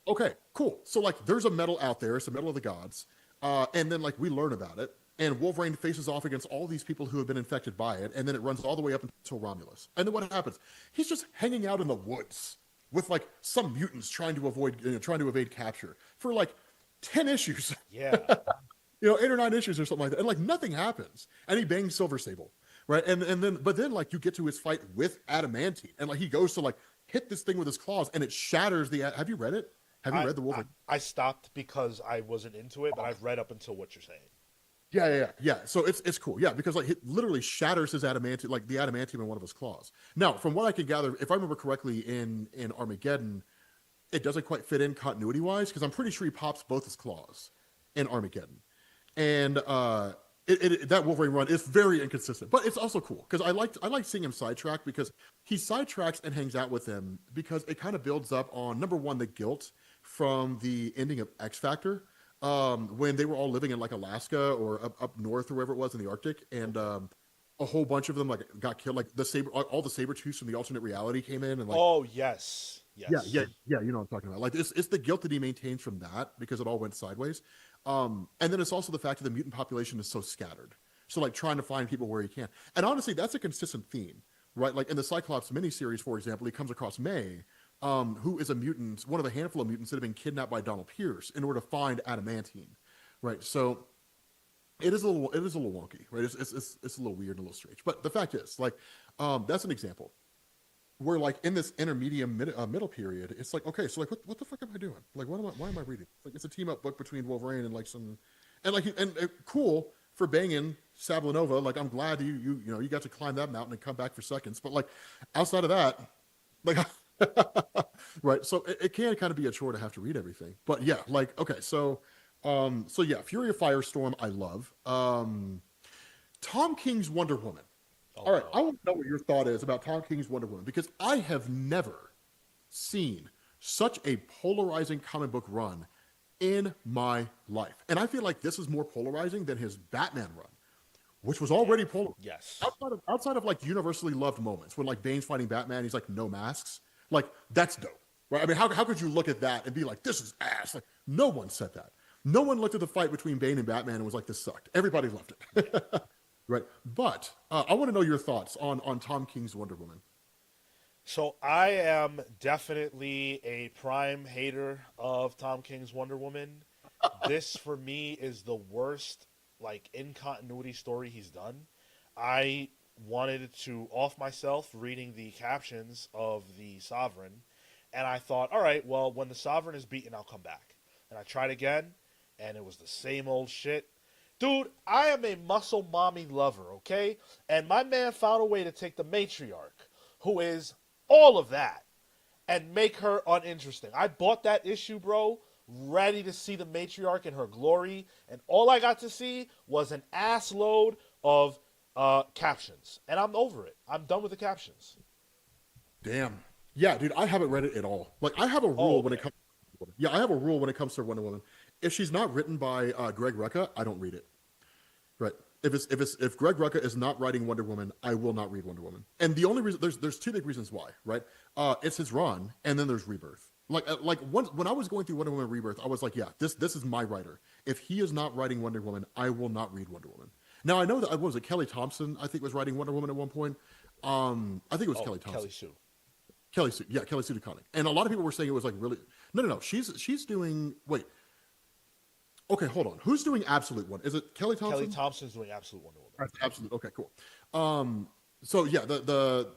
Okay, cool. So like, there's a metal out there. It's the metal of the gods. And then like we learn about it, and Wolverine faces off against all these people who have been infected by it, and then it runs all the way up until Romulus. And then what happens? He's just hanging out in the woods with like some mutants trying to evade capture for like 10 issues. Yeah. 8 or 9 issues or something like that, and like nothing happens. And he bangs Silver Sable, right? And then like you get to his fight with Adamantine, and like he goes to like hit this thing with his claws, and it shatters the. Have you read it? Have you read the Wolverine? I stopped because I wasn't into it, but I've read up until what you're saying. Yeah. So it's cool. Yeah, because like it literally shatters his adamantine, like the adamantium in one of his claws. Now, from what I can gather, if I remember correctly, in Armageddon, it doesn't quite fit in continuity wise, because I'm pretty sure he pops both his claws in Armageddon, and that Wolverine run is very inconsistent, but it's also cool because I like seeing him sidetrack, because he sidetracks and hangs out with him because it kind of builds up on, number one, the guilt from the ending of X Factor, when they were all living in like Alaska or up north or wherever it was in the Arctic, and a whole bunch of them like got killed. Like all the Sabretooths from the alternate reality came in, and like, oh yes. yeah, you know what I'm talking about. Like it's the guilt that he maintains from that, because it all went sideways. And then it's also the fact that the mutant population is so scattered. So like trying to find people where he can. And honestly, that's a consistent theme, right? Like in the Cyclops miniseries, for example, he comes across May, who is a mutant, one of a handful of mutants that have been kidnapped by Donald Pierce in order to find Adamantine, right? So it is a little wonky, right? It's a little weird and a little strange. But the fact is, like, that's an example where, like, in this intermediate middle period, it's like, okay, so like, what the fuck am I doing? Like, why am I reading? Like, it's a team up book between Wolverine and like some, and like, and cool for banging Sablanova. Like, I'm glad you got to climb that mountain and come back for seconds. But like, outside of that, like. Right, so it can kind of be a chore to have to read everything, but yeah, like, okay, so yeah, Fury of Firestorm I love. Tom King's Wonder Woman. All right, I want to know what your thought is about Tom King's Wonder Woman, because I have never seen such a polarizing comic book run in my life, and I feel like this is more polarizing than his Batman run, which was already polar. Yes. Outside of like universally loved moments when like Bane's fighting Batman, he's like, no masks. Like, that's dope, right? I mean, how could you look at that and be like, this is ass? Like, no one said that. No one looked at the fight between Bane and Batman and was like, this sucked. Everybody loved it, right? But I want to know your thoughts on Tom King's Wonder Woman. So I am definitely a prime hater of Tom King's Wonder Woman. This, for me, is the worst, like, in continuity story he's done. I wanted to off myself reading the captions of the Sovereign, and I thought, all right, well, when the Sovereign is beaten, I'll come back. And I tried again, and it was the same old shit. Dude, I am a muscle mommy lover, okay? And my man found a way to take the matriarch, who is all of that, and make her uninteresting. I bought that issue, bro, ready to see the matriarch in her glory, and all I got to see was an ass load of captions, and I'm over it. I'm done with the captions. Damn. Yeah, dude, I haven't read it at all. Like, I have a rule when it comes. Yeah, I have a rule when it comes to Wonder Woman. If she's not written by Greg Rucka, I don't read it. Right. If Greg Rucka is not writing Wonder Woman, I will not read Wonder Woman. And the only reason there's two big reasons why. Right. It's his run, and then there's Rebirth. Like when I was going through Wonder Woman Rebirth, I was like, yeah, this is my writer. If he is not writing Wonder Woman, I will not read Wonder Woman. Now, I know that, what was it, Kelly Thompson, I think, was writing Wonder Woman at one point. I think it was Kelly Thompson. Kelly Sue DeConnick. And a lot of people were saying it was like really... No. She's doing... Wait. Okay, hold on. Who's doing Absolute One? Is it Kelly Thompson? Kelly Thompson's doing Absolute Wonder Woman. Absolute. Okay, cool. So, yeah, the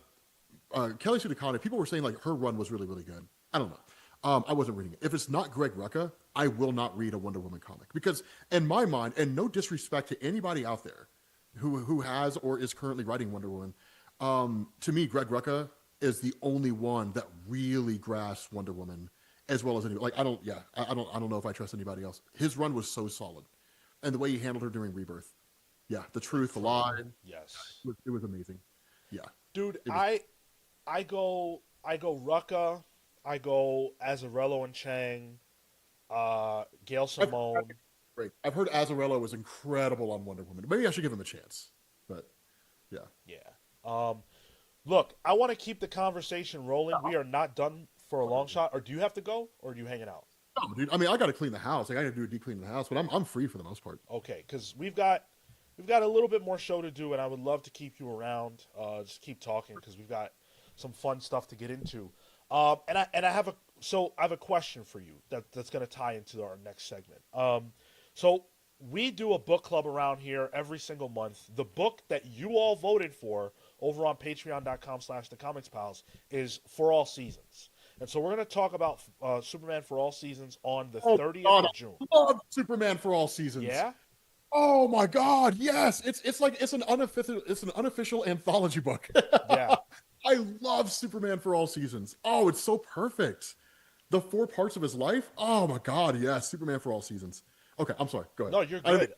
Kelly Sue DeConnick, people were saying like her run was really, really good. I don't know. I wasn't reading it. If it's not Greg Rucka, I will not read a Wonder Woman comic because, in my mind, and no disrespect to anybody out there who has or is currently writing Wonder Woman, to me, Greg Rucka is the only one that really grasps Wonder Woman as well as anybody. Like I don't know if I trust anybody else. His run was so solid, and the way he handled her during Rebirth, yeah, the truth, the lie, Yes. it was amazing. Yeah, Dude, it was, I go Rucka, I go Azzarello and Chang, Gail Simone. great. I've heard Azzarello was incredible on Wonder Woman. Maybe I should give him a chance. But yeah, Yeah. Look, I want to keep the conversation rolling. We are not done for a long shot. Or do you have to go, or are you hanging out? no, dude. I mean, I got to clean the house. Like, I got to do a deep clean of the house, but I'm free for the most part. Okay, because we've got a little bit more show to do, and I would love to keep you around. Just keep talking because we've got some fun stuff to get into. And I have a question for you that's going to tie into our next segment. So we do a book club around here every single month. The book that you all voted for over on patreon.com/thecomicspals is For All Seasons. And so we're going to talk about Superman For All Seasons on the 30th God, of June. I love Superman for All Seasons. Yeah? Oh my God, yes. It's an unofficial anthology book. Yeah. I love Superman for All Seasons. Oh, it's so perfect. The 4 parts of his life. Oh my God, yes. Superman for All Seasons. Okay, I'm sorry. Go ahead. No, you're good.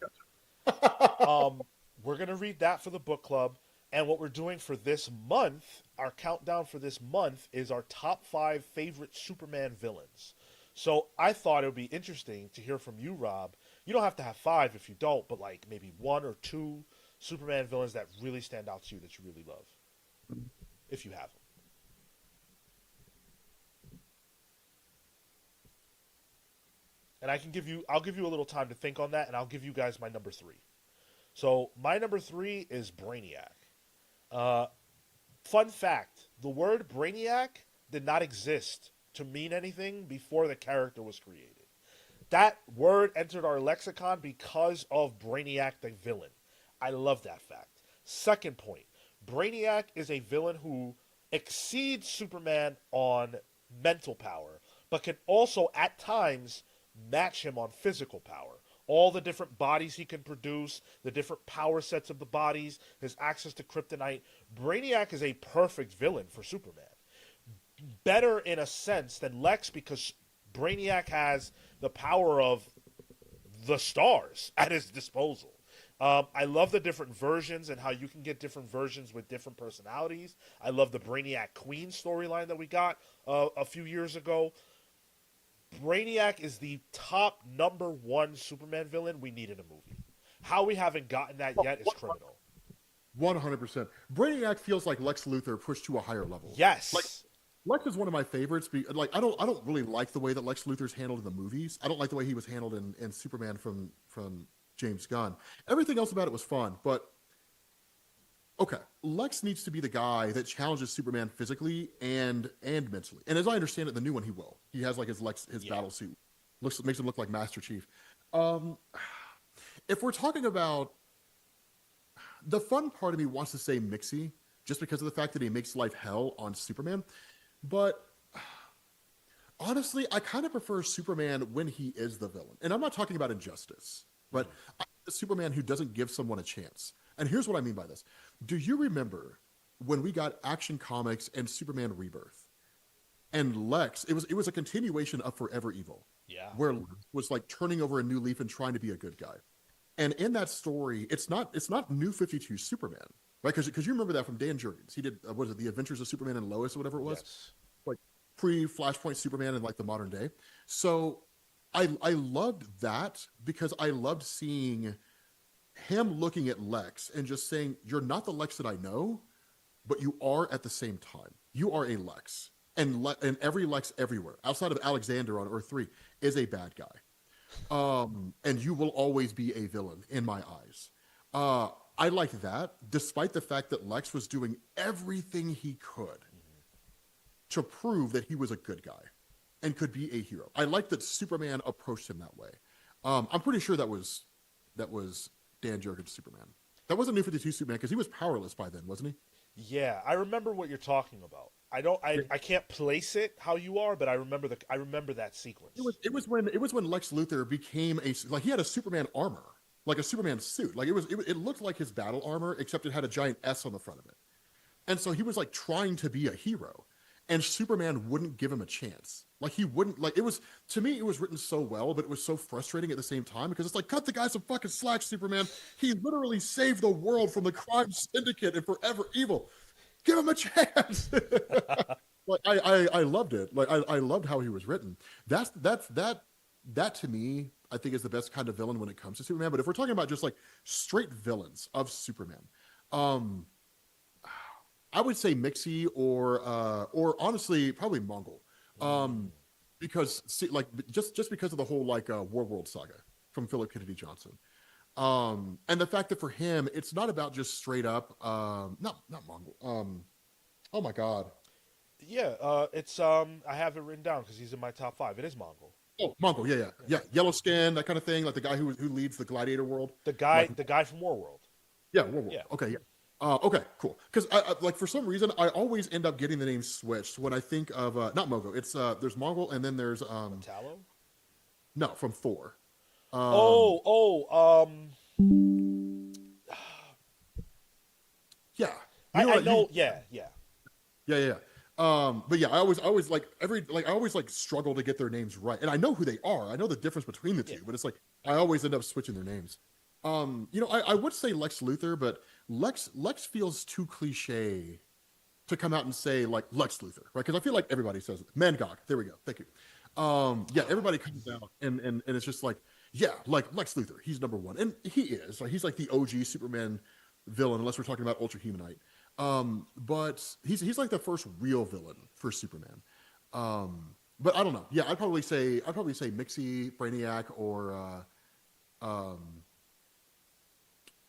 We're going to read that for the book club. And what we're doing for this month, our countdown for this month, is our top 5 favorite Superman villains. So I thought it would be interesting to hear from you, Rob. You don't have to have 5 if you don't, but like maybe 1 or 2 Superman villains that really stand out to you that you really love, if you have them. And I'll give you a little time to think on that, and I'll give you guys my number 3. So my number 3 is Brainiac. Fun fact, the word Brainiac did not exist to mean anything before the character was created. That word entered our lexicon because of Brainiac the villain. I love that fact. Second point, Brainiac is a villain who exceeds Superman on mental power, but can also at times match him on physical power. All the different bodies he can produce, the different power sets of the bodies, his access to kryptonite. Brainiac is a perfect villain for Superman. Better in a sense than Lex because Brainiac has the power of the stars at his disposal. I love the different versions and how you can get different versions with different personalities. I love the Brainiac Queen storyline that we got a few years ago. Brainiac is the top number 1 Superman villain we need in a movie. How we haven't gotten that yet is criminal. 100%. Brainiac feels like Lex Luthor pushed to a higher level. Yes. Like, Lex is one of my favorites. Like, I don't really like the way that Lex Luthor's handled in the movies. I don't like the way he was handled in Superman from James Gunn. Everything else about it was fun, but okay, Lex needs to be the guy that challenges Superman physically and mentally. And as I understand it, the new one he will. He has like his battle suit. Makes him look like Master Chief. If we're talking about the fun part of me wants to say Mixie, just because of the fact that he makes life hell on Superman. But honestly, I kind of prefer Superman when he is the villain. And I'm not talking about Injustice, but the Superman who doesn't give someone a chance. And here's what I mean by this. Do you remember when we got Action Comics and Superman Rebirth? And Lex, it was a continuation of Forever Evil. Yeah. Where Lex was like turning over a new leaf and trying to be a good guy. And in that story, it's not New 52 Superman, right? Because you remember that from Dan Jurgens. He did, what was it, The Adventures of Superman and Lois or whatever it was? Yes. Like pre-Flashpoint Superman in like the modern day. So I loved that because I loved seeing him looking at Lex and just saying, you're not the Lex that I know, but you are at the same time. You are a Lex. And every Lex everywhere, outside of Alexander on Earth 3, is a bad guy. And you will always be a villain in my eyes. I like that, despite the fact that Lex was doing everything he could to prove that he was a good guy and could be a hero. I like that Superman approached him that way. I'm pretty sure that was Dan Jurgens' Superman. That wasn't New 52 Superman because he was powerless by then, wasn't he? Yeah, I remember what you're talking about. I don't. I can't place it how you are, but I remember that sequence. It was when Lex Luthor became like he had a Superman armor, like a Superman suit. Like it looked like his battle armor, except it had a giant S on the front of it. And so he was like trying to be a hero, and Superman wouldn't give him a chance. Like he wouldn't like it was to me it was written so well, but it was so frustrating at the same time because it's like cut the guy some fucking slack, Superman. He literally saved the world from the crime syndicate and forever evil. Give him a chance. Like I loved it. Like I loved how he was written. That to me I think is the best kind of villain when it comes to Superman. But if we're talking about just like straight villains of Superman, I would say Mixie or honestly probably Mongol, because see, like just because of the whole like War World saga from Philip Kennedy Johnson, and the fact that for him it's not about just straight up not Mongol. Oh my god. Yeah, it's I have it written down because he's in my top 5. It is Mongol. Oh, Mongol, yeah. Yellow skin, that kind of thing, like the guy who leads the Gladiator world. The guy, like, the guy from Warworld. Yeah, War World. Yeah. Okay, yeah. Okay, cool. Because I like for some reason I always end up getting the name switched when I think of not Mogo. It's there's Mongol and then there's Metallo? no from Thor. Yeah. I know. Yeah. Yeah. But yeah, I always like I always like struggle to get their names right, and I know who they are. I know the difference between the two, Yeah. but it's like I always end up switching their names. I would say Lex Luthor, but Lex feels too cliche to come out and say like Lex Luthor, right? Because I feel like everybody says it. Mangog. There we go. Thank you. Yeah, everybody comes out and it's just like, yeah, like Lex Luthor, he's number one, and he is. Like he's like the OG Superman villain, unless we're talking about Ultra Humanite. But he's like the first real villain for Superman. But I don't know. Yeah, I'd probably say Mixie, Brainiac, or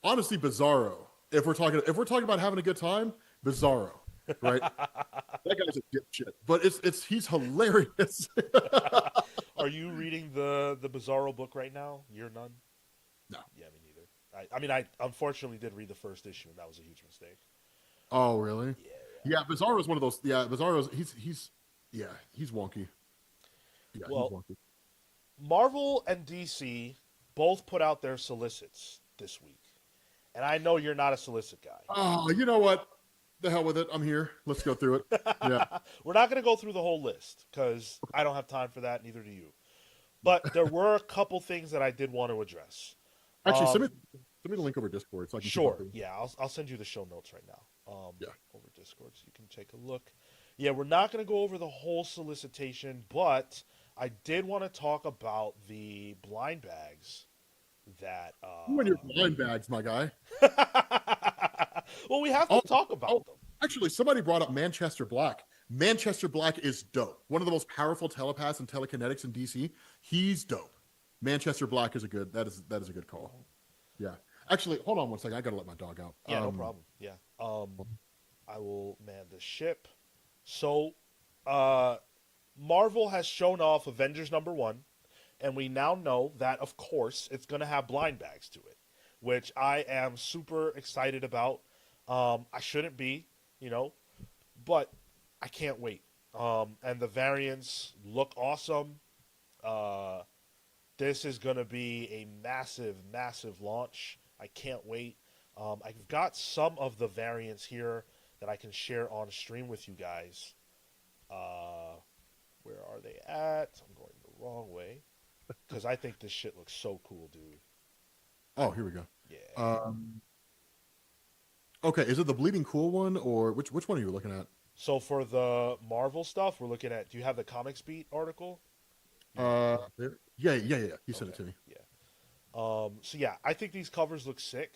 honestly Bizarro. If we're talking about having a good time, Bizarro, right? That guy's a dipshit, but he's hilarious. Are you reading the Bizarro book right now? You're none? No. Yeah, me neither. I mean, I unfortunately did read the first issue, and that was a huge mistake. Oh, really? Yeah. Yeah, Bizarro's one of those. Yeah, Bizarro's he's wonky. Yeah, Well, he's wonky. Marvel and DC both put out their solicits this week, and I know you're not a solicit guy. Oh, you know what? The hell with it. I'm here. Let's go through it. Yeah. We're not going to go through the whole list because I don't have time for that. Neither do you. But there were a couple things that I did want to address. Actually, send me the link over Discord so I can Sure. Yeah, I'll send you the show notes right now. Over Discord so you can take a look. Yeah, we're not going to go over the whole solicitation, but I did want to talk about the blind bags that. You and your blind bags, my guy. Well, we have to talk about them. Actually, somebody brought up Manchester Black. Manchester Black is dope. One of the most powerful telepaths and telekinetics in DC. He's dope. Manchester Black is a good a good call. Yeah. Actually, hold on one second. I gotta let my dog out. Yeah, no problem. Yeah. I will man the ship. So, Marvel has shown off Avengers #1, and we now know that, of course, it's going to have blind bags to it, which I am super excited about. I shouldn't be, but I can't wait. And the variants look awesome. This is going to be a massive, massive launch. I can't wait. I've got some of the variants here that I can share on stream with you guys. Where are they at? I'm going the wrong way because I think this shit looks so cool, dude. Oh, here we go. Yeah. Okay, is it the Bleeding Cool one or which one are you looking at? So for the Marvel stuff, we're looking at. Do you have the Comics Beat article? Yeah. You sent it to me. Yeah. So yeah, I think these covers look sick,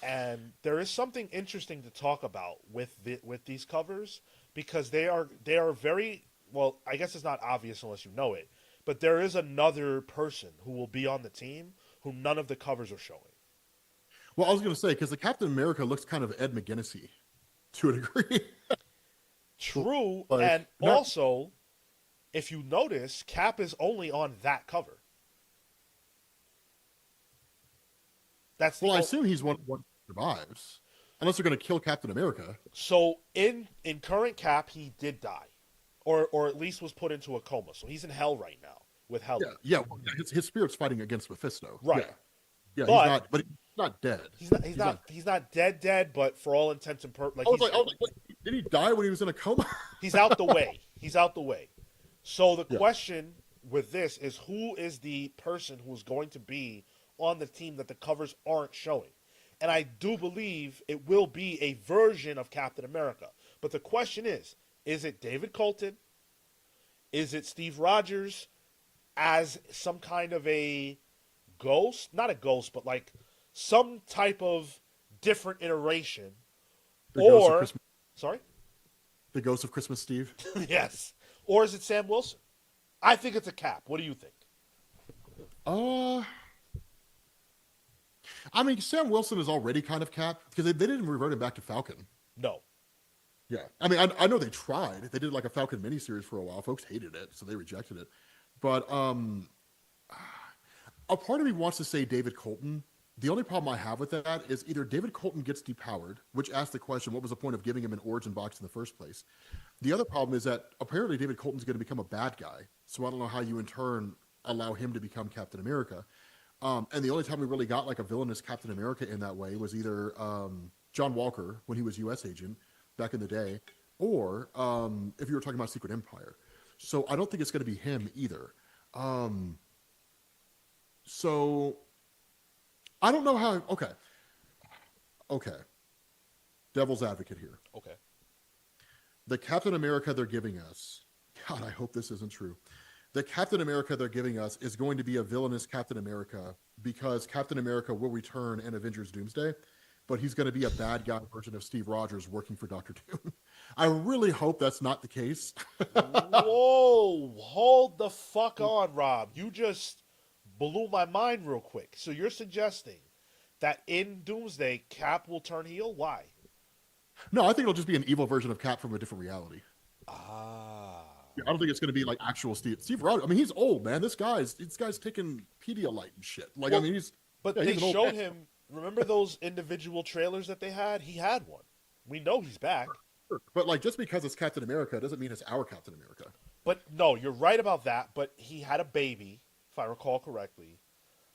and there is something interesting to talk about with these covers because they are very well. I guess it's not obvious unless you know it, but there is another person who will be on the team who none of the covers are showing. Well, I was going to say because the Captain America looks kind of Ed McGuinnessy to a degree. True, Like, and also, if you notice, Cap is only on that cover. I assume he's one who survives. unless they're going to kill Captain America. So in current Cap, he did die, or at least was put into a coma. So he's in hell right now with Helen. Well, his spirit's fighting against Mephisto. Right. Yeah, But he's not dead. He's not dead. But for all intents and purposes, I was like, wait, did he die when he was in a coma? he's out the way. He's out the way. So the question with this is, who is the person who's going to be on the team that the covers aren't showing? And I do believe it will be a version of Captain America. But the question is it David Colton? Is it Steve Rogers as some kind of a ghost? Not a ghost, but like some type of different iteration. Sorry? The Ghost of Christmas Steve? Yes. Or is it Sam Wilson? I think it's a Cap. What do you think? I mean, Sam Wilson is already kind of Cap because they didn't revert him back to Falcon. No. Yeah. I mean, I know they tried. They did like a Falcon miniseries for a while. Folks hated it, so they rejected it. But a part of me wants to say David Colton. The only problem I have with that is either David Colton gets depowered, which asks the question, what was the point of giving him an origin box in the first place? The other problem is that apparently David Colton's going to become a bad guy. So I don't know how you in turn allow him to become Captain America. And the only time we really got like a villainous Captain America in that way was either John Walker when he was U.S. agent back in the day, or if you were talking about Secret Empire. So I don't think it's going to be him either. So I don't know how. Okay. Devil's advocate here. Okay. The Captain America they're giving us, God, I hope this isn't true. The Captain America they're giving us is going to be a villainous Captain America because Captain America will return in Avengers Doomsday, but he's going to be a bad guy version of Steve Rogers working for Dr. Doom. I really hope that's not the case. Whoa, hold the fuck on, Rob. You just blew my mind real quick. So you're suggesting that in Doomsday, Cap will turn heel? Why? No, I think it'll just be an evil version of Cap from a different reality. I don't think it's going to be like actual Steve Rogers. I mean, he's old, man. This guy's taking Pedialyte and shit. Like, well, I mean, he's. But yeah, they he's showed him. Remember those individual trailers that they had? He had one. We know he's back. But like, just because it's Captain America doesn't mean it's our Captain America. But no, you're right about that. But he had a baby, if I recall correctly.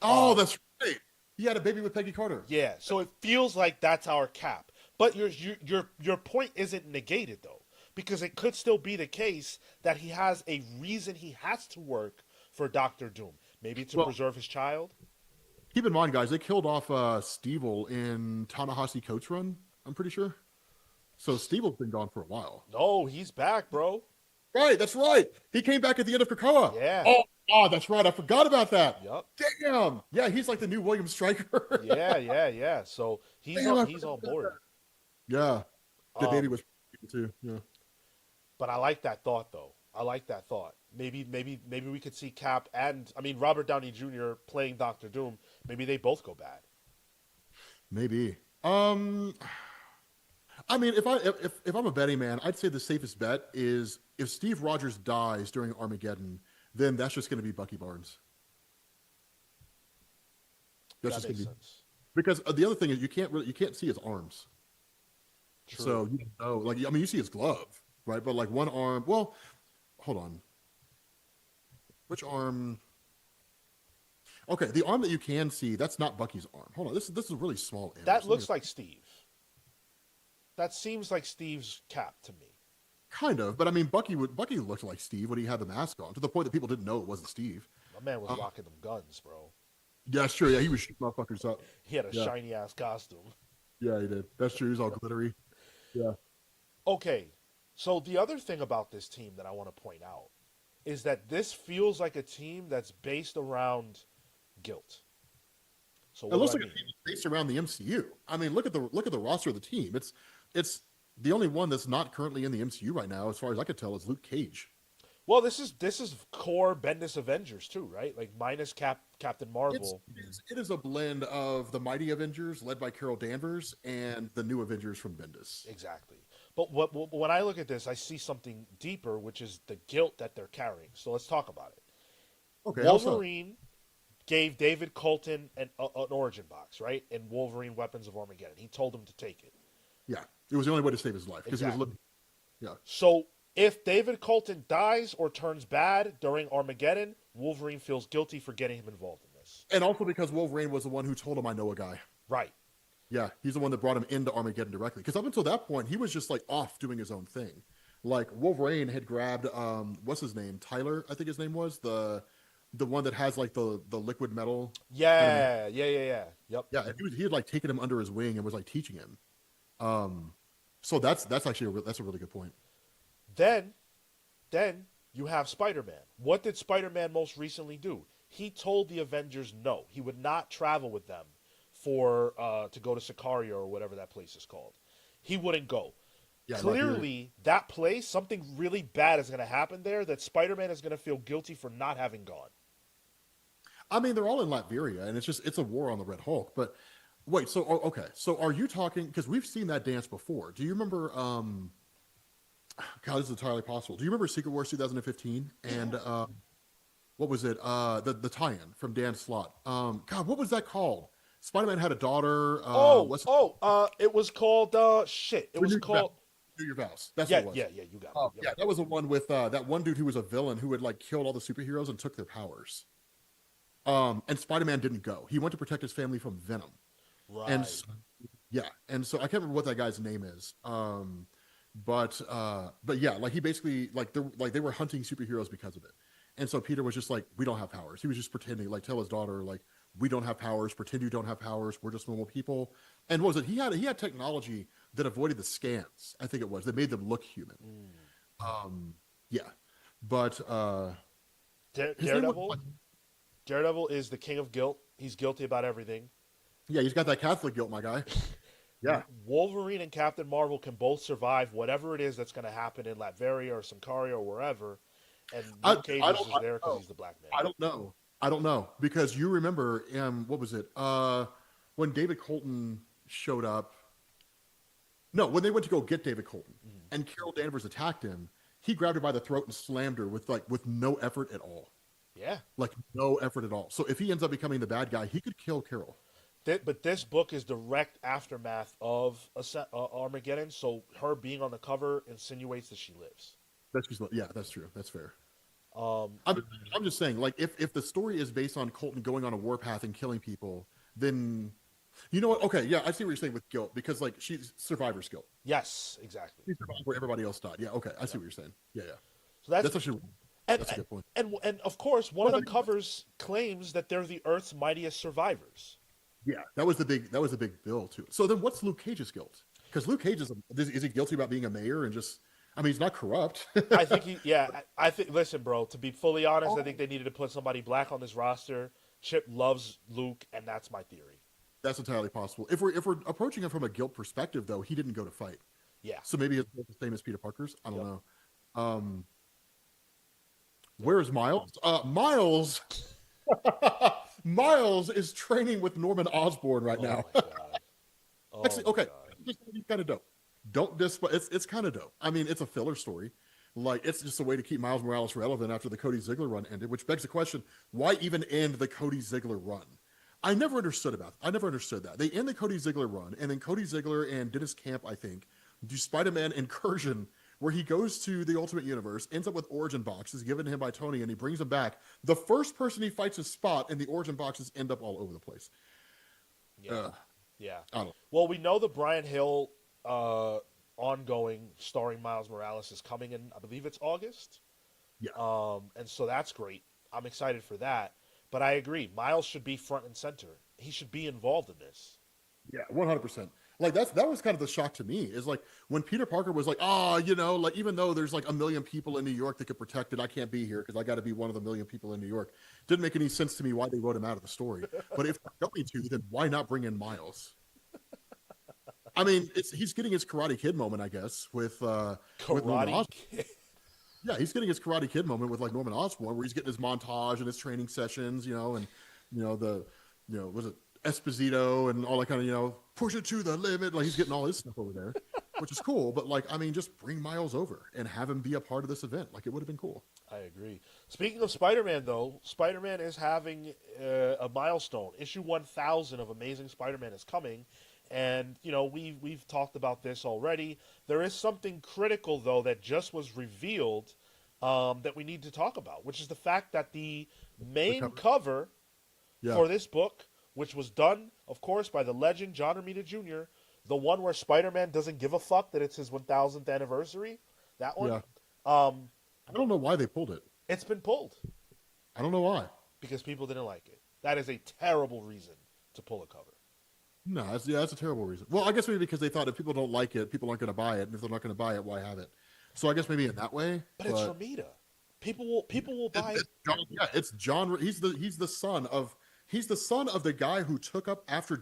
Oh, that's right. He had a baby with Peggy Carter. Yeah. So it feels like that's our Cap. But your point isn't negated though. Because it could still be the case that he has a reason he has to work for Dr. Doom. Maybe to preserve his child. Keep in mind, guys, they killed off Stevel in Ta-Nehisi Coates Run, I'm pretty sure. So Stevel's been gone for a while. No, he's back, bro. Right, that's right. He came back at the end of Krakoa. Yeah. Oh, that's right. I forgot about that. Yep. Damn. Yeah, he's like the new William Stryker. Yeah. So he's on board. Yeah. The baby was too. Yeah. But I like that thought, though. I like that thought. Maybe we could see Cap and Robert Downey Jr. playing Doctor Doom. Maybe they both go bad. Maybe. I mean, if I'm a betting man, I'd say the safest bet is if Steve Rogers dies during Armageddon, then that's just going to be Bucky Barnes. That makes sense. Because the other thing is you can't see his arms. True. So you know, like I mean, you see his glove. Right, but like one arm. Well, hold on. Which arm? Okay, the arm that you can see, that's not Bucky's arm. Hold on, this is a really small image. That looks like Steve. That seems like Steve's Cap to me. Kind of, but I mean, Bucky looked like Steve when he had the mask on, to the point that people didn't know it wasn't Steve. My man was rocking them guns, bro. Yeah, that's true. Yeah, he was shooting motherfuckers up. He had a shiny ass costume. Yeah, he did. That's true. He's all glittery. Yeah. Okay. So the other thing about this team that I want to point out is that this feels like a team that's based around guilt. So it looks like a team based around the MCU. I mean, look at the roster of the team. It's the only one that's not currently in the MCU right now, as far as I could tell, is Luke Cage. Well, this is core Bendis Avengers too, right? Like minus Captain Marvel. It is a blend of the Mighty Avengers led by Carol Danvers and the New Avengers from Bendis. Exactly. But when I look at this, I see something deeper, which is the guilt that they're carrying. So let's talk about it. Okay. Wolverine gave David Colton an origin box, right? In Wolverine Weapons of Armageddon. He told him to take it. Yeah, it was the only way to save his life because he was Exactly. living. Yeah, So if David Colton dies or turns bad during Armageddon, Wolverine feels guilty for getting him involved in this. and also because Wolverine was the one who told him, "I know a guy." Right. Yeah, he's the one that brought him into Armageddon directly. Because up until that point, he was just like off doing his own thing. Like Wolverine had grabbed, what's his name? Tyler, I think his name was the one that has like the liquid metal. Yeah. Yeah. Yep. Yeah, and he had like taken him under his wing and was like teaching him. So that's actually that's a really good point. Then you have Spider-Man. What did Spider-Man most recently do? He told the Avengers no, he would not travel with them for to go to Sicario or whatever that place is called. He wouldn't go. Yeah, Clearly, that place, something really bad is going to happen there that Spider-Man is going to feel guilty for not having gone. I mean, they're all in Latveria, and it's a war on the Red Hulk. But wait, so okay, so are you talking? Because we've seen that dance before. Do you remember? God, this is entirely possible. Do you remember Secret Wars 2015 and what was it? The tie-in from Dan Slott. God, what was that called? Spider-Man had a daughter. It was called shit. It was called. Do Your Vows. That's Yeah, what it was. yeah, you got it. Yep. Yeah, that was the one with that one dude who was a villain who had like killed all the superheroes and took their powers. And Spider-Man didn't go. He went to protect his family from Venom. Right. And yeah, and so I can't remember what that guy's name is. But yeah, like he basically they were hunting superheroes because of it. And so Peter was just like, we don't have powers. He was just pretending, like tell his daughter, like, we don't have powers, pretend you don't have powers, we're just normal people. And what was it? He had technology that avoided the scans, I think it was, that made them look human. Yeah. But Daredevil is the king of guilt. He's guilty about everything. Yeah, he's got that Catholic guilt, my guy. Yeah. Wolverine and Captain Marvel can both survive whatever it is that's going to happen in Latveria or Sicario or wherever. And Luke Cage is just there because he's the black man. I don't know because you remember, what was it? When David Colton showed up. No, when they went to go get David Colton and Carol Danvers attacked him, he grabbed her by the throat and slammed her with no effort at all. Yeah. Like no effort at all. So if he ends up becoming the bad guy, he could kill Carol. But this book is direct aftermath of Armageddon, so her being on the cover insinuates that she lives. Yeah, that's true. That's fair. I'm just saying, like, if the story is based on Colton going on a warpath and killing people, then you know what? Okay, yeah, I see what you're saying with guilt because like she's survivor's guilt. Yes, exactly. She survived where everybody else died. Yeah, okay, I see what you're saying. Yeah. So that's actually that's a good point. And of course, one of the covers claims that they're the Earth's mightiest survivors. Yeah, that was the big bill too. So then, what's Luke Cage's guilt? Because Luke Cage is he guilty about being a mayor and just? I mean, he's not corrupt. I think I think. Listen, bro. To be fully honest, I think they needed to put somebody black on this roster. Chip loves Luke, and that's my theory. That's entirely possible. If we're approaching him from a guilt perspective, though, he didn't go to fight. Yeah. So maybe it's the same as Peter Parker's. I don't know. Where's Miles? Miles. Miles is training with Norman Osborn right now. My God. Actually, okay, it's kind of dope. Don't despise. It's kind of dope. I mean, it's a filler story. Like, it's just a way to keep Miles Morales relevant after the Cody Ziegler run ended, which begs the question: why even end the Cody Ziegler run? I never understood that. They end the Cody Ziegler run, and then Cody Ziegler and Dennis Camp, I think, do Spider-Man Incursion, where he goes to the Ultimate Universe, ends up with origin boxes given to him by Tony, and he brings them back. The first person he fights is Spot, and the origin boxes end up all over the place. Yeah. Yeah. I don't know. Well, we know the Brian Hill ongoing starring Miles Morales is coming in, I believe it's August. Yeah. And so that's great. I'm excited for that. But I agree. Miles should be front and center. He should be involved in this. Yeah, 100%. Like that was kind of the shock to me is like when Peter Parker was like, like even though there's like 1 million people in New York that could protect it, I can't be here because I got to be one of the 1 million people in New York. Didn't make any sense to me why they wrote him out of the story. But if they're going to, then why not bring in Miles? I mean, he's getting his Karate Kid moment, I guess, with Norman Osborn. Yeah, he's getting his Karate Kid moment with like Norman Osborn, where he's getting his montage and his training sessions, and was it Esposito and all that kind of, push it to the limit. Like he's getting all his stuff over there, which is cool. But like, I mean, just bring Miles over and have him be a part of this event. Like it would have been cool. I agree. Speaking of Spider-Man, though, Spider-Man is having a milestone. Issue 1000 of Amazing Spider-Man is coming, And we've talked about this already. There is something critical though that just was revealed that we need to talk about, which is the fact that the The main cover. cover Yeah. for this book, which was done, of course, by the legend John Romita Jr., the one where Spider-Man doesn't give a fuck that it's his 1000th anniversary, that one, Yeah. um, I don't know why they pulled it. it's been pulled I don't know why. because people didn't like it. That is a terrible reason to pull a cover. No, that's a terrible reason. Well, I guess maybe because they thought if people don't like it, people aren't going to buy it, and if they're not going to buy it, why have it? So I guess maybe in that way. But it's Romita. People will buy it. Yeah, it's John. He's the son of the guy who took up after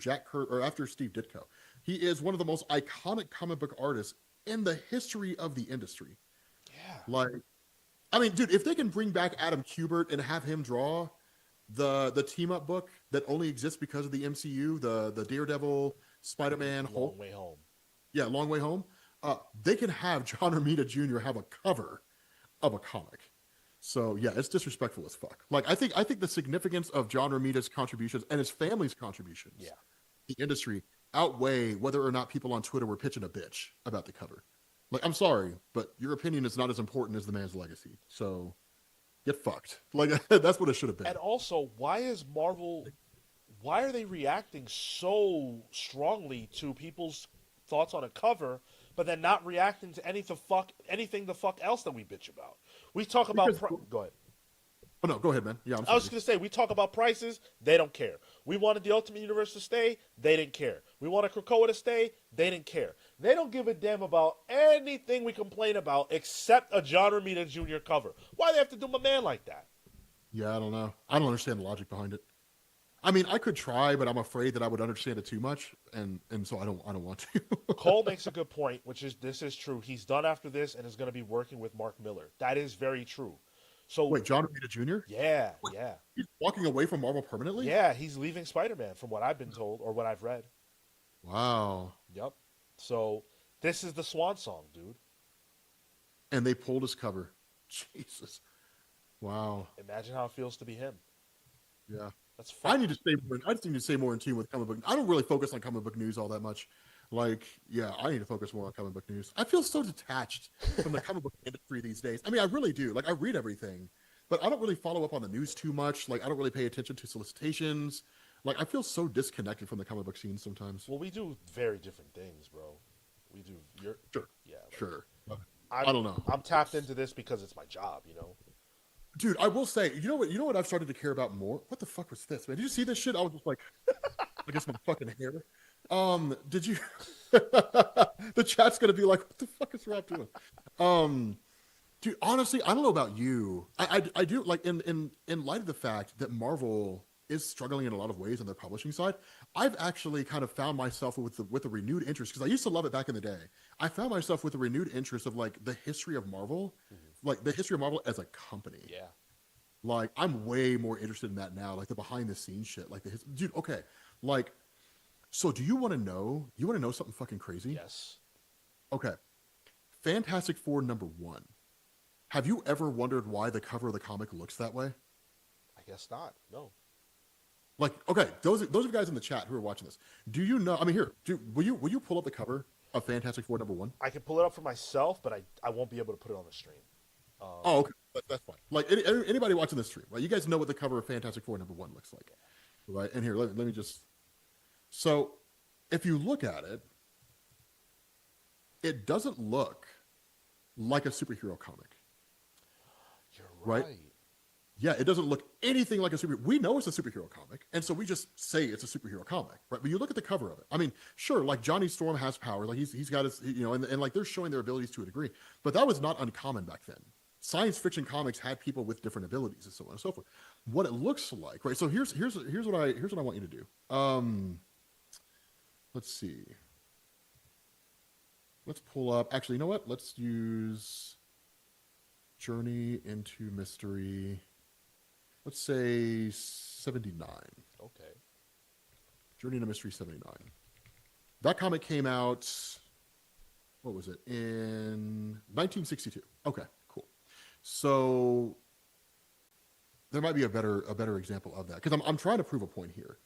after Steve Ditko. He is one of the most iconic comic book artists in the history of the industry. Yeah. Like, I mean, dude, if they can bring back Adam Kubert and have him draw the team up book that only exists because of the MCU, the Daredevil, Spider-Man, Hulk, Long Way Home. yeah, Long Way Home. They can have John Romita Jr. have a cover of a comic. So yeah, it's disrespectful as fuck. Like I think the significance of John Romita's contributions and his family's contributions, Yeah. the industry outweigh whether or not people on Twitter were pitching a bitch about the cover. Like I'm sorry, but your opinion is not as important as the man's legacy. So get fucked. Like that's what it should have been. And also, why are they reacting so strongly to people's thoughts on a cover, but then not reacting to anything the fuck else that we bitch about? We talk about go ahead. Oh no, go ahead, man. Yeah, I'm I sorry. was just gonna say we talk about prices. They don't care. We wanted the Ultimate Universe to stay. They didn't care. We wanted Krakoa to stay. They didn't care. They don't give a damn about anything we complain about except a John Romita Jr. cover. Why they have to do my man like that? Yeah, I don't know. I don't understand the logic behind it. I mean, I could try, but I'm afraid that I would understand it too much, and so I don't want to. Cole makes a good point, which is this is true. He's done after this and is going to be working with Mark Miller. That is very true. So Wait, John Romita Jr.? yeah, Wait, yeah, he's walking away from Marvel permanently? yeah. He's leaving Spider-Man, from what I've been told or what I've read. Wow. Yep. So this is the swan song, dude. And they pulled his cover. Jesus. Wow. Imagine how it feels to be him. Yeah. That's I fun. need to stay more. I just need to stay more in tune with comic book. I don't really focus on comic book news all that much. Like, yeah, I need to focus more on comic book news. I feel so detached from the comic book industry these days. I mean, I really do. Like, I read everything, but I don't really follow up on the news too much. Like, I don't really pay attention to solicitations. Like, I feel so disconnected from the comic book scene sometimes. Well, we do very different things, bro. We do. Sure. Yeah. Like, Sure. I don't know. I'm tapped into this because it's my job, you know. Dude, I will say, you know what I've started to care about more? What the fuck was this, man? Did you see this shit? I was just like, I guess my fucking hair. Did you the chat's gonna be like, what the fuck is Rob doing? Dude, honestly, I don't know about you. I do like in light of the fact that Marvel is struggling in a lot of ways on their publishing side. I've actually kind of found myself with a renewed interest because I used to love it back in the day. I found myself with a renewed interest of like the history of Marvel, like the history of Marvel as a company. Yeah. Like I'm way more interested in that now, like the behind the scenes shit, like dude. Okay, like, so do you want to know? You want to know something fucking crazy? Yes. Okay, Fantastic Four #1. Have you ever wondered why the cover of the comic looks that way? I guess not. No. Like, okay, those of you guys in the chat who are watching this, do you know? I mean, here, will you pull up the cover of Fantastic Four #1? I can pull it up for myself, but I won't be able to put it on the stream. Oh, okay, that's fine. Like anybody watching this stream, right? You guys know what the cover of Fantastic Four #1 looks like, right? And here, let me just. So, if you look at it, it doesn't look like a superhero comic. You're Right? Yeah, it doesn't look anything like a superhero. We know it's a superhero comic, and so we just say it's a superhero comic, right? But you look at the cover of it. I mean, sure, like Johnny Storm has power, like he's got his, and like they're showing their abilities to a degree, but that was not uncommon back then. Science fiction comics had people with different abilities and so on and so forth. What it looks like, right? So here's what I want you to do. Let's see. Let's pull up. Actually, you know what? Let's use Journey into Mystery. Let's say 79. Okay. Journey into Mystery 79. That comic came out, what was it, in 1962. Okay, cool. So there might be a better example of that because I'm trying to prove a point here.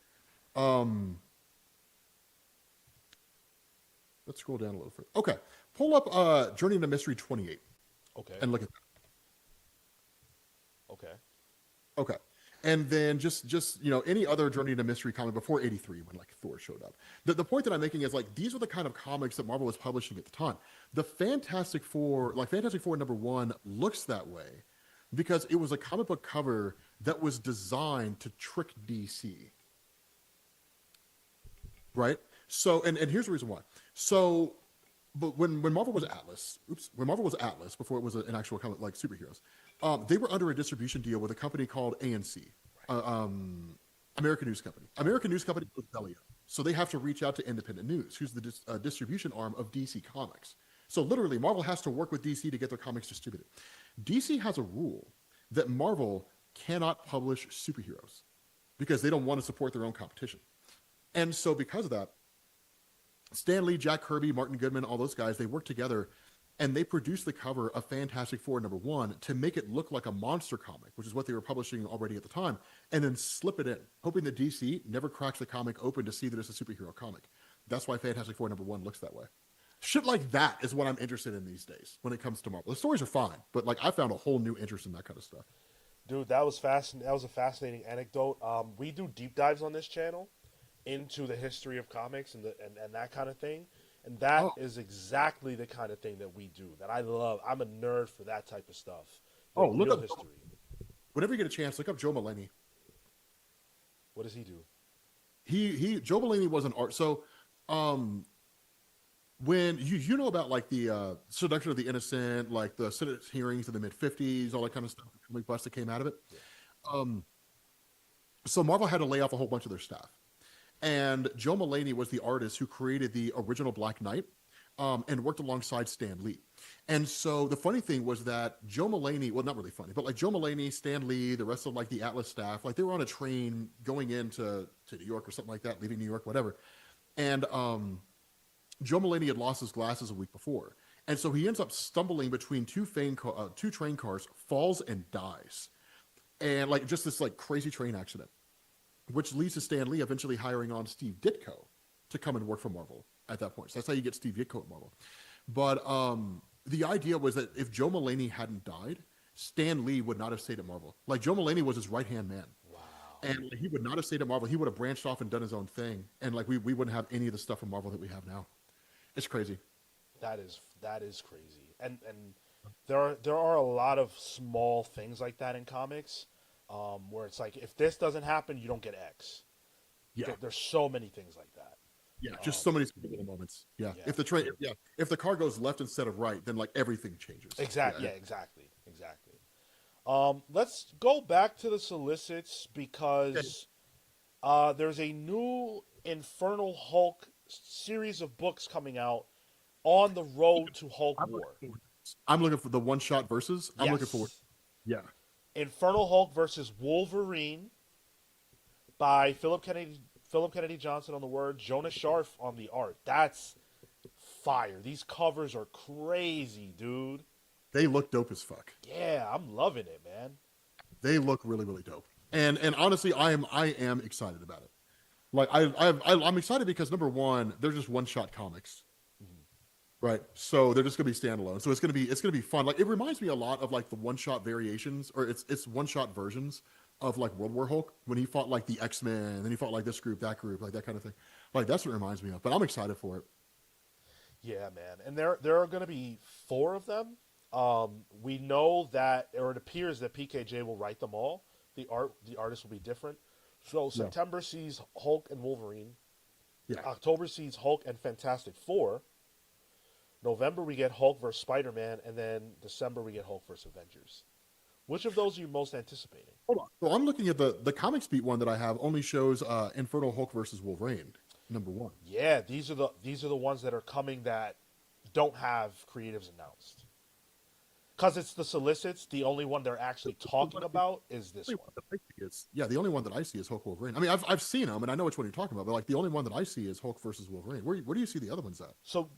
Let's scroll down a little further. Okay, pull up Journey into Mystery 28 Okay. and look at Okay. that. Okay. And then just any other Journey into Mystery comic before 83 when like Thor showed up. The point that I'm making is like these are the kind of comics that Marvel was publishing at the time. The Fantastic Four, like Fantastic Four #1 looks that way because it was a comic book cover that was designed to trick DC. Right? So and here's the reason why. So but when Marvel was Atlas, before it was an actual comic like superheroes, they were under a distribution deal with a company called ANC, uh, um, American News Company. American News Company was Bellia, so they have to reach out to Independent News, who's the distribution arm of DC Comics. So literally, Marvel has to work with DC to get their comics distributed. DC has a rule that Marvel cannot publish superheroes because they don't want to support their own competition. And so because of that, Stan Lee, Jack Kirby, Martin Goodman, all those guys, they worked together and they produced the cover of Fantastic Four #1 to make it look like a monster comic, which is what they were publishing already at the time, and then slip it in, hoping that DC never cracks the comic open to see that it's a superhero comic. That's why Fantastic Four #1 looks that way. Shit like that is what I'm interested in these days when it comes to Marvel. The stories are fine, but like I found a whole new interest in that kind of stuff. Dude, that was fascinating. That was a fascinating anecdote. We do deep dives on this channel into the history of comics and that kind of thing. And that is exactly the kind of thing that we do, that I love. I'm a nerd for that type of stuff. Look real up history. Whenever you get a chance, look up Joe Mulaney. What does he do? Joe Mulaney was an art. So, when you know about like the seduction of the innocent, like the Senate hearings in the mid-50s, all that kind of stuff, the comic bust that came out of it. Yeah. So Marvel had to lay off a whole bunch of their staff. And Joe Mulaney was the artist who created the original Black Knight and worked alongside Stan Lee. And so the funny thing was that Joe Mulaney, well, not really funny, but like Joe Mulaney, Stan Lee, the rest of like the Atlas staff, like they were on a train going into New York or something like that, leaving New York, whatever. And Joe Mulaney had lost his glasses a week before. And so he ends up stumbling between two train cars, falls and dies. And like just this like crazy train accident, which leads to Stan Lee eventually hiring on Steve Ditko to come and work for Marvel at that point. So that's how you get Steve Ditko at Marvel. But the idea was that if Joe Mulaney hadn't died, Stan Lee would not have stayed at Marvel. Like Joe Mulaney was his right-hand man. Wow. And like, he would not have stayed at Marvel. He would have branched off and done his own thing. And like we wouldn't have any of the stuff from Marvel that we have now. It's crazy. That is crazy. And there are a lot of small things like that in comics. Where it's like, if this doesn't happen, you don't get X. Yeah. There's so many things like that. Yeah, just so many little moments. Yeah. Yeah. If the car goes left instead of right, then like everything changes. Exactly. Yeah, exactly. Let's go back to the solicits because there's a new Infernal Hulk series of books coming out on the road to Hulk War. I'm looking for the one-shot versus. I'm looking forward. Yeah. Infernal Hulk versus Wolverine by Philip Kennedy Johnson on the word, Jonas Scharf on the art. That's fire. These covers are crazy, dude. They look dope as fuck. Yeah, I'm loving it, man. They look really, really dope. And honestly, I am excited about it. Like I'm excited because #1, they're just one-shot comics. Right, so they're just gonna be standalone. So it's gonna be fun. Like it reminds me a lot of like the one-shot variations, or it's one-shot versions of like World War Hulk when he fought like the X-Men, and then he fought like this group, like that kind of thing. Like that's what it reminds me of. But I'm excited for it. Yeah, man. And there are gonna be 4 of them. We know that, or it appears that PKJ will write them all. The artist will be different. So September sees Hulk and Wolverine. Yeah. October sees Hulk and Fantastic Four. November, we get Hulk versus Spider-Man, and then December, we get Hulk versus Avengers. Which of those are you most anticipating? Hold on. So I'm looking at the Comics Beat one that I have only shows Infernal Hulk versus Wolverine, #1. Yeah, these are the ones that are coming that don't have creatives announced. Because it's the solicits, the only one they're actually talking about is this one. The only one that I see is Hulk Wolverine. I mean, I've seen them, and I know which one you're talking about, but like the only one that I see is Hulk versus Wolverine. Where do you see the other ones at? So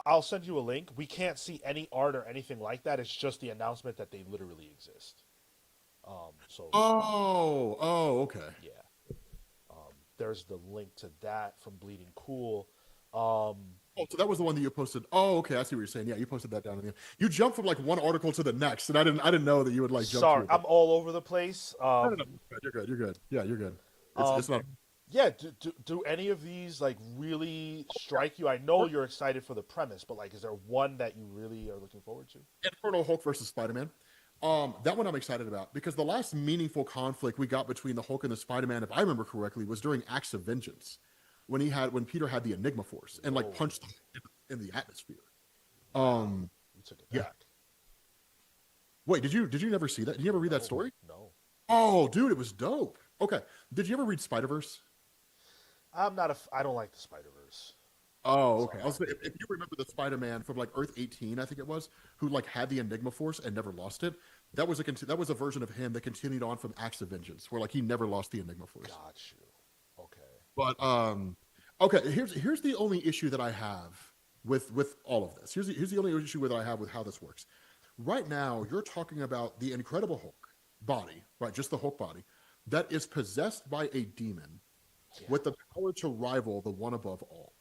I'll send you a link. We can't see any art or anything like that. It's just the announcement that they literally exist. Okay. Yeah. There's the link to that from Bleeding Cool. Oh, so that was the one that you posted. Oh, okay, I see what you're saying. Yeah, you posted that down in the. You jumped from like one article to the next, and I didn't know that you would like jump Sorry, through. I'm all over the place. No, no, no. You're good. You're good. Yeah, you're good. It's Um, not. yeah. Do any of these like really strike you? I know you're excited for the premise, but like, is there one that you really are looking forward to? Infernal Hulk versus Spider-Man. That one I'm excited about because the last meaningful conflict we got between the Hulk and the Spider-Man, if I remember correctly, was during Acts of Vengeance, when Peter had the Enigma Force and like Whoa, punched him in the atmosphere. wow, Um, you took it yeah. back. Wait, did you never see that? Did you ever read that No, story? no. Oh, dude, it was dope. Okay, did you ever read Spider-Verse? I'm not a. I don't like the Spider Verse. Oh, okay. Sorry. If you remember the Spider-Man from like Earth 18, I think it was, who like had the Enigma Force and never lost it. That was a version of him that continued on from Acts of Vengeance, where like he never lost the Enigma Force. Got you. Okay. But okay. Here's the only issue that I have with all of this. Here's the only issue that I have with how this works. Right now, you're talking about the Incredible Hulk body, right? Just the Hulk body that is possessed by a demon Yeah. with the power to rival the one above all.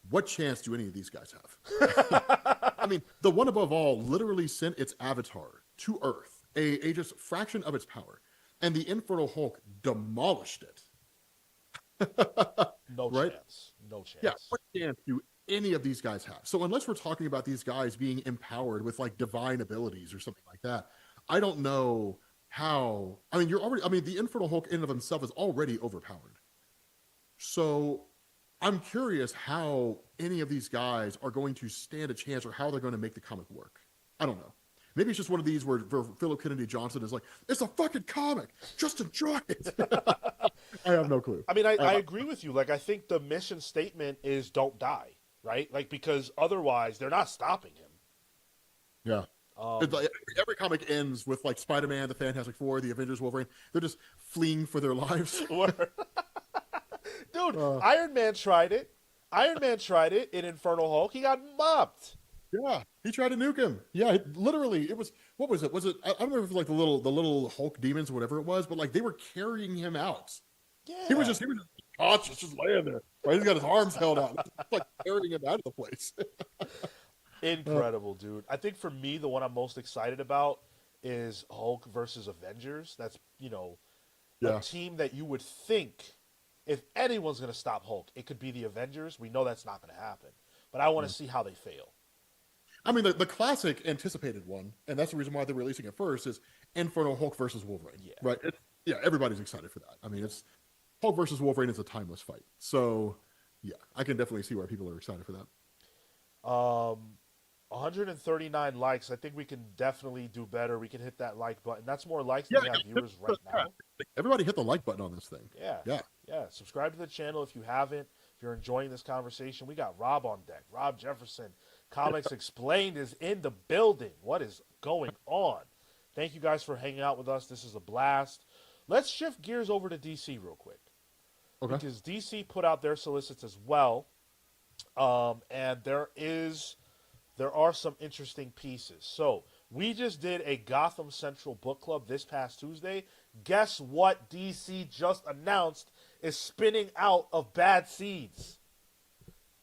What chance do any of these guys have? I mean, the one above all literally sent its avatar to Earth, a just fraction of its power, and the Infernal Hulk demolished it. No Right? chance. No chance. Yeah, what chance do any of these guys have? So unless we're talking about these guys being empowered with like divine abilities or something like that, I don't know how. I mean, the Infernal Hulk in and of himself is already overpowered. So I'm curious how any of these guys are going to stand a chance or how they're going to make the comic work. I don't know. Maybe it's just one of these where Philip Kennedy Johnson is like, it's a fucking comic. Just enjoy it. I have no clue. I mean, I agree with you. Like, I think the mission statement is don't die, right? Like, because otherwise they're not stopping him. Yeah. Um, It's like, every comic ends with like Spider-Man, the Fantastic Four, the Avengers, Wolverine. They're just fleeing for their lives. Dude, Iron Man tried it. Iron Man tried it in Infernal Hulk. He got mopped. Yeah, he tried to nuke him. Yeah, literally, it was what was it? Was it? I don't remember if it was like the little Hulk demons or whatever it was, but like they were carrying him out. Yeah. He was just conscious, just laying there. Right, he's got his arms held out, like carrying him out of the place. Incredible, dude. I think for me, the one I'm most excited about is Hulk versus Avengers. That's, Yeah. a team that you would think if anyone's going to stop Hulk, it could be the Avengers. We know that's not going to happen. But I want to see how they fail. I mean, the classic anticipated one, and that's the reason why they're releasing it first, is Infernal Hulk versus Wolverine. Yeah. Right. Yeah, everybody's excited for that. I mean, it's Hulk versus Wolverine is a timeless fight. So, yeah, I can definitely see why people are excited for that. 139 likes. I think we can definitely do better. We can hit that like button. That's more likes Yeah, than we have viewers right now. everybody hit the like button on this thing. Yeah. Yeah. Yeah. Subscribe to the channel if you haven't. If you're enjoying this conversation, we got Rob on deck. Rob Jefferson, Comics Explained, is in the building. What is going on? Thank you guys for hanging out with us. This is a blast. Let's shift gears over to DC real quick. Okay. Because DC put out their solicits as well. And there are some interesting pieces. So we just did a Gotham Central book club this past Tuesday. Guess what DC just announced is spinning out of Bad Seeds?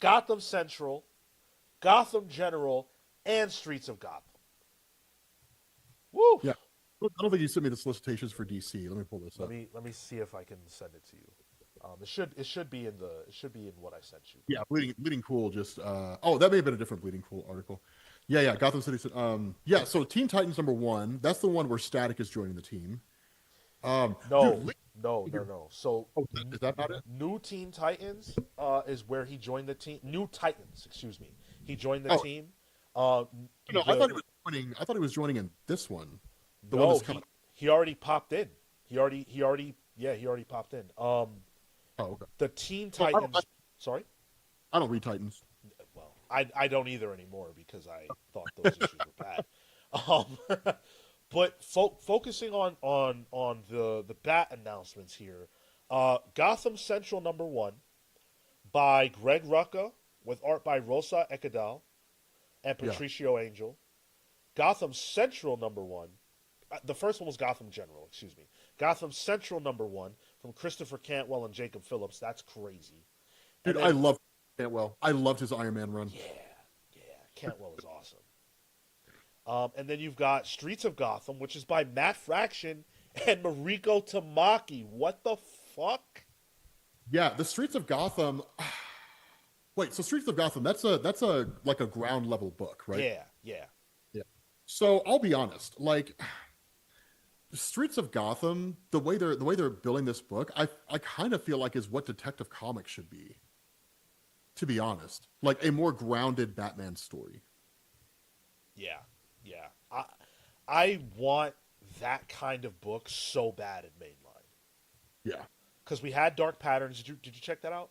Gotham Central, Gotham General, and Streets of Gotham. Woo! Yeah. I don't think you sent me the solicitations for DC. Let me pull this up. Let me see if I can send it to you. It should be in what I sent you. Yeah, Bleeding Cool just that may have been a different Bleeding Cool article. Yeah, Gotham City. Yeah, so Teen Titans #1, that's the one where Static is joining the team. No. So is that not it? New Teen Titans is where he joined the team. New Titans, excuse me. He joined the team. No, I thought he was joining in this one. The one No, that's coming. he already popped in. He already popped in. Oh, okay. The Teen Well, Titans. Sorry. I don't read Titans. Well, I don't either anymore because I thought those issues were bad. But focusing on the Bat announcements here, Gotham Central #1 by Greg Rucka with art by Rosa Ekedal and Patricio Angel. Gotham Central #1. The first one was Gotham General, excuse me. Gotham Central #1 from Christopher Cantwell and Jacob Phillips. That's crazy. Dude, And I then- love Cantwell. I loved his Iron Man run. Yeah, yeah. Cantwell was awesome. And then you've got Streets of Gotham, which is by Matt Fraction and Mariko Tamaki. What the fuck? Yeah, the Streets of Gotham. Wait, so Streets of Gotham, that's a like a ground level book, right? Yeah, yeah. Yeah. So I'll be honest, like Streets of Gotham, the way they're building this book, I kind of feel like is what Detective Comics should be. To be honest, like a more grounded Batman story. Yeah, yeah. I want that kind of book so bad in mainline Yeah. because we had Dark Patterns. Did you check that out?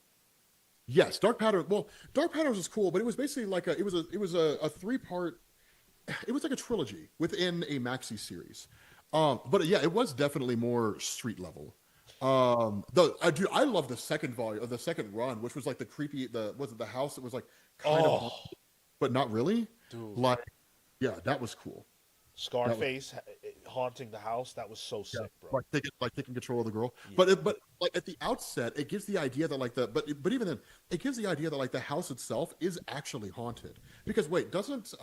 Yes, Dark Pattern. Well, Dark Patterns was cool, but it was basically like a 3-part. It was like a trilogy within a maxi series. But yeah, it was definitely more street level. Though I love the second volume of the second run, which was like the creepy was it the house that was like kind of Oh, haunted, but not really. dude, Like, yeah, that was cool. That was, Scarface haunting the house. That was so yeah, sick, bro. like taking control of the girl. Yeah, But like at the outset, it gives the idea that like but even then, it gives the idea that like the house itself is actually haunted. Because wait, doesn't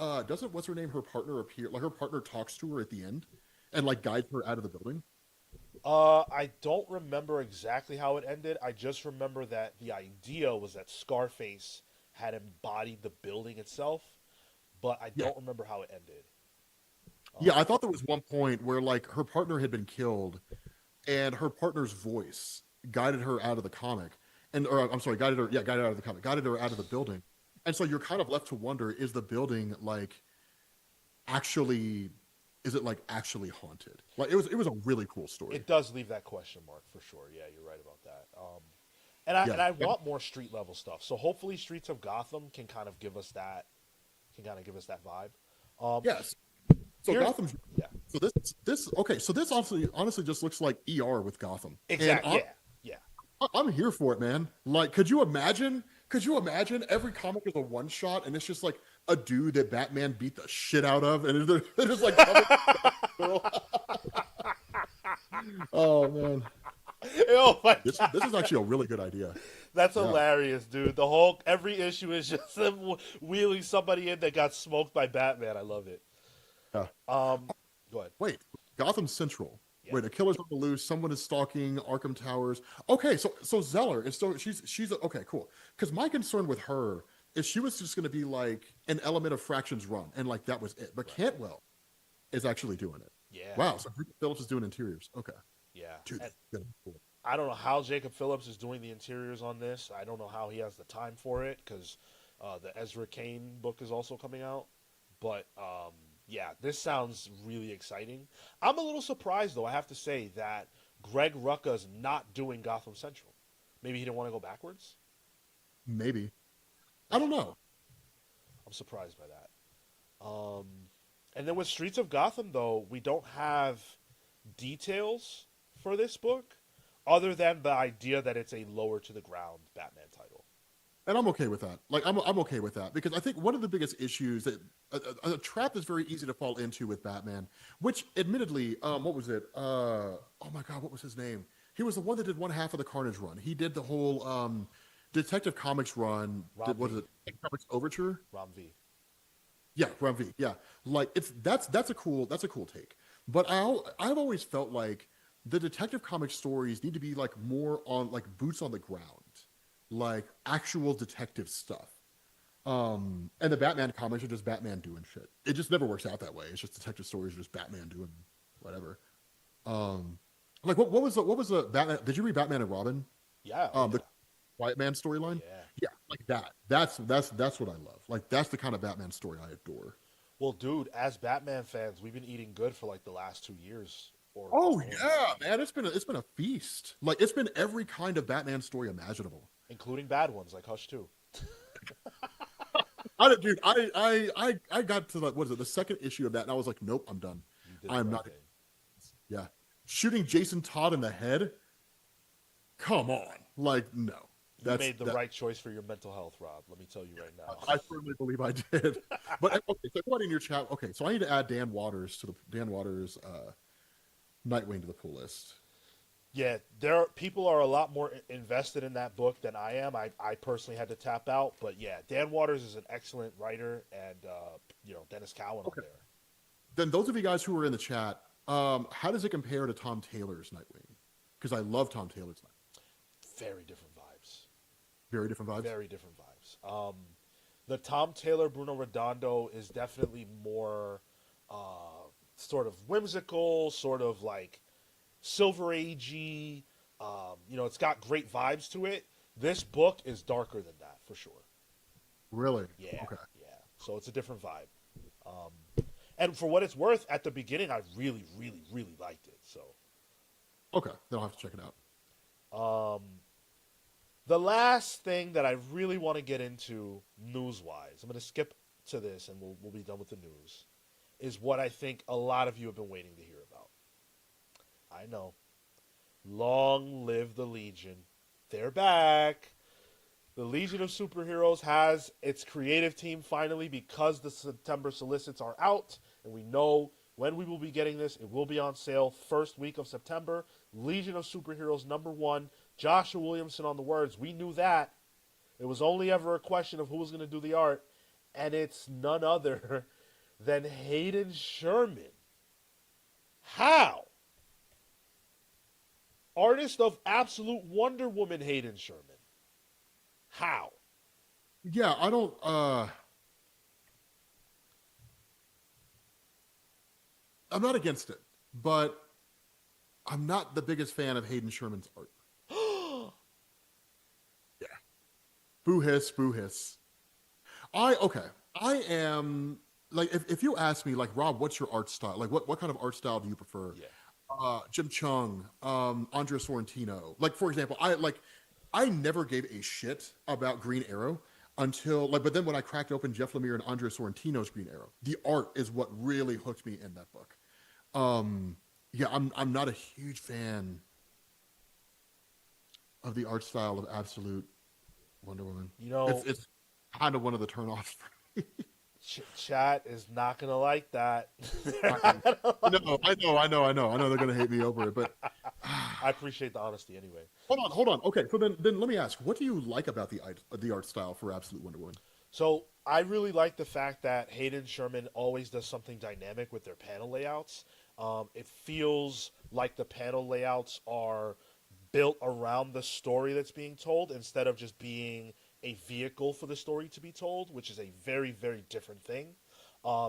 what's her name, her partner appear, like her partner talks to her at the end and like guides her out of the building? I don't remember exactly how it ended. I just remember that the idea was that Scarface had embodied the building itself, but I Yeah. don't remember how it ended. Yeah, Um, I thought there was one point where like her partner had been killed and her partner's voice guided her out of the comic. And or I'm sorry, guided her out of the comic, guided her out of the building. And so you're kind of left to wonder, is the building like actually is it like actually haunted? Like it was a really cool story. it does leave that question mark for sure. Yeah, you're right about that. And I Yeah. and I want more street level stuff. So hopefully, Streets of Gotham can kind of give us that, vibe. Um, Yes. So here, Gotham's yeah, so this okay, so this honestly just looks like ER with Gotham. And exactly. Yeah, yeah. I'm here for it, man. Like, could you imagine? Could you imagine every comic is a one shot, and it's just like a dude that Batman beat the shit out of, and they're just like, oh man, Oh my this is actually a really good idea. That's Yeah, hilarious, dude. Every issue is just them wheeling somebody in that got smoked by Batman. I love it. yeah. Go ahead. Wait, Gotham Central. Yeah. Wait, a killer's on the loose. Someone is stalking Arkham Towers. Okay, so Zeller is still okay, cool. Because my concern with her is she was just going to be like an element of Fraction's run, and like that was it. But Right. Cantwell is actually doing it. Yeah. Wow, so Phillips is doing interiors. Okay, Yeah. dude, And that's gonna be cool. I don't know how Jacob Phillips is doing the interiors on this. I don't know how he has the time for it because the Ezra Kane book is also coming out. But yeah, this sounds really exciting. I'm a little surprised, though, I have to say, that Greg Rucka's not doing Gotham Central. Maybe he didn't want to go backwards? Maybe, I don't know. I'm surprised by that. And then with Streets of Gotham, though, we don't have details for this book other than the idea that it's a lower to the ground Batman title. And I'm okay with that. Like I'm okay with that because I think one of the biggest issues that a trap that's very easy to fall into with Batman, which admittedly, what was it? Oh my God, what was his name? He was the one that did one half of the Carnage run. He did the whole Detective Comics run. Rom What is V. it? Comics Overture. Rom V. Yeah, Ram V. Yeah, like that's a cool take. But I've always felt like the Detective Comics stories need to be like more on like boots on the ground, like actual detective stuff. And the Batman comics are just Batman doing shit. It just never works out that way. It's just detective stories, just Batman doing whatever. Like what was the Batman? Did you read Batman and Robin? Yeah. The Quiet Man storyline. Yeah. Yeah, like that. That's what I love. Like that's the kind of Batman story I adore. Well, dude, as Batman fans, we've been eating good for like the last 2 years. Oh Or yeah, man! It's been a feast. Like it's been every kind of Batman story imaginable. including bad ones like Hush 2. Dude, I got to what is it, the second issue of that, and I was like, nope, I'm done. You did the I'm right not. thing. Yeah, shooting Jason Todd in the head. Come on, like no. You made the right choice for your mental health, Rob. Let me tell you right now. I firmly believe I did. But okay, so everybody in your chat. Okay, so I need to add Dan Waters Nightwing to the pull list. Yeah, people are a lot more invested in that book than I am. I personally had to tap out, but yeah, Dan Waters is an excellent writer, and Dennis Cowan on Okay. there. Then those of you guys who are in the chat, how does it compare to Tom Taylor's Nightwing? Because I love Tom Taylor's Nightwing. Very different vibes. Very different vibes. Very different vibes. The Tom Taylor Bruno Redondo is definitely more sort of whimsical, sort of like Silver Agey. It's got great vibes to it. This book is darker than that for sure. Really? Yeah, Okay. yeah. So it's a different vibe. And for what it's worth, at the beginning, I really, really, really liked it. So Okay. Then I'll have to check it out. the last thing that I really want to get into news-wise, I'm going to skip to this and we'll be done with the news, is what I think a lot of you have been waiting to hear about. I know. Long live the Legion. They're back. The Legion of Superheroes has its creative team finally, because the September solicits are out, and we know when we will be getting this. It will be on sale first week of September. Legion of Superheroes #1, Joshua Williamson on the words. We knew that. It was only ever a question of who was going to do the art, and it's none other than Hayden Sherman. How? Artist of Absolute Wonder Woman, Hayden Sherman. How? Yeah, I don't. I'm not against it, but I'm not the biggest fan of Hayden Sherman's art. Yeah. Boo hiss, boo hiss. I am like, if you ask me, like, Rob, what's your art style? Like, what kind of art style do you prefer? Yeah. Jim Chung, Andrea Sorrentino. Like, for example, I never gave a shit about Green Arrow until, like, but then when I cracked open Jeff Lemire and Andrea Sorrentino's Green Arrow, the art is what really hooked me in that book. Yeah, I'm not a huge fan of the art style of Absolute Wonder Woman. It's kind of one of the turnoffs for me. Chat is not going to like that. No, I know they're gonna hate me over it, but I appreciate the honesty anyway. hold on. Okay, so then let me ask, what do you like about the art style for Absolute Wonder Woman? So I really like the fact that Hayden Sherman always does something dynamic with their panel layouts. It feels like the panel layouts are built around the story that's being told, instead of just being a vehicle for the story to be told, which is a very, very different thing.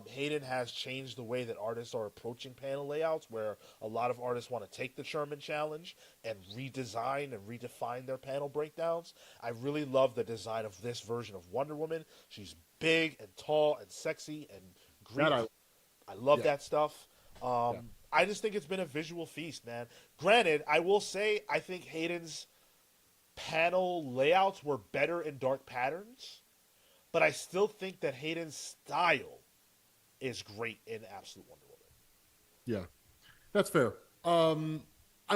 Hayden has changed the way that artists are approaching panel layouts, where a lot of artists want to take the Sherman challenge and redesign and redefine their panel breakdowns. I really love the design of this version of Wonder Woman. She's big and tall and sexy and green. I love that stuff. I just think it's been a visual feast, man. Granted, I will say I think Hayden's panel layouts were better in Dark Patterns, but I still think that Hayden's style is great in Absolute Wonder Woman. Yeah, that's fair. I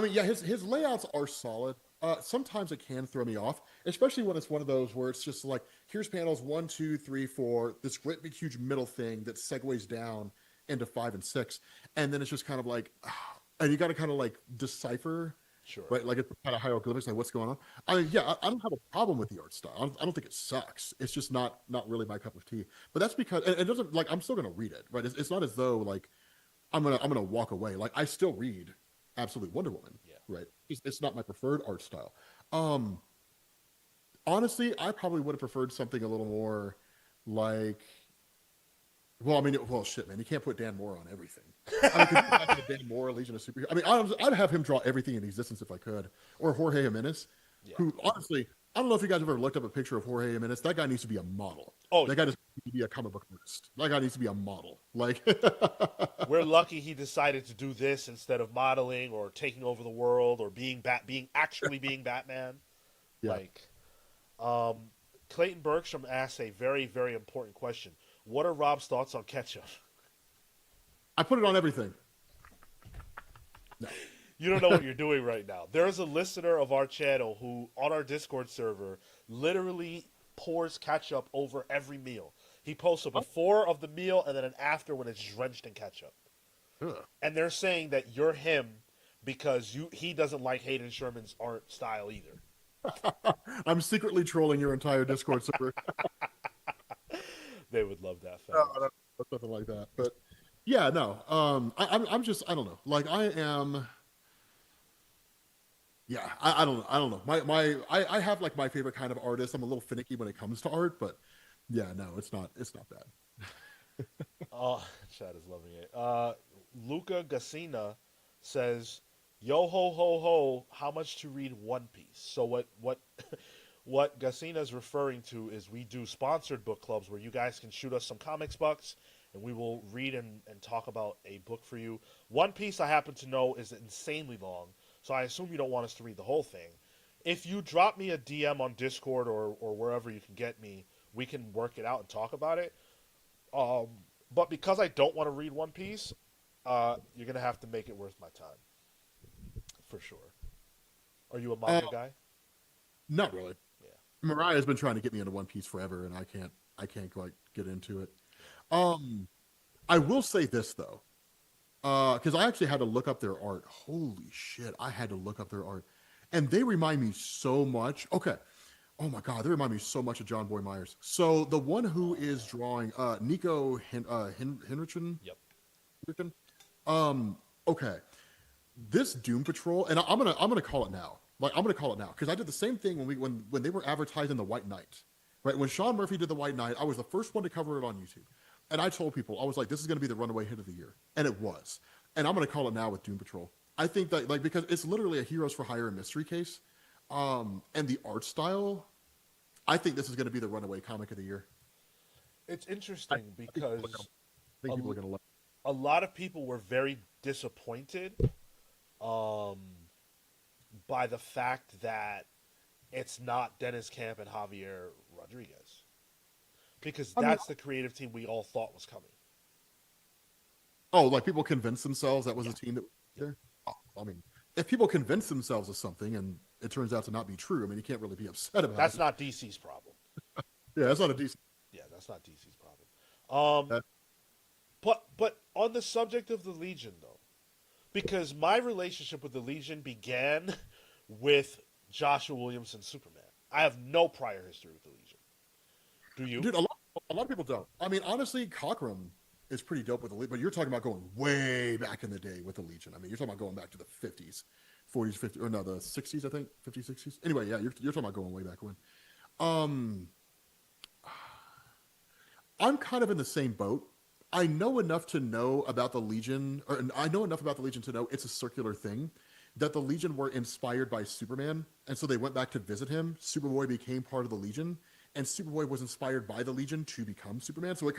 mean, yeah, his layouts are solid. Sometimes it can throw me off, especially when it's one of those where it's just like, here's panels 1, 2, 3, 4, this great big huge middle thing that segues down into 5 and 6, and then it's just kind of like, and you got to kind of like decipher. Sure. Right, like it's kind of hieroglyphics, like what's going on. I mean, yeah, I don't have a problem with the art style. I don't think it sucks. It's just not really my cup of tea. But that's because it doesn't, like, I'm still gonna read it, right? It's not as though like I'm gonna walk away. Like, I still read Absolute Wonder Woman, right? It's not my preferred art style. Honestly, I probably would have preferred something a little more like. Well, I mean, shit, man. You can't put Dan Moore on everything. I mean, could you imagine a Dan Moore, Legion of Superheroes? I mean, I'd have him draw everything in existence if I could. Or Jorge Jimenez, who, honestly, I don't know if you guys have ever looked up a picture of Jorge Jimenez. That guy needs to be a model. Oh, that guy doesn't need to be a comic book artist. That guy needs to be a model. Like, we're lucky he decided to do this instead of modeling or taking over the world or being actually being Batman. Yeah. Like, Clayton Bergstrom asks a very, very important question. What are Rob's thoughts on ketchup? I put it on everything. No. You don't know what you're doing right now. There's a listener of our channel who, on our Discord server, literally pours ketchup over every meal. He posts a before of the meal and then an after when it's drenched in ketchup. Ugh. And they're saying that you're him because he doesn't like Hayden Sherman's art style either. I'm secretly trolling your entire Discord server. They would love that, No, fans. nothing like that. But yeah, no. I'm just, I don't know. Like I am. Yeah, I don't know. I don't know. I have like my favorite kind of artist. I'm a little finicky when it comes to art, but yeah, no, it's not bad. Oh, Chad is loving it. Luca Gassina says, "Yo ho ho ho! How much to read One Piece?" So what what Gassina is referring to is we do sponsored book clubs where you guys can shoot us some comics bucks, and we will read and talk about a book for you. One Piece, I happen to know, is insanely long, so I assume you don't want us to read the whole thing. If you drop me a DM on Discord or wherever you can get me, we can work it out and talk about it. Um, but because I don't want to read One Piece, you're gonna have to make it worth my time, for sure. Are you a manga Uh, guy? Not really. Yeah. Mariah's been trying to get me into One Piece forever, and I can't like get into it. Um, I will say this though, because I actually had to look up their art. Holy shit, I had to look up their art, and they remind me so much. Okay, oh my god, they remind me so much of John Boy Myers. So the one who is drawing, Nico Henriksen, Yep. Henriksen? Um, okay, this Doom Patrol, and I'm gonna call it now. Like I'm gonna call it now because I did the same thing when they were advertising the White Knight. Right when Sean Murphy did the White Knight, I was the first one to cover it on YouTube, and I told people I was like, "This is gonna be the runaway hit of the year," and it was. And I'm gonna call it now with Doom Patrol. I think that like because it's literally a Heroes for Hire mystery case, and the art style, I think this is gonna be the runaway comic of the year. It's I, interesting I think people are because gonna, I think a, people are gonna love. a lot of people were very disappointed um, by the fact that it's not Dennis Camp and Javier Rodriguez, because I mean, that's the creative team we all thought was coming. oh, like people convinced themselves that was Yeah. a team that was Yeah. there. Oh, I mean, if people convince themselves of something and it turns out to not be true, I mean, you can't really be upset about That's it. not DC's problem. Yeah, that's not a decent. Yeah, that's not DC's problem. Um, That, but on the subject of the Legion, though, because my relationship with the Legion began with Joshua Williamson's Superman. I have no prior history with the Legion. Do you? dude, a lot of people don't. I mean, honestly, Cockrum is pretty dope with the Legion, but you're talking about going way back in the day with the Legion. I mean, you're talking about going back to the 50s, 40s, 50s, or no, the 60s, I think, 50s, 60s. Anyway, yeah, you're talking about going way back when. Um, I'm kind of in the same boat. I know enough to know about the Legion, or I know enough about the Legion to know it's a circular thing. That the Legion were inspired by Superman, and so they went back to visit him. Superboy became part of the Legion, and Superboy was inspired by the Legion to become Superman. So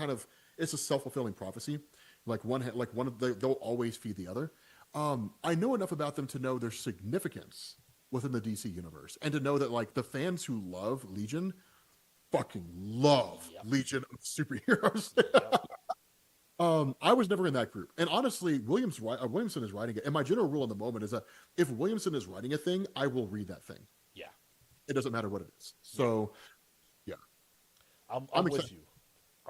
it's a self fulfilling prophecy. Like one of they'll always feed the other. I know enough about them to know their significance within the DC universe, and to know that like the fans who love Legion fucking love Yep. Legion of superheroes. Yep. I was never in that group, and honestly, Williamson is writing it. And my general rule in the moment is that if Williamson is writing a thing, I will read that thing. Yeah. It doesn't matter what it is. Yeah. So, yeah, I'm I'm with excited. you.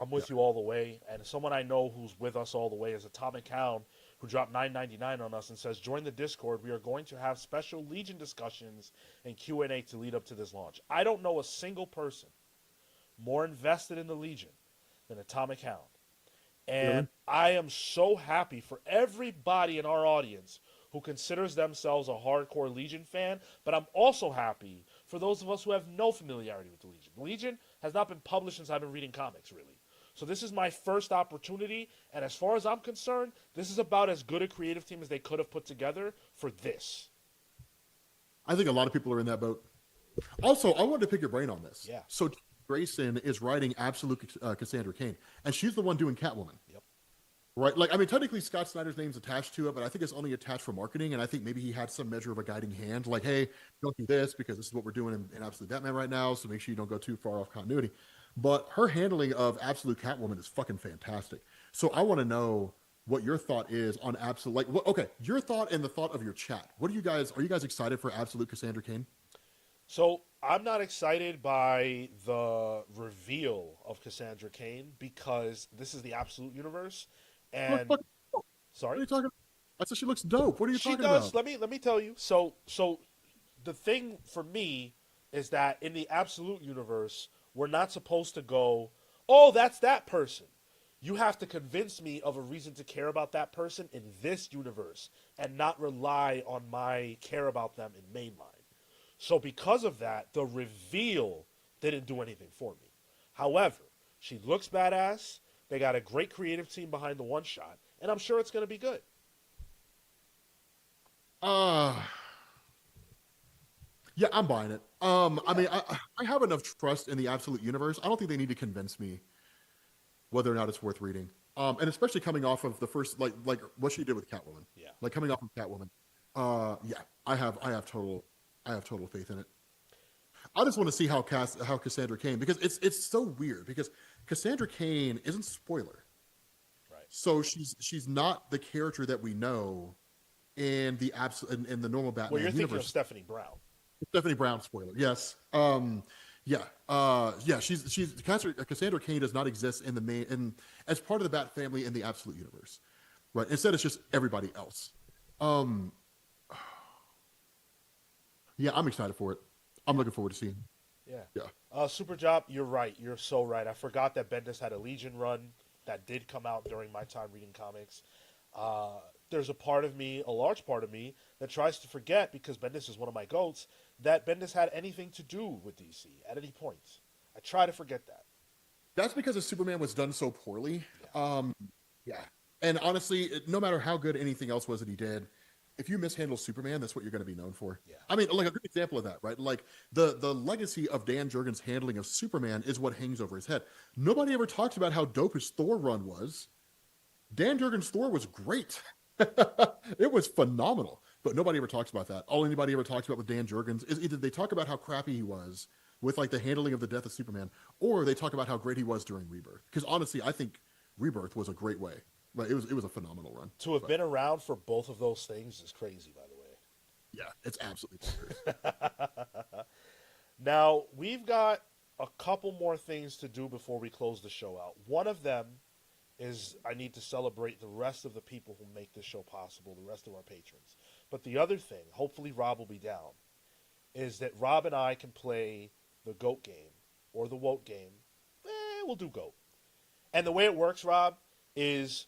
I'm with Yeah, you all the way. And someone I know who's with us all the way is Atomic Hound, who dropped $9.99 on us and says, "Join the Discord. We are going to have special Legion discussions and Q&A to lead up to this launch." I don't know a single person more invested in the Legion than Atomic Hound. really. And I am so happy for everybody in our audience who considers themselves a hardcore Legion fan, but I'm also happy for those of us who have no familiarity with the Legion. The Legion has not been published since I've been reading comics, really. So this is my first opportunity, and as far as I'm concerned, this is about as good a creative team as they could have put together for this. I think a lot of people are in that boat. Also, I wanted to pick your brain on this. Yeah. So Grayson is writing Absolute Cassandra Cain, and she's the one doing Catwoman. Yep. Right, like I mean, technically Scott Snyder's name's attached to it, but I think it's only attached for marketing, and I think maybe he had some measure of a guiding hand, like, hey, don't do this because this is what we're doing in Absolute Batman right now, so make sure you don't go too far off continuity. But her handling of Absolute Catwoman is fucking fantastic. So I want to know what your thought is on Absolute, like, what? Okay, your thought and the thought of your chat. What are you guys excited for Absolute Cassandra Cain? So I'm not excited by the reveal of Cassandra Cain because this is the Absolute Universe. Look, And look, what are sorry, you talking? I said she looks dope. What are you She talking does. about? Let me tell you. So the thing for me is that in the absolute universe, we're not supposed to go, "Oh, that's that person." You have to convince me of a reason to care about that person in this universe and not rely on my care about them in mainline. So because of that, the reveal didn't do anything for me. However, she looks badass. They got a great creative team behind the one shot, and I'm sure it's going to be good. Uh yeah, I'm buying it. I Yeah. mean, I have enough trust in the absolute universe. I don't think they need to convince me whether or not it's worth reading. And especially coming off of the first, like what she did with Catwoman, Yeah. like coming off of Catwoman. Yeah, I have total faith in it. I just want to see how Cassandra Cain, because it's so weird because Cassandra Cain isn't spoiler, Right. so she's not the character that we know in in the normal Well, you're Batman thinking of universe. Stephanie Brown. Stephanie Brown spoiler, yes. Yeah, yeah. She's Cassandra Cain does not exist in the main in as part of the Bat family in the absolute universe, right? Instead, it's just everybody else. Um, yeah, I'm excited for it. I'm looking forward to seeing. Yeah. Yeah. Super Job, you're right. You're so right. I forgot that Bendis had a Legion run that did come out during my time reading comics. There's a part of me, a large part of me, that tries to forget, because Bendis is one of my goats, that Bendis had anything to do with DC at any point. I try to forget that. That's because the Superman was done so poorly. Yeah. Yeah. And honestly, no matter how good anything else was that he did, if you mishandle Superman, that's what you're going to be known for. Yeah. I mean, like a good example of that, right? Like the legacy of Dan Jurgens' handling of Superman is what hangs over his head. Nobody ever talks about how dope his Thor run was. Dan Jurgens' Thor was great. It was phenomenal. But nobody ever talks about that. All anybody ever talks about with Dan Jurgens is either they talk about how crappy he was with like the handling of the death of Superman, or they talk about how great he was during Rebirth. Because honestly, I think Rebirth was a great way. Like it was a phenomenal run. To have But been around for both of those things is crazy, by the way. yeah, it's absolutely bonkers. Now, we've got a couple more things to do before we close the show out. One of them is I need to celebrate the rest of the people who make this show possible, the rest of our patrons. But the other thing, hopefully Rob will be down, is that Rob and I can play the GOAT game or the WOTE game. We'll do GOAT. And the way it works, Rob, is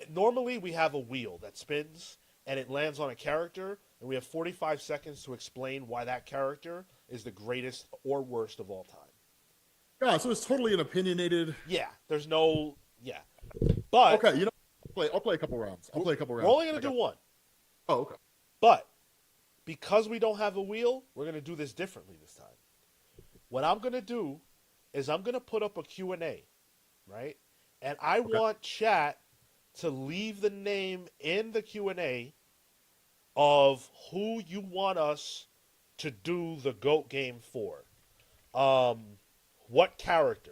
normally we have a wheel that spins and it lands on a character, and we have 45 seconds to explain why that character is the greatest or worst of all time. Yeah, so it's totally an opinionated. Yeah, there's no, yeah. But Okay, you know, I'll play a couple rounds. I'll play a couple rounds. we're only going to do one. Oh, okay. But because we don't have a wheel, we're going to do this differently this time. What I'm going to do is I'm going to put up a Q&A, right? And I want chat to leave the name in the Q&A of who you want us to do the GOAT game for. What character.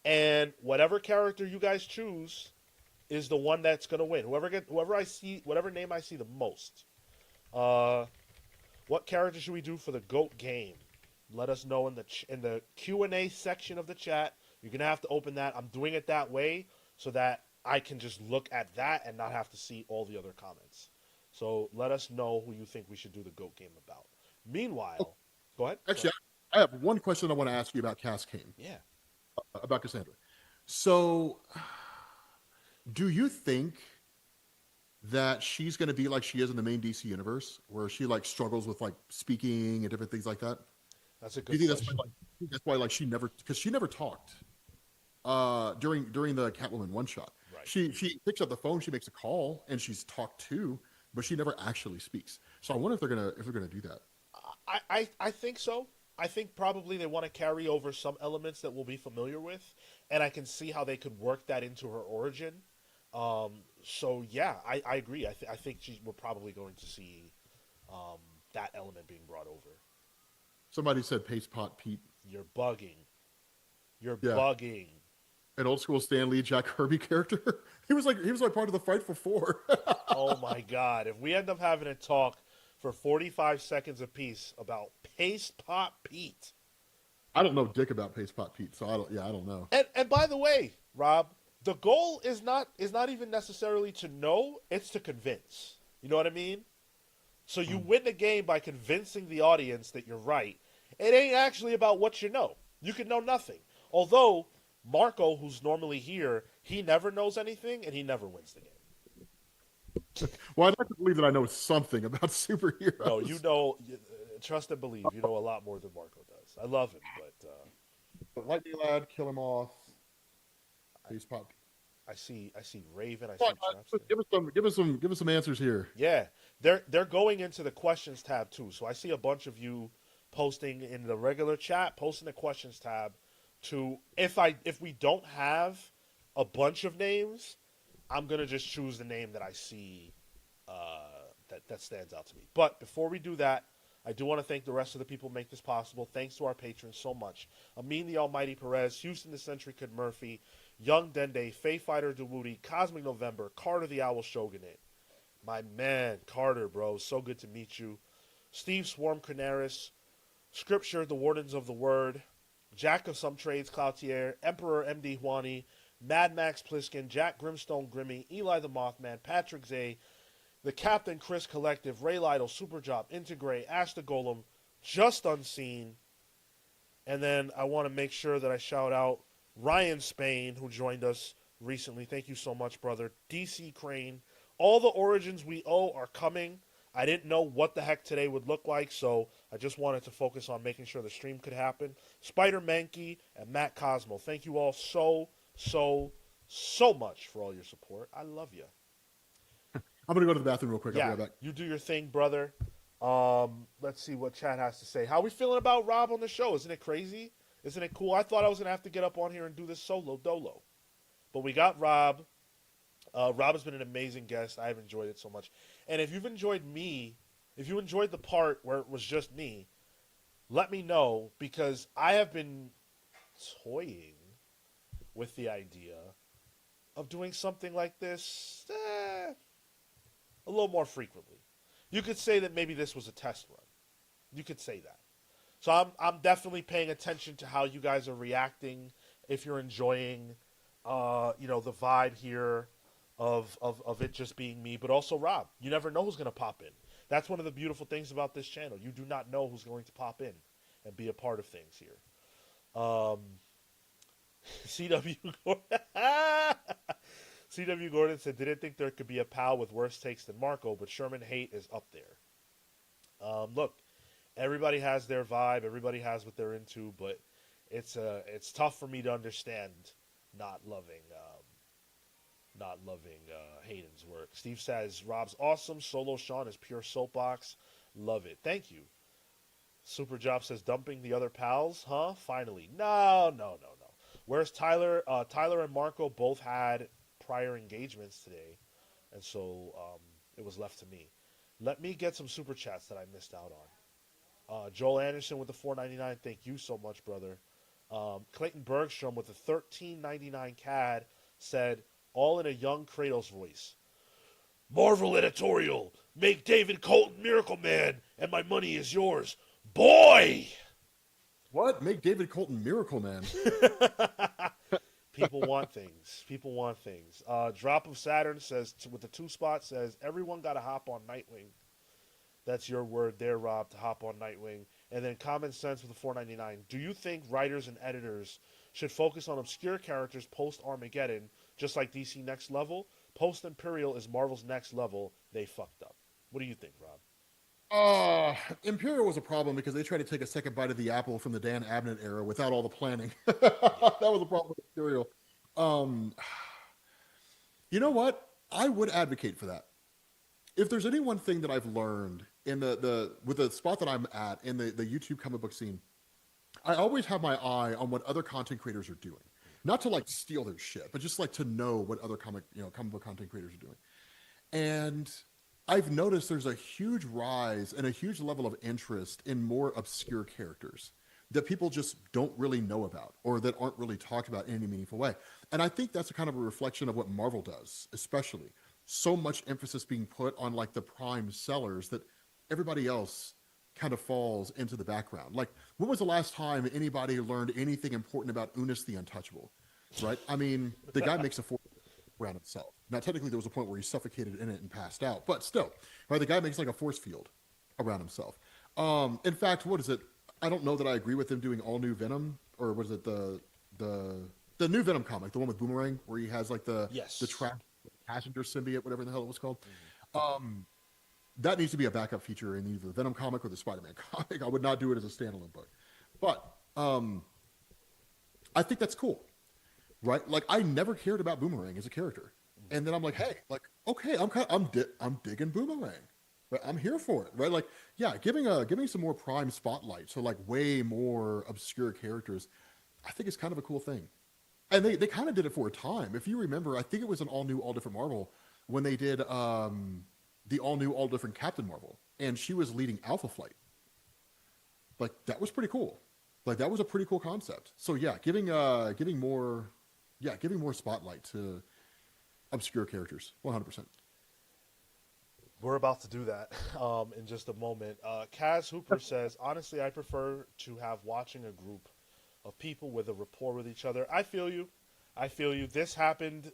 And whatever character you guys choose is the one that's going to win. Whatever name I see the most. What character should we do for the GOAT game? Let us know in the Q&A section of the chat. You're going to have to open that. I'm doing it that way so that I can just look at that and not have to see all the other comments. So let us know who you think we should do the GOAT game about. Meanwhile, go ahead. Actually, I have one question I want to ask you about Cass Kane. Yeah. About Cassandra. So, do you think that she's going to be like she is in the main DC universe, where she like struggles with like speaking and different things like that? That's a Do you good think question. that's why like she never talked during the Catwoman one shot. Right. She picks up the phone, she makes a call, and she's talked to, but she never actually speaks. So I wonder if they're gonna do that. I think so. I think probably they want to carry over some elements that we'll be familiar with, and I can see how they could work that into her origin. So yeah, I agree. I think we're probably going to see that element being brought over. Somebody said Paste Pot Pete, You're bugging. You're Yeah. bugging. an old school Stan Lee Jack Kirby character. He was like part of the Fight for Four. Oh my God! If we end up having a talk for 45 seconds apiece about Paste Pot Pete. I don't know dick about Paste Pot Pete, so I don't know. And by the way, Rob, the goal is not even necessarily to know, it's to convince. You know what I mean? So you win the game by convincing the audience that you're right. It ain't actually about what you know. You could know nothing. Although Marco, who's normally here, he never knows anything and he never wins the game. Well, I'd like to believe that I know something about superheroes. No, you know, trust and believe, you know a lot more than Marco does. I love him, but Lightning Lad, kill him off. Please pop. I see Raven. I see Chopstick. Give us some answers here. Yeah, they're going into the questions tab too. So I see a bunch of you posting in the regular chat, posting the questions tab. To if we don't have a bunch of names, I'm gonna just choose the name that I see that stands out to me. But before we do that, I do want to thank the rest of the people who make this possible. Thanks to our patrons so much. Amin the Almighty Perez, Houston the Century Kid Murphy, Young Dende, Faye Fighter Dewooty, Cosmic November, Carter the Owl Shogunate. My man, Carter, bro. So good to meet you. Steve Swarm Canaris, Scripture, the Wardens of the Word, Jack of Some Trades, Cloutier, Emperor MD Juani, Mad Max Pliskin, Jack Grimstone Grimmy, Eli the Mothman, Patrick Zay, the Captain Chris Collective, Ray Lytle, Superjob, Integray, Ash the Golem, Just Unseen. And then I want to make sure that I shout out Ryan Spain, who joined us recently. Thank you so much, brother. DC Crane. All the origins we owe are coming. I didn't know what the heck today would look like, so I just wanted to focus on making sure the stream could happen. Spider Mankey and Matt Cosmo, thank you all so much for all your support. I love you. I'm going to go to the bathroom real quick. I'll Yeah, be right back. you do your thing, brother. Let's see what chat has to say. How are we feeling about Rob on the show? Isn't it crazy? Isn't it cool? I thought I was going to have to get up on here and do this solo dolo. But we got Rob. Rob has been an amazing guest. I've enjoyed it so much. And if you've enjoyed me, if you enjoyed the part where it was just me, let me know, because I have been toying with the idea of doing something like this a little more frequently. You could say that maybe this was a test run. You could say that. So I'm definitely paying attention to how you guys are reacting, if you're enjoying the vibe here of it just being me, but also Rob. You never know who's going to pop in. That's one of the beautiful things about this channel. You do not know who's going to pop in and be a part of things here. CW Gordon. CW Gordon said, didn't think there could be a pal with worse takes than Marco, but Sherman hate is up there. Look, everybody has their vibe. Everybody has what they're into, but it's tough for me to understand not loving Hayden's work. Steve says, Rob's awesome. Solo Sean is pure soapbox. Love it. Thank you. Super Job says, dumping the other pals, huh? Finally. No. Whereas Tyler and Marco both had prior engagements today, and so it was left to me. Let me get some super chats that I missed out on. Joel Anderson with the $4.99. Thank you so much, brother. Clayton Bergstrom with the $13.99 CAD said, all in a young Kratos voice. Marvel editorial. Make David Colton Miracle Man, and my money is yours. Boy! What? Make David Colton Miracle Man? People want things. People want things. Drop of Saturn says, with the 2 spot, says, everyone got to hop on Nightwing. That's your word there, Rob, to hop on Nightwing. And then Common Sense with the $4.99. Do you think writers and editors should focus on obscure characters post-Armageddon, just like DC Next Level? Post-Imperial is Marvel's Next Level. They fucked up. What do you think, Rob? Imperial was a problem because they tried to take a second bite of the apple from the Dan Abnett era without all the planning. That was a problem with Imperial. You know what? I would advocate for that. If there's any one thing that I've learned in with the spot that I'm at in the YouTube comic book scene, I always have my eye on what other content creators are doing. Not to like steal their shit, but just like to know what other comic book content creators are doing. And I've noticed there's a huge rise and a huge level of interest in more obscure characters that people just don't really know about or that aren't really talked about in any meaningful way. And I think that's a kind of a reflection of what Marvel does, especially. So much emphasis being put on like the prime sellers that everybody else kind of falls into the background. Like, when was the last time anybody learned anything important about Unis the Untouchable? right? I mean, the guy makes a force around himself. Now, technically, there was a point where he suffocated in it and passed out, but still, right? The guy makes like a force field around himself. In fact, what is it? I don't know that I agree with him doing all new Venom, or was it the new Venom comic, the one with Boomerang, where he has like the Yes. trap passenger symbiote, whatever the hell it was called. That needs to be a backup feature in either the Venom comic or the Spider-Man comic. I would not do it as a standalone book, but I think that's cool, right? Like I never cared about Boomerang as a character, and then I'm like, hey, like okay, I'm digging Boomerang, right? I'm here for it, right? Like yeah, giving some more prime spotlight to like way more obscure characters, I think is kind of a cool thing. And they kind of did it for a time. If you remember, I think it was an all new, all different Marvel when they did the all new, all different Captain Marvel, and she was leading Alpha Flight. Like that was pretty cool. Like that was a pretty cool concept. So yeah, giving more spotlight to obscure characters, 100%. We're about to do that in just a moment. Kaz Hooper says, honestly, I prefer to have watching a group of people with a rapport with each other. I feel you. I feel you. This happened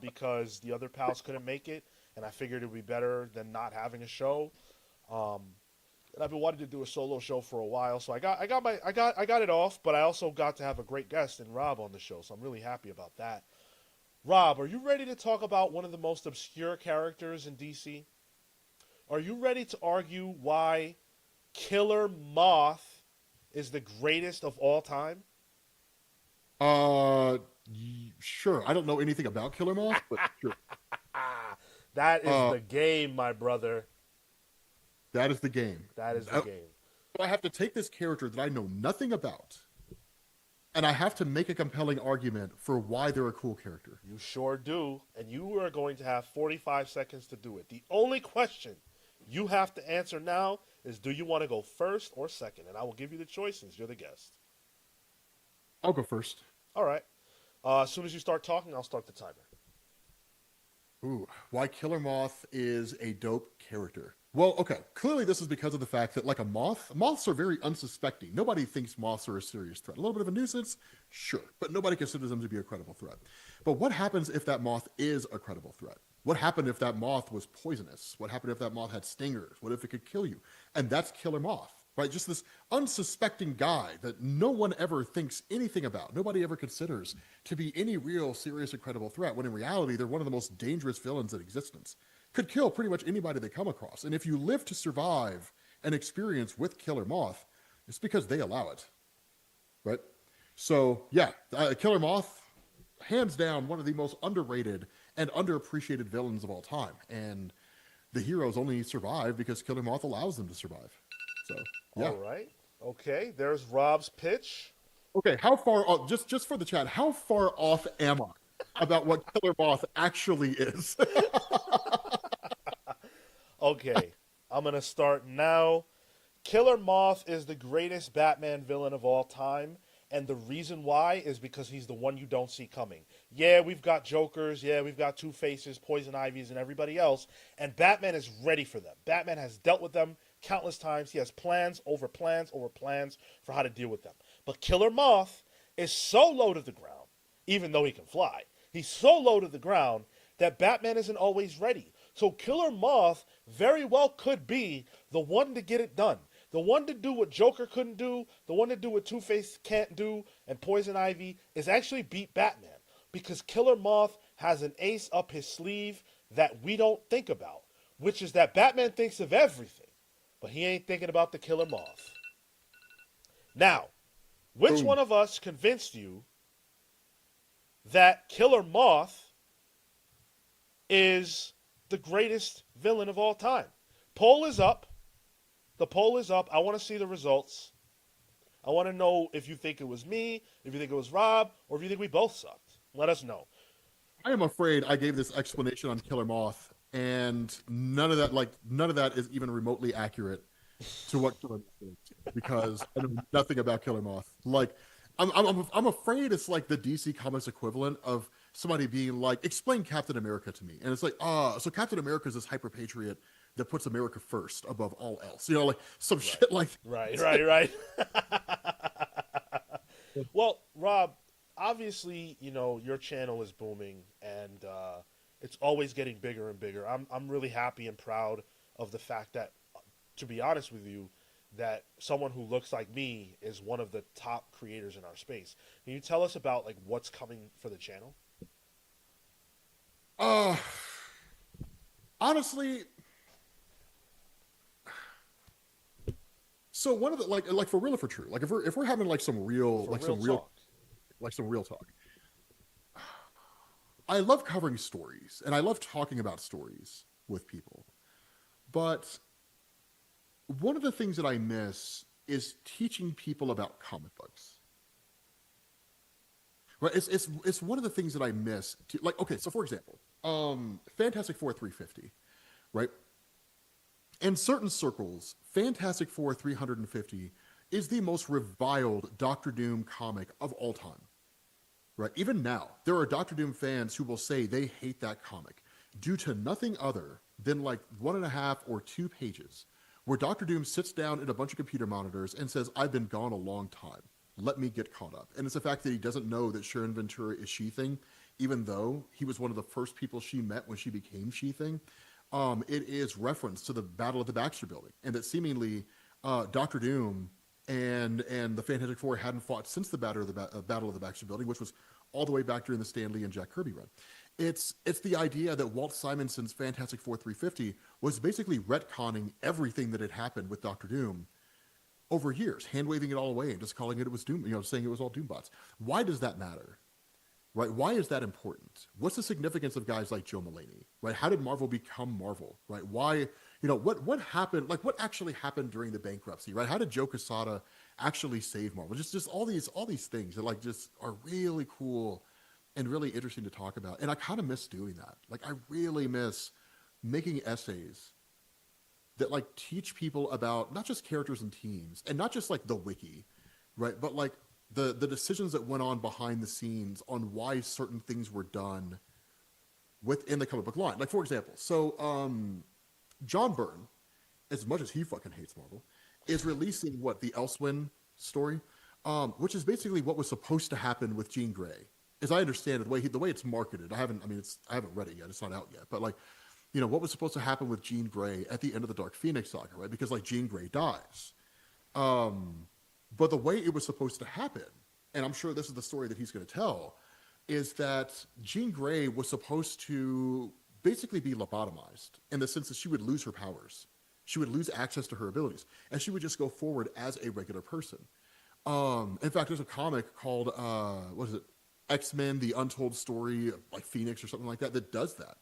because the other pals couldn't make it, and I figured it would be better than not having a show. And I've been wanting to do a solo show for a while, so I got it off, but I also got to have a great guest in Rob on the show, so I'm really happy about that. Rob, are you ready to talk about one of the most obscure characters in DC? Are you ready to argue why Killer Moth is the greatest of all time? Sure. I don't know anything about Killer Moth, but sure. That is the game, my brother. That is the game. That is the game. I have to take this character that I know nothing about, and I have to make a compelling argument for why they're a cool character. You sure do, and you are going to have 45 seconds to do it. The only question you have to answer now is, do you want to go first or second? And I will give you the choice since you're the guest. I'll go first. All right. As soon as you start talking, I'll start the timer. Ooh, why Killer Moth is a dope character. Well, okay, clearly this is because of the fact that, like a moths are very unsuspecting. Nobody thinks moths are a serious threat. A little bit of a nuisance, sure, but nobody considers them to be a credible threat. But what happens if that moth is a credible threat? What happened if that moth was poisonous? What happened if that moth had stingers? What if it could kill you? And that's Killer Moth, right? Just this unsuspecting guy that no one ever thinks anything about, nobody ever considers to be any real serious or credible threat, when in reality, they're one of the most dangerous villains in existence. Could kill pretty much anybody they come across. And if you live to survive an experience with Killer Moth, it's because they allow it, right? So yeah, Killer Moth, hands down, one of the most underrated and underappreciated villains of all time. And the heroes only survive because Killer Moth allows them to survive. So yeah. All right. Okay, there's Rob's pitch. Okay, how far off, just for the chat, how far off am I about what Killer Moth actually is? Okay, I'm going to start now. Killer Moth is the greatest Batman villain of all time, and the reason why is because he's the one you don't see coming. Yeah, we've got Jokers, yeah, we've got Two-Faces, Poison Ivies, and everybody else, and Batman is ready for them. Batman has dealt with them countless times. He has plans over plans over plans for how to deal with them. But Killer Moth is so low to the ground, even though he can fly, he's so low to the ground that Batman isn't always ready. So Killer Moth very well could be the one to get it done. The one to do what Joker couldn't do, the one to do what Two-Face can't do, and Poison Ivy is actually beat Batman. Because Killer Moth has an ace up his sleeve that we don't think about, which is that Batman thinks of everything, but he ain't thinking about the Killer Moth. Now, which one of us convinced you that Killer Moth is the greatest villain of all time? Poll is up. The poll is up. I want to see the results. I want to know if you think it was me, if you think it was Rob, or if you think we both sucked. Let us know. I am afraid I gave this explanation on Killer Moth, and none of that is even remotely accurate to what Killer Moth is, because I know nothing about Killer Moth. Like, I'm afraid it's like the DC Comics equivalent of somebody being like, explain Captain America to me. And it's like, so Captain America is this hyper patriot that puts America first above all else. You know, like some shit like Right. Well, Rob, obviously, your channel is booming, and it's always getting bigger and bigger. I'm really happy and proud of the fact that, to be honest with you, that someone who looks like me is one of the top creators in our space. Can you tell us about like what's coming for the channel? Uh, honestly, so one of the like for real or for true, like if we're having like some real For like real some real talk. like some real talk. I love covering stories and I love talking about stories with people. But one of the things that I miss is teaching people about comic books. Right? It's one of the things that I miss. Like, okay, so for example, Fantastic Four 350, right? In certain circles, Fantastic Four 350 is the most reviled Doctor Doom comic of all time. Right? Even now, there are Doctor Doom fans who will say they hate that comic due to nothing other than like 1.5 or 2 pages where Doctor Doom sits down at a bunch of computer monitors and says, I've been gone a long time. Let me get caught up. And it's the fact that he doesn't know that Sharon Ventura is She-Thing, even though he was one of the first people she met when she became She-Thing. It is reference to the Battle of the Baxter Building, and that seemingly Doctor Doom and the Fantastic Four hadn't fought since the Battle of the Baxter Building, which was all the way back during the Stan Lee and Jack Kirby run. It's the idea that Walt Simonson's Fantastic Four 350 was basically retconning everything that had happened with Doctor Doom over years, hand waving it all away and just calling it was Doom, saying it was all Doombots. Why does that matter? Right? Why is that important? What's the significance of guys like Joe Mulaney? Right? How did Marvel become Marvel? Right? Why? What happened? Like, what actually happened during the bankruptcy? Right? How did Joe Quesada actually save Marvel? Just all these things that like just are really cool and really interesting to talk about. And I kind of miss doing that. Like, I really miss making essays that like teach people about not just characters and teams and not just like the wiki, right? But like the decisions that went on behind the scenes on why certain things were done within the comic book line. Like, for example, so John Byrne, as much as he fucking hates Marvel, is releasing the Elsewin story, which is basically what was supposed to happen with Jean Grey. As I understand it, the way it's marketed, I haven't read it yet, it's not out yet, but like, what was supposed to happen with Jean Grey at the end of the Dark Phoenix saga, right? Because like Jean Grey dies. But the way it was supposed to happen, and I'm sure this is the story that he's going to tell, is that Jean Grey was supposed to basically be lobotomized in the sense that she would lose her powers. She would lose access to her abilities, and she would just go forward as a regular person. In fact, there's a comic called, what is it? X-Men, The Untold Story, like Phoenix or something like that, that does that.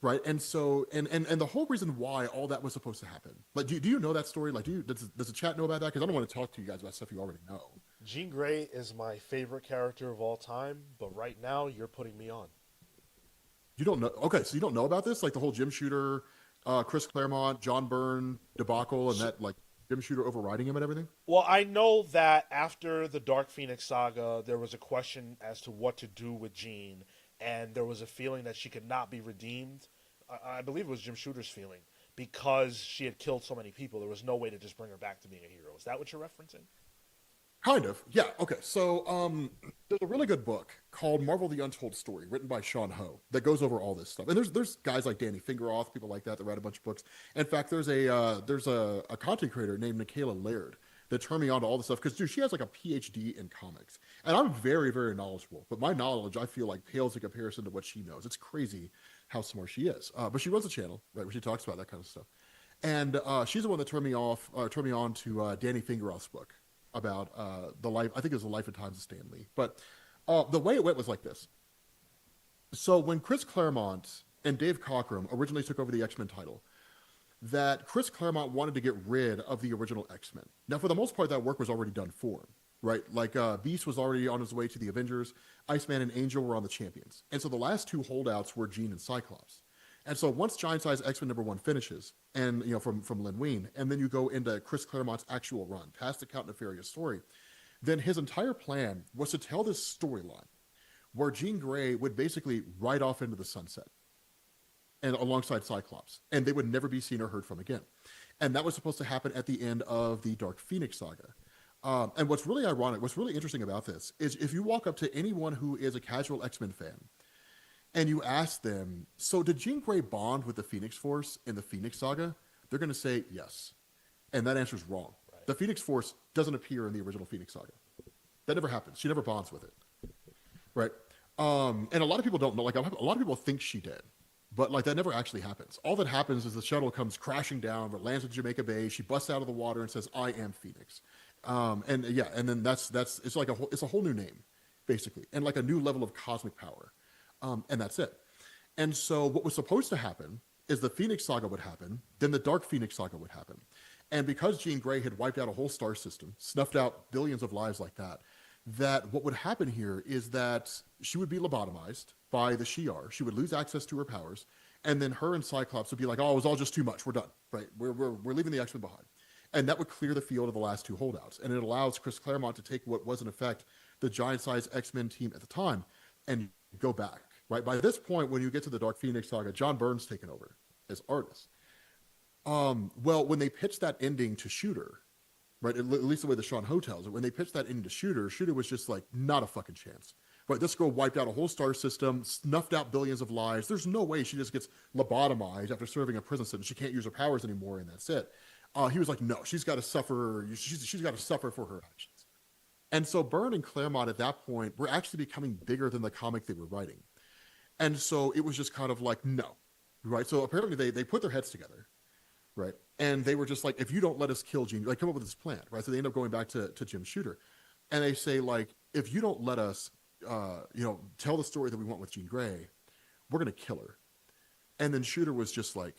Right. And so, and the whole reason why all that was supposed to happen, like, do you know that story? Like, does the chat know about that? Because I don't want to talk to you guys about stuff you already know. Jean Grey is my favorite character of all time, but right now you're putting me on. You don't know? Okay, so you don't know about this? Like the whole Jim Shooter, Chris Claremont, John Byrne debacle, and that like Jim Shooter overriding him and everything? Well, I know that after the Dark Phoenix saga, there was a question as to what to do with Jean, and there was a feeling that she could not be redeemed. I believe it was Jim Shooter's feeling because she had killed so many people. There was no way to just bring her back to being a hero. Is that what you're referencing? Kind of, yeah. Okay, so there's a really good book called Marvel: The Untold Story, written by Sean Ho, that goes over all this stuff. And there's guys like Danny Fingeroth, people like that write a bunch of books. In fact, there's a content creator named Nicaila Laird that turned me on to all this stuff because dude, she has like a PhD in comics, and I'm very very knowledgeable. But my knowledge, I feel like, pales in comparison to what she knows. It's crazy how smart she is. But she runs a channel, right, where she talks about that kind of stuff. And she's the one that turned me on to Danny Fingeroth's book about the life. I think it was the life and times of Stan Lee. But the way it went was like this. So when Chris Claremont and Dave Cockrum originally took over the X-Men title, that Chris Claremont wanted to get rid of the original X-Men. Now, for the most part, that work was already done for him, right? Like Beast was already on his way to the Avengers. Iceman and Angel were on the Champions. And so the last two holdouts were Jean and Cyclops. And so once Giant Size X-Men #1 finishes, and from Len Wein, and then you go into Chris Claremont's actual run, past the Count Nefarious story, then his entire plan was to tell this storyline where Jean Grey would basically ride off into the sunset and alongside Cyclops, and they would never be seen or heard from again. And that was supposed to happen at the end of the Dark Phoenix saga. And what's really ironic, what's really interesting about this is if you walk up to anyone who is a casual X-Men fan and you ask them, so did Jean Grey bond with the Phoenix Force in the Phoenix Saga? They're going to say yes. And that answer is wrong. Right. The Phoenix Force doesn't appear in the original Phoenix Saga. That never happens. She never bonds with it. Right? And a lot of people don't know, like a lot of people think she did. But like that never actually happens. All that happens is the shuttle comes crashing down, but lands in Jamaica Bay. She busts out of the water and says, "I am Phoenix." And yeah, and then that's it's like it's a whole new name, basically, and like a new level of cosmic power, and that's it. And so what was supposed to happen is the Phoenix Saga would happen, then the Dark Phoenix Saga would happen, and because Jean Grey had wiped out a whole star system, snuffed out billions of lives like that, that what would happen here is that she would be lobotomized by the Shi'ar. She would lose access to her powers, and then her and Cyclops would be like, "Oh, it was all just too much. We're done. Right? We're leaving the X-Men behind." And that would clear the field of the last two holdouts. And it allows Chris Claremont to take what was, in effect, the giant-sized X-Men team at the time and go back. Right? By this point, when you get to the Dark Phoenix Saga, John Byrne's taken over as artist. Well, when they pitched that ending to Shooter, right, at least the way the Sean Ho tells it, when they pitched that ending to Shooter, Shooter was just like, not a fucking chance. Right, this girl wiped out a whole star system, snuffed out billions of lives. There's no way she just gets lobotomized after serving a prison sentence. She can't use her powers anymore, and that's it. He was like, no, she's got to suffer. She's got to suffer for her actions. And so Byrne and Claremont at that point were actually becoming bigger than the comic they were writing. And so it was just kind of like, no, right? So apparently they put their heads together, right? And they were just like, if you don't let us kill Jean, like come up with this plan, right? So they end up going back to Jim Shooter. And they say like, if you don't let us, tell the story that we want with Jean Grey, we're going to kill her. And then Shooter was just like,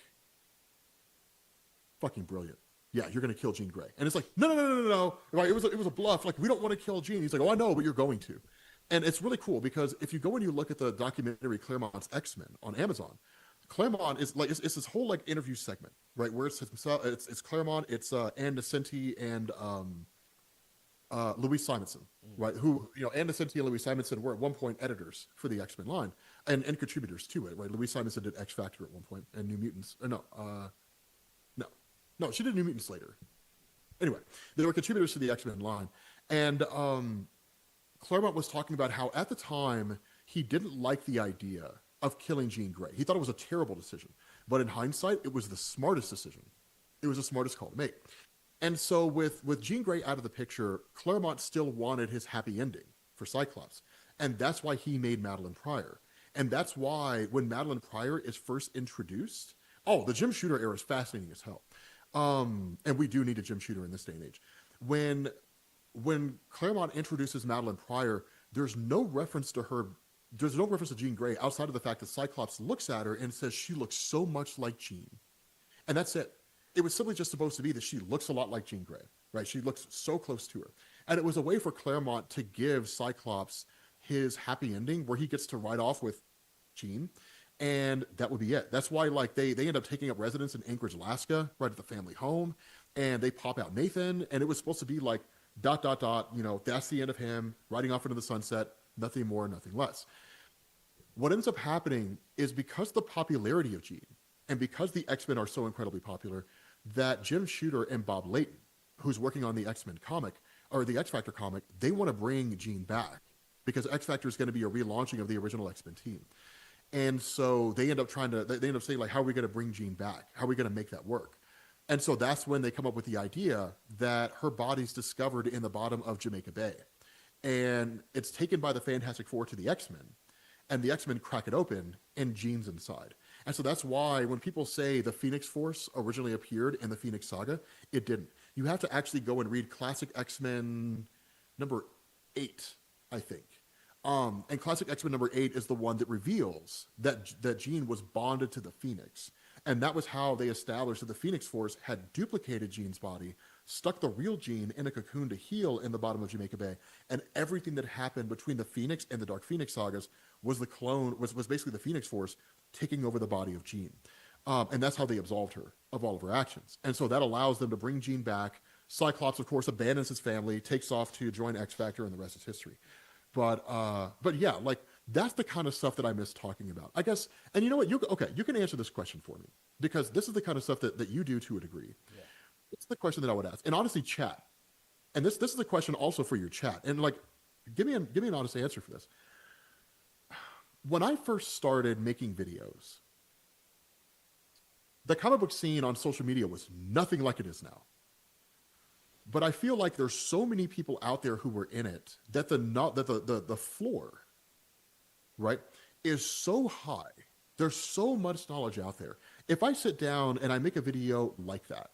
fucking brilliant. Yeah, you're going to kill Jean Grey. And it's like, no. Right? It was a bluff. Like, we don't want to kill Jean. He's like, oh, I know, but you're going to. And it's really cool because if you go and you look at the documentary Claremont's X-Men on Amazon, Claremont is like, it's this whole like interview segment, right? Where it's himself, it's Claremont, it's Ann Nocenti and Louise Simonson, right? Who, Ann Nocenti and Louise Simonson were at one point editors for the X-Men line and contributors to it, right? Louise Simonson did X Factor at one point and New Mutants. No, she did New Mutants later. Anyway, they were contributors to the X-Men line. And Claremont was talking about how at the time he didn't like the idea of killing Jean Grey. He thought it was a terrible decision. But in hindsight, it was the smartest decision. It was the smartest call to make. And so with Jean Grey out of the picture, Claremont still wanted his happy ending for Cyclops. And that's why he made Madeline Pryor. And that's why when Madeline Pryor is first introduced, the Jim Shooter era is fascinating as hell. And we do need a Jim Shooter in this day and age. When Claremont introduces Madeline Pryor, there's no reference to her. There's no reference to Jean Grey outside of the fact that Cyclops looks at her and says she looks so much like Jean. And that's it. It was simply just supposed to be that she looks a lot like Jean Grey, right? She looks so close to her. And it was a way for Claremont to give Cyclops his happy ending where he gets to ride off with Jean. And that would be it. That's why like they end up taking up residence in Anchorage, Alaska, right at the family home. And they pop out Nathan. And it was supposed to be like ... that's the end of him riding off into the sunset. Nothing more, nothing less. What ends up happening is because the popularity of Jean and because the X-Men are so incredibly popular that Jim Shooter and Bob Layton, who's working on the X-Men comic or the X-Factor comic, they want to bring Jean back because X-Factor is going to be a relaunching of the original X-Men team. And so they end up saying like, how are we going to bring Jean back? How are we going to make that work? And so that's when they come up with the idea that her body's discovered in the bottom of Jamaica Bay. And it's taken by the Fantastic Four to the X-Men. And the X-Men crack it open and Jean's inside. And so that's why when people say the Phoenix Force originally appeared in the Phoenix Saga, it didn't. You have to actually go and read Classic X-Men number 8, I think. And Classic X-Men number 8 is the one that reveals that Jean was bonded to the Phoenix. And that was how they established that the Phoenix Force had duplicated Jean's body, stuck the real Jean in a cocoon to heal in the bottom of Jamaica Bay. And everything that happened between the Phoenix and the Dark Phoenix sagas was was basically the Phoenix Force taking over the body of Jean. And that's how they absolved her of all of her actions. And so that allows them to bring Jean back. Cyclops, of course, abandons his family, takes off to join X-Factor, and the rest is history. But yeah, like that's the kind of stuff that I miss talking about, I guess. And you know what? You can answer this question for me because this is the kind of stuff that you do to a degree. Yeah. It's the question that I would ask. And honestly, chat, and this is a question also for your chat, and like, give me an honest answer for this. When I first started making videos, the comic book scene on social media was nothing like it is now. But I feel like there's so many people out there who were in it that the floor, right, is so high. There's so much knowledge out there. If I sit down and I make a video like that,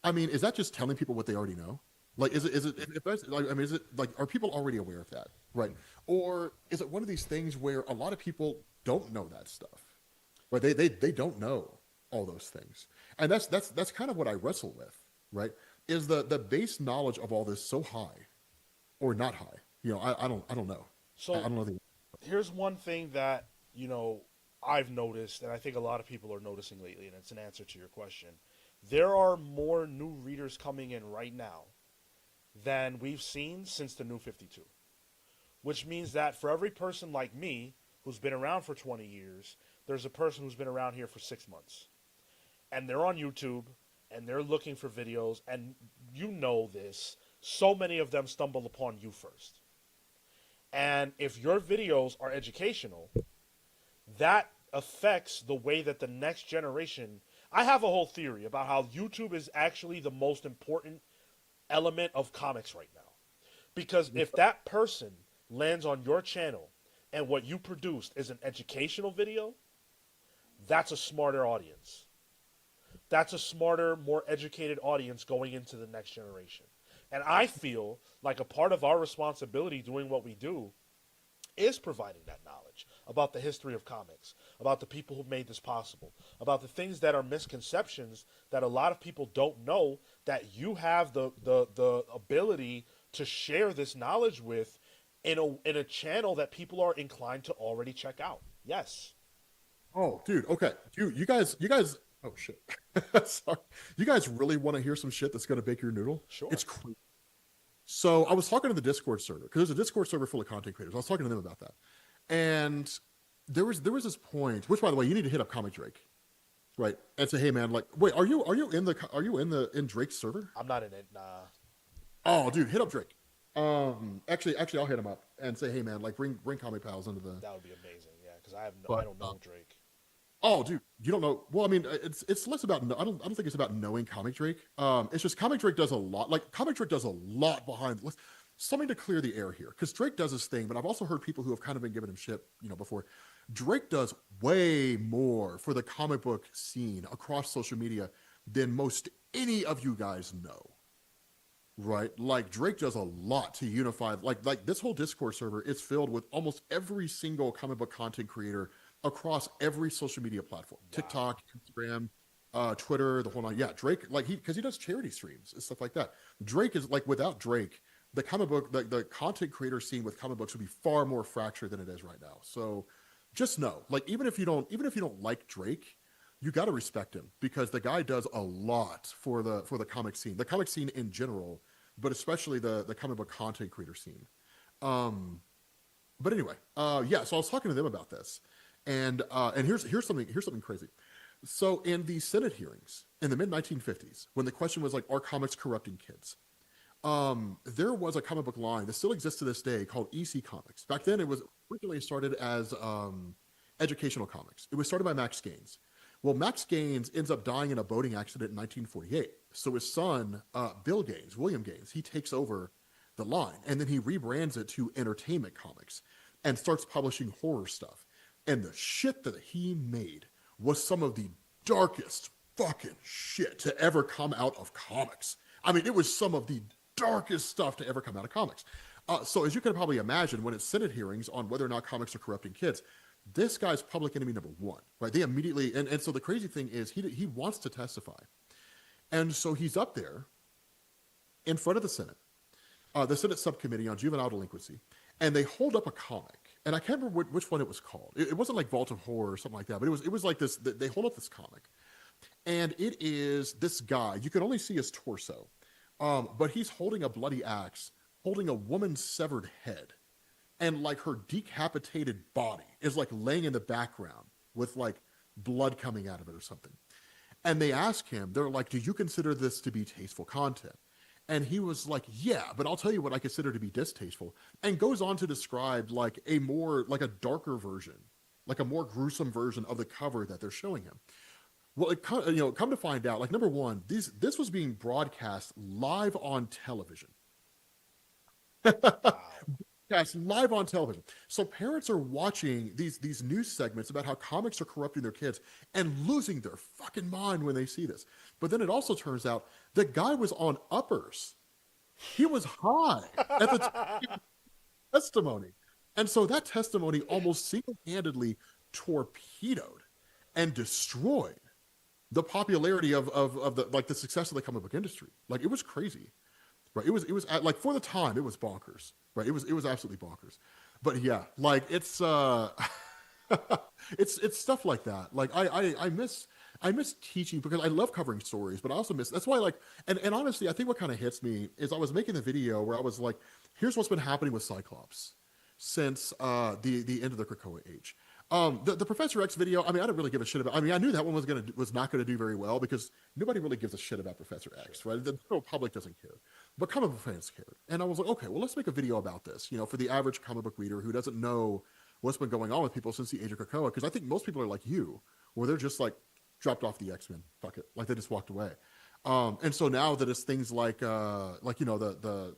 I mean, is that just telling people what they already know? Like, is it, if that's, like, I mean, is it like, are people already aware of that? Right. Or is it one of these things where a lot of people don't know that stuff? Right. They don't know all those things. And that's kind of what I wrestle with, right? Is the base knowledge of all this so high or not high? You know, I don't know. So I don't know. here's one thing that, you know, I've noticed, and I think a lot of people are noticing lately, and it's an answer to your question. There are more new readers coming in right now than we've seen since the New 52. Which means that for every person like me who's been around for 20 years, there's a person who's been around here for 6 months. And they're on YouTube, and they're looking for videos, and you know this, so many of them stumble upon you first. And if your videos are educational, that affects the way that the next generation... I have a whole theory about how YouTube is actually the most important element of comics right now. Because if that person lands on your channel and what you produced is an educational video, that's a smarter audience. That's a smarter, more educated audience going into the next generation. And I feel like a part of our responsibility doing what we do is providing that knowledge about the history of comics, about the people who made this possible, about the things that are misconceptions that a lot of people don't know, that you have the ability to share this knowledge with in a channel that people are inclined to already check out. Yes. Oh, dude. Okay. You guys. Oh shit. Sorry. You guys really want to hear some shit that's gonna bake your noodle? Sure. It's crazy. So I was talking to the Discord server, because there's a Discord server full of content creators. I was talking to them about that, and there was this point. Which, by the way, you need to hit up Comic Drake, right? And say, hey man, like, wait, are you in Drake's server? I'm not in it. Nah. Oh, dude, hit up Drake. Actually, I'll hit him up and say, hey man, like, bring Comic Pals into the. That would be amazing. Yeah, because I don't know Drake. Oh, dude, you don't know. Well, I mean, it's less about. I don't think it's about knowing Comic Drake. It's just Comic Drake does a lot. Like, Comic Drake does a lot behind. Something to clear the air here, because Drake does his thing, but I've also heard people who have kind of been giving him shit, you know, before. Drake does way more for the comic book scene across social media than most any of you guys know. Right? Like, Drake does a lot to unify. Like this whole Discord server is filled with almost every single comic book content creator across every social media platform. Wow. TikTok, Instagram, Twitter, the whole nine. Yeah, Drake, like, because he does charity streams and stuff like that. Drake is, like, without Drake, the comic book, the content creator scene with comic books would be far more fractured than it is right now. So just know, like, even if you don't like Drake, you got to respect him, because the guy does a lot for the comic scene in general, but especially the comic book content creator scene. But anyway, yeah. So I was talking to them about this. And here's something crazy. So in the Senate hearings in the mid-1950s, when the question was like, are comics corrupting kids? There was a comic book line that still exists to this day called EC Comics. Back then, it was originally started as educational comics. It was started by Max Gaines. Well, Max Gaines ends up dying in a boating accident in 1948. So his son, William Gaines, he takes over the line, and then he rebrands it to Entertainment Comics and starts publishing horror stuff. And the shit that he made was some of the darkest fucking shit to ever come out of comics. I mean, it was some of the darkest stuff to ever come out of comics. So as you can probably imagine, when it's Senate hearings on whether or not comics are corrupting kids, this guy's public enemy number one, right? They immediately, and so the crazy thing is he wants to testify. And so he's up there in front of the Senate Subcommittee on Juvenile Delinquency, and they hold up a comic. And I can't remember which one it was called. It wasn't like Vault of Horror or something like that, but it was like this. They hold up this comic, and it is this guy. You can only see his torso, but he's holding a bloody axe, holding a woman's severed head, and like her decapitated body is like laying in the background with like blood coming out of it or something. And they ask him, they're like, "Do you consider this to be tasteful content?" And he was like, yeah, but I'll tell you what I consider to be distasteful. And goes on to describe like a darker version, like a more gruesome version of the cover that they're showing him. Well, come to find out, like number one, this was being broadcast live on television. Wow. Yes, live on television. So parents are watching these news segments about how comics are corrupting their kids and losing their fucking mind when they see this. But then it also turns out the guy was on uppers. He was high at the time of testimony. And so that testimony almost single-handedly torpedoed and destroyed the popularity of the success of the comic book industry. Like it was crazy. Right. It was like for the time it was bonkers. Right. It was absolutely bonkers. But yeah, like it's it's stuff like that. Like I miss teaching because I love covering stories, but I also miss that's why like and honestly I think what kind of hits me is I was making the video where I was like, here's what's been happening with Cyclops since the end of the Krakoa age. The Professor X video, I mean, I didn't really give a shit about. I mean, I knew that one was not gonna do very well because nobody really gives a shit about Professor X, right? The general public doesn't care, but comic book fans cared. And I was like, okay, well, let's make a video about this, for the average comic book reader who doesn't know what's been going on with people since the age of Krakoa, because I think most people are like you, where they're just like dropped off the X-Men, fuck it, like they just walked away. And so now that it's things like Armageddon,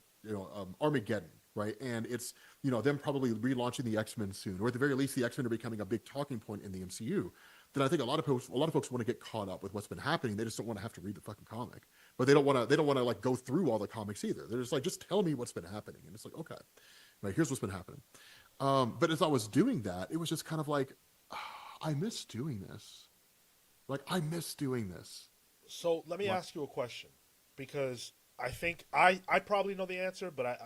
right? And it's them probably relaunching the X-Men soon, or at the very least, the X-Men are becoming a big talking point in the MCU. Then I think a lot of folks want to get caught up with what's been happening. They just don't want to have to read the fucking comic, but they don't want to like go through all the comics either. They're just like, just tell me what's been happening, and it's like, okay, right, here's what's been happening. But as I was doing that, it was just kind of like, I miss doing this. Like I miss doing this. So let me ask you a question, because I think I probably know the answer, but I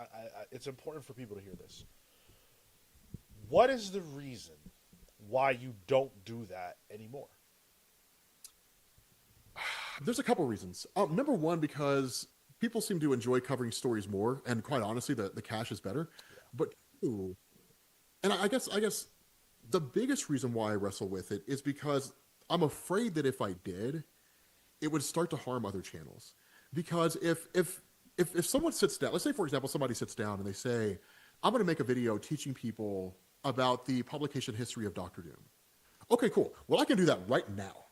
it's important for people to hear this. What is the reason why you don't do that anymore? There's a couple reasons. Number one, because people seem to enjoy covering stories more, and quite honestly, the cash is better. Yeah. But two, and I guess the biggest reason why I wrestle with it is because I'm afraid that if I did, it would start to harm other channels. Because if someone sits down, let's say for example somebody sits down and they say, I'm going to make a video teaching people about the publication history of Doctor Doom. Okay, cool. Well, I can do that right now.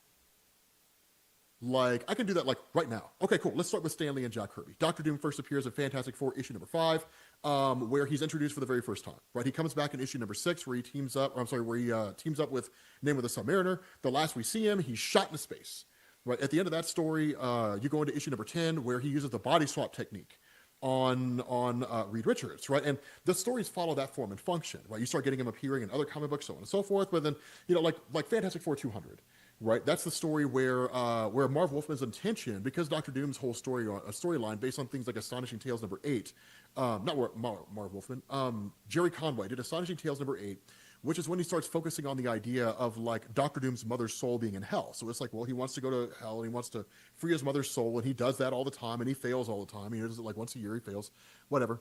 Like, I can do that like right now. Okay, cool. Let's start with Stan Lee and Jack Kirby. Doctor Doom first appears in Fantastic Four issue number 5, where he's introduced for the very first time. Right, he comes back in issue number 6, where he teams up. Where he teams up with Name of the Submariner. The last we see him, he's shot into space. Right, at the end of that story, you go into issue number 10, where he uses the body swap technique on Reed Richards, right? And the stories follow that form and function, right? You start getting him appearing in other comic books, so on and so forth. But then, like Fantastic Four 200, right? That's the story where Marv Wolfman's intention, because Doctor Doom's whole storyline based on things like Astonishing Tales number 8, not Marv Wolfman, Jerry Conway did Astonishing Tales number 8, which is when he starts focusing on the idea of like Doctor Doom's mother's soul being in hell. So it's like, well, he wants to go to hell and he wants to free his mother's soul, and he does that all the time, and he fails all the time. He does it like once a year, he fails, whatever.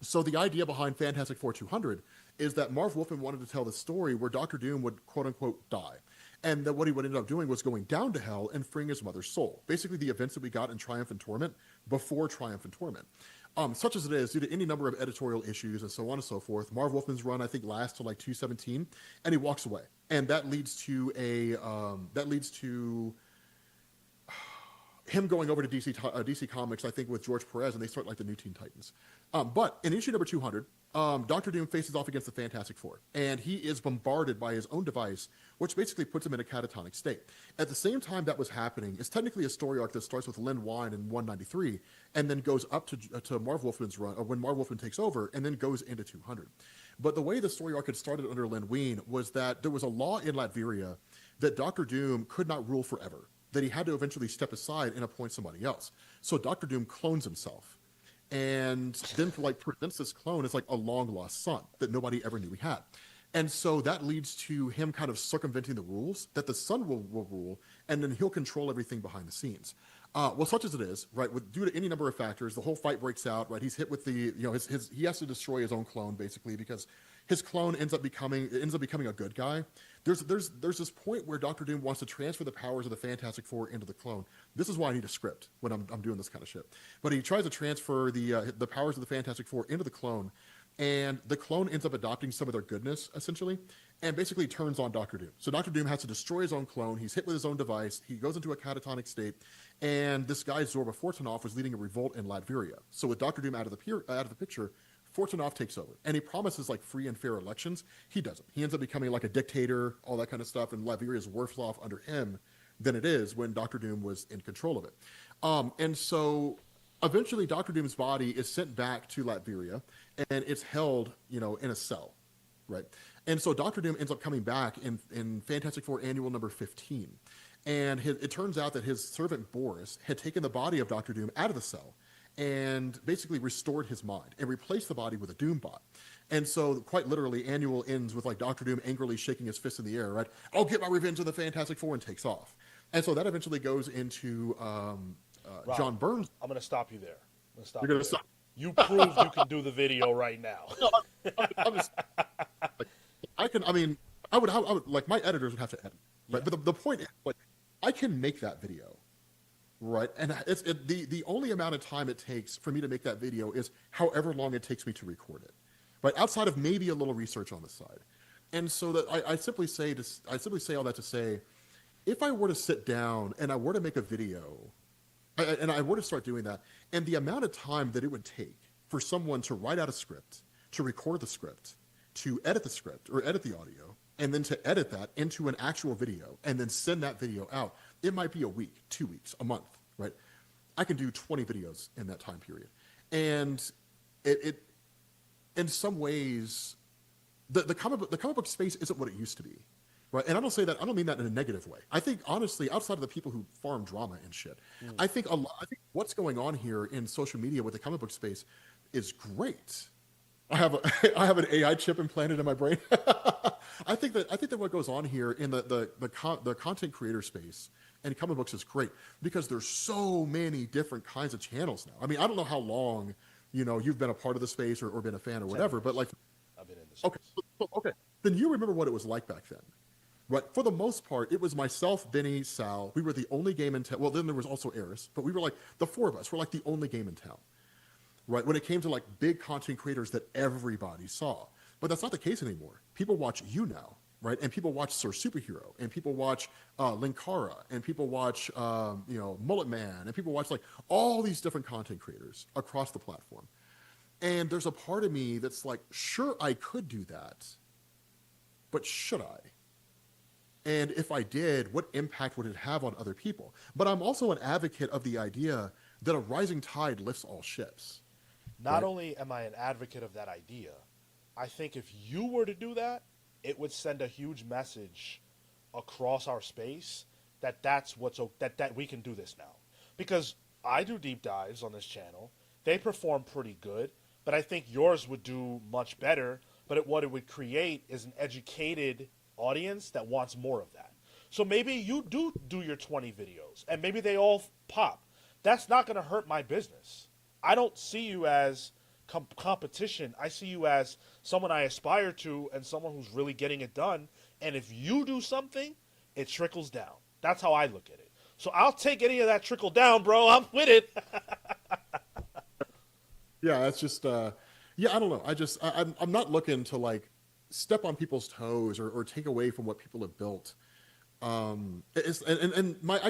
So the idea behind Fantastic Four 200 is that Marv Wolfman wanted to tell the story where Doctor Doom would quote unquote die. And that what he would end up doing was going down to hell and freeing his mother's soul. Basically the events that we got in Triumph and Torment before Triumph and Torment. Such as it is, due to any number of editorial issues and so on and so forth, Marv Wolfman's run, I think, lasts to like 217, and he walks away. And that leads to him going over to DC Comics, I think, with George Perez, and they start like the New Teen Titans. But in issue number 200, Doctor Doom faces off against the Fantastic Four, and he is bombarded by his own device, which basically puts him in a catatonic state. At the same time that was happening, it's technically a story arc that starts with Len Wein in 193, and then goes up to Marv Wolfman's run, or when Marv Wolfman takes over, and then goes into 200. But the way the story arc had started under Len Wein was that there was a law in Latveria that Doctor Doom could not rule forever, that he had to eventually step aside and appoint somebody else. So Doctor Doom clones himself, and then like presents this clone as like a long lost son that nobody ever knew he had. And so that leads to him kind of circumventing the rules that the son will rule, and then he'll control everything behind the scenes. Well, such as it is, right? Due to any number of factors, the whole fight breaks out. Right? He's hit with he has to destroy his own clone basically because his clone ends up becoming a good guy. There's this point where Doctor Doom wants to transfer the powers of the Fantastic Four into the clone. This is why I need a script when I'm doing this kind of shit. But he tries to transfer the powers of the Fantastic Four into the clone, and the clone ends up adopting some of their goodness essentially, and basically turns on Doctor Doom. So Doctor Doom has to destroy his own clone. He's hit with his own device. He goes into a catatonic state, and this guy Zorba Fortunoff was leading a revolt in Latveria. So with Doctor Doom out of the picture, Fortunoff takes over, and he promises like free and fair elections. He doesn't. He ends up becoming like a dictator, all that kind of stuff, and Latveria is worse off under him than it is when Doctor Doom was in control of it. And so eventually Doctor Doom's body is sent back to Latveria, and it's held, in a cell, right? And so Doctor Doom ends up coming back in Fantastic Four Annual number 15. And it turns out that his servant Boris had taken the body of Doctor Doom out of the cell and basically restored his mind and replaced the body with a Doombot. And so quite literally Annual ends with like Doctor Doom angrily shaking his fist in the air, right? I'll get my revenge on the Fantastic Four, and takes off. And so that eventually goes into Rob, John Burns. I'm going to stop you there. You're going to stop. You proved you can do the video right now. I'm just, I would like my editors would have to edit, right? Yeah. But the point is, like, I can make that video, right? And the only amount of time it takes for me to make that video is however long it takes me to record it, right? Outside of maybe a little research on the side. And so that I simply say all that to say, if I were to sit down and I were to make a video, and I were to start doing that, and the amount of time that it would take for someone to write out a script, to record the script, to edit the script or edit the audio, and then to edit that into an actual video and then send that video out, it might be a week, 2 weeks, a month, right? I can do 20 videos in that time period. And it in some ways, the comic book space isn't what it used to be. Right. And I don't mean that in a negative way. I think honestly, outside of the people who farm drama and shit, I think what's going on here in social media with the comic book space is great. I have an AI chip implanted in my brain. I think that what goes on here in the content creator space and comic books is great because there's so many different kinds of channels now. I mean, I don't know how long you've been a part of the space or been a fan or whatever, but like, I've been in this space. Okay, then you remember what it was like back then. Right. For the most part, it was myself, Benny, Sal. We were the only game in town. Well, then there was also Eris, but we were like the four of us were like the only game in town. Right. When it came to like big content creators that everybody saw, but that's not the case anymore. People watch you now, right? And people watch Sir Superhero, and people watch Linkara, and people watch Mullet Man, and people watch like all these different content creators across the platform. And there's a part of me that's like, sure, I could do that, but should I? And if I did, what impact would it have on other people? But I'm also an advocate of the idea that a rising tide lifts all ships. Not only am I an advocate of that idea, I think if you were to do that, it would send a huge message across our space that that we can do this now. Because I do deep dives on this channel. They perform pretty good, but I think yours would do much better. But what it would create is an educated audience that wants more of that. So maybe you do your 20 videos and maybe they all pop. That's not going to hurt my business. I don't see you as competition. I see you as someone I aspire to and someone who's really getting it done. And if you do something, it trickles down. That's how I look at it. So I'll take any of that trickle down, bro. I'm with it. Yeah, that's just I don't know. I'm not looking to like step on people's toes or take away from what people have built. I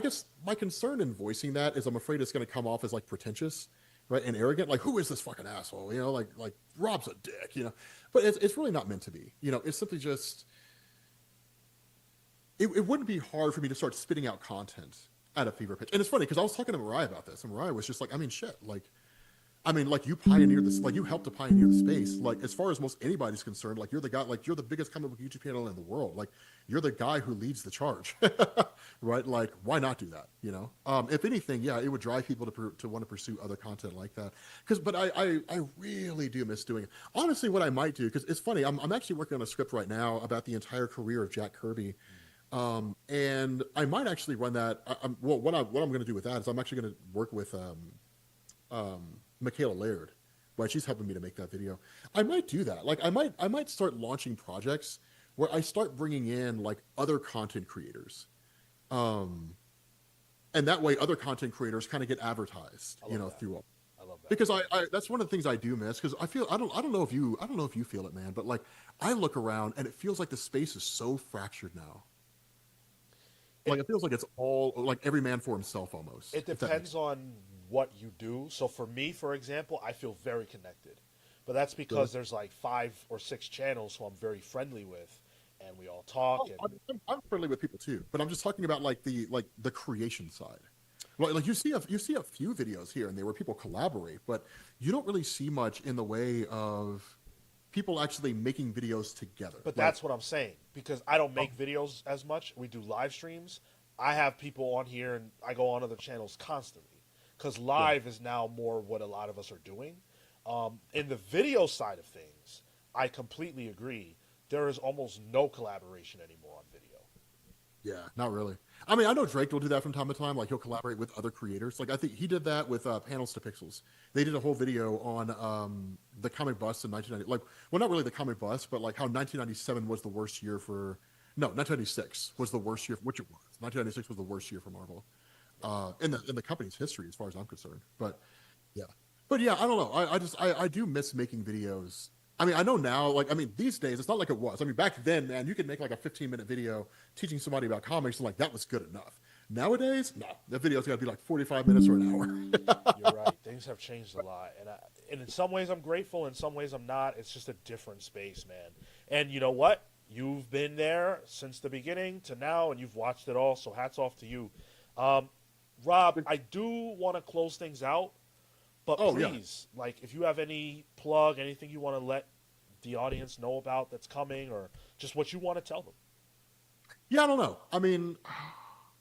guess my concern in voicing that is I'm afraid it's going to come off as like pretentious, right, and arrogant. Like, who is this fucking asshole? Like Rob's a dick, But it's really not meant to be. It's simply just. It wouldn't be hard for me to start spitting out content at a fever pitch. And it's funny because I was talking to Mariah about this, and Mariah was just like, like you pioneered this, like you helped to pioneer the space. Like as far as most anybody's concerned, like you're the guy, like you're the biggest comic book YouTube channel in the world. Like you're the guy who leads the charge, right? Like why not do that? If anything, yeah, it would drive people to want to pursue other content like that. But I really do miss doing it. Honestly, what I might do, because it's funny, I'm actually working on a script right now about the entire career of Jack Kirby. And I might actually run that. Well, what I'm going to do with that is I'm actually going to work with Michaela Laird, right? She's helping me to make that video. I might do that. Like I might start launching projects where I start bringing in like other content creators, um, and that way other content creators kind of get advertised, I love that. through I love that. because I that's one of the things I do miss because I don't know if you feel it, man, but like I look around and it feels like the space is so fractured now. Like it feels like it's all like every man for himself almost. It If that makes depends on what you do. So for me, for example, I feel very connected, but that's sense. because there's like 5 or 6 channels who I'm very friendly with, and we all talk. Oh, And I'm friendly with people too, but I'm just talking about like the creation side. Like you see a few videos here and there where people collaborate, but you don't really see much in the way of people actually making videos together. but Like, that's what I'm saying because I don't oh, make videos as much. We do live streams. I have people on here, and I go on other channels constantly because yeah, live is now more what a lot of us are doing. In the video side of things, I completely agree. There is almost no collaboration anymore on video. yeah, not really. I mean, I know Drake will do that from time to time. Like he'll collaborate with other creators. Like I think he did that with Panels to Pixels. They did a whole video on the comic bust in 1990. Like, well, not really the comic bust, but like how 1997 was the worst year for. No, 1996 was the worst year, which it was. 1996 was the worst year for Marvel, in the company's history, as far as I'm concerned. Yeah, but yeah, I don't know. I do miss making videos. I mean, I know now, like, I mean, these days, it's not like it was. I mean, back then, man, you could make like a 15-minute video teaching somebody about comics, and like that was good enough. Nowadays, no, that video's got to be like 45 minutes or an hour. You're right. Things have changed a lot, and in some ways I'm grateful. In some ways I'm not. It's just a different space, man. And you know what? You've been there since the beginning to now, and you've watched it all. So hats off to you, um, Rob. I do want to close things out, but Oh yeah, please, like, if you have any plug, anything you want to let the audience know about that's coming, or just what you want to tell them. yeah. I don't know. I mean,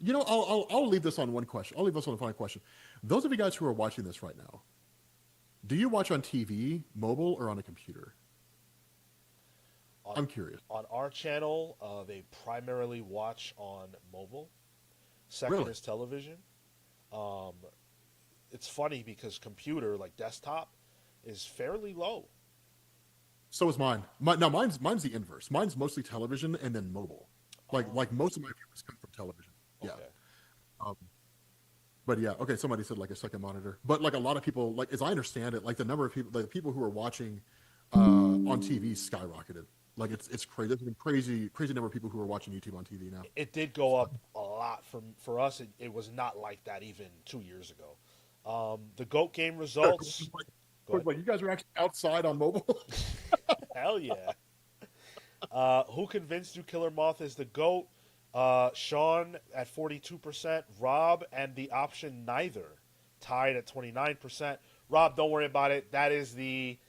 I'll leave this on one question. I'll leave this on a final question. Those of you guys who are watching this right now, do you watch on TV, mobile, or on a computer? On I'm curious. on our channel, they primarily watch on mobile. Second Really? is television. Um, it's funny because computer, like desktop, is fairly low. So is mine. Now mine's the inverse. Mine's mostly television and then mobile. Like Oh, most of my viewers come from television. Yeah. okay. Um, but yeah, okay. Somebody said like a second monitor, but like a lot of people, like as I understand it, like the number of people, the people who are watching on TV skyrocketed. Like it's crazy. There's been crazy number of people who are watching YouTube on TV now. It did go up a lot for us. It was not like that even 2 years ago. The GOAT game results. Go ahead. Like you guys are actually outside on mobile. Hell yeah. Who convinced you Killer Moth is the GOAT? Sean at 42%. Rob and the option neither tied at 29%. Rob, don't worry about it. That is the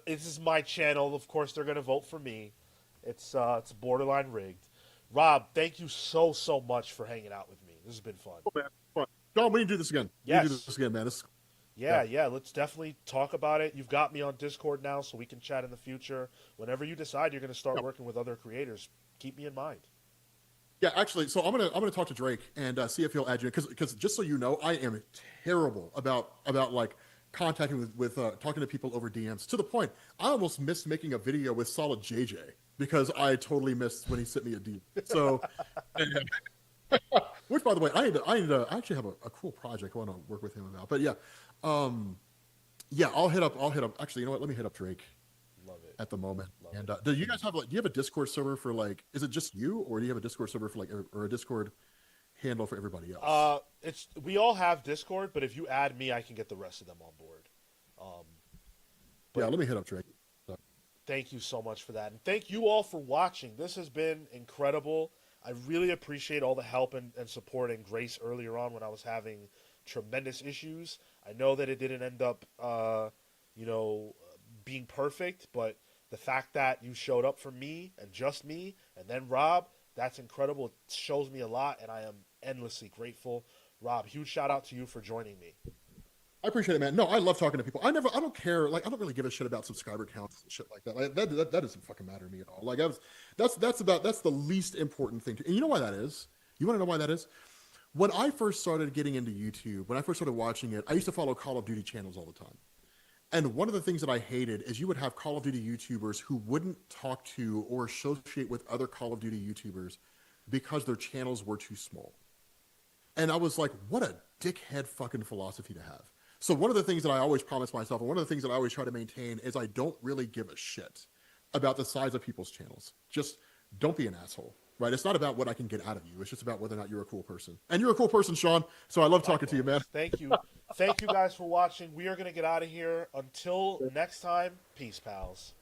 this is my channel. Of course they're going to vote for me. It's borderline rigged. Rob, thank you so much for hanging out with me. This has been fun. Oh, man, fun. John, we need to do this again. We need to do Yes. this again, man. This, Yeah, yeah. yeah, let's definitely talk about it. You've got me on Discord now, so we can chat in the future. Whenever you decide you're going to start Yeah. working with other creators, keep me in mind. Yeah, actually, so I'm gonna talk to Drake and see if he'll add you because just so you know, I am terrible about like contacting with talking to people over DMs to the point I almost missed making a video with Solid JJ because I totally missed when he sent me a DM. So, which by the way, I actually have a cool project I want to work with him about. But yeah, um, yeah, I'll hit up. Actually, you know what? Let me hit up Drake Love it. at the moment. Love And it. do you guys have like, do you have a Discord server for like, is it just you or do you have a Discord server for like, or a Discord handle for everybody else? It's we all have Discord, but if you add me, I can get the rest of them on board. Um, Yeah, but let me hit up Drake. So, thank you so much for that, and thank you all for watching. This has been incredible. I really appreciate all the help and support and grace earlier on when I was having tremendous issues. I know that it didn't end up, you know, being perfect, but the fact that you showed up for me and just me, and then Rob, that's incredible. It shows me a lot, and I am endlessly grateful. Rob, huge shout out to you for joining me. I appreciate it, man. No, I love talking to people. I don't care. Like, I don't really give a shit about subscriber counts and shit like that. Like, that doesn't fucking matter to me at all. Like, that's the least important thing. And you know why that is? You want to know why that is? When I first started getting into YouTube, when I first started watching it, I used to follow Call of Duty channels all the time. And one of the things that I hated is you would have Call of Duty YouTubers who wouldn't talk to or associate with other Call of Duty YouTubers because their channels were too small. And I was like, what a dickhead fucking philosophy to have. So one of the things that I always promise myself, and one of the things that I always try to maintain, is I don't really give a shit about the size of people's channels. Just don't be an asshole, right? It's not about what I can get out of you. It's just about whether or not you're a cool person. And you're a cool person, Sean. So I love talking to you, man. Thank you. Thank you guys for watching. We are going to get out of here. Until next time, peace, pals.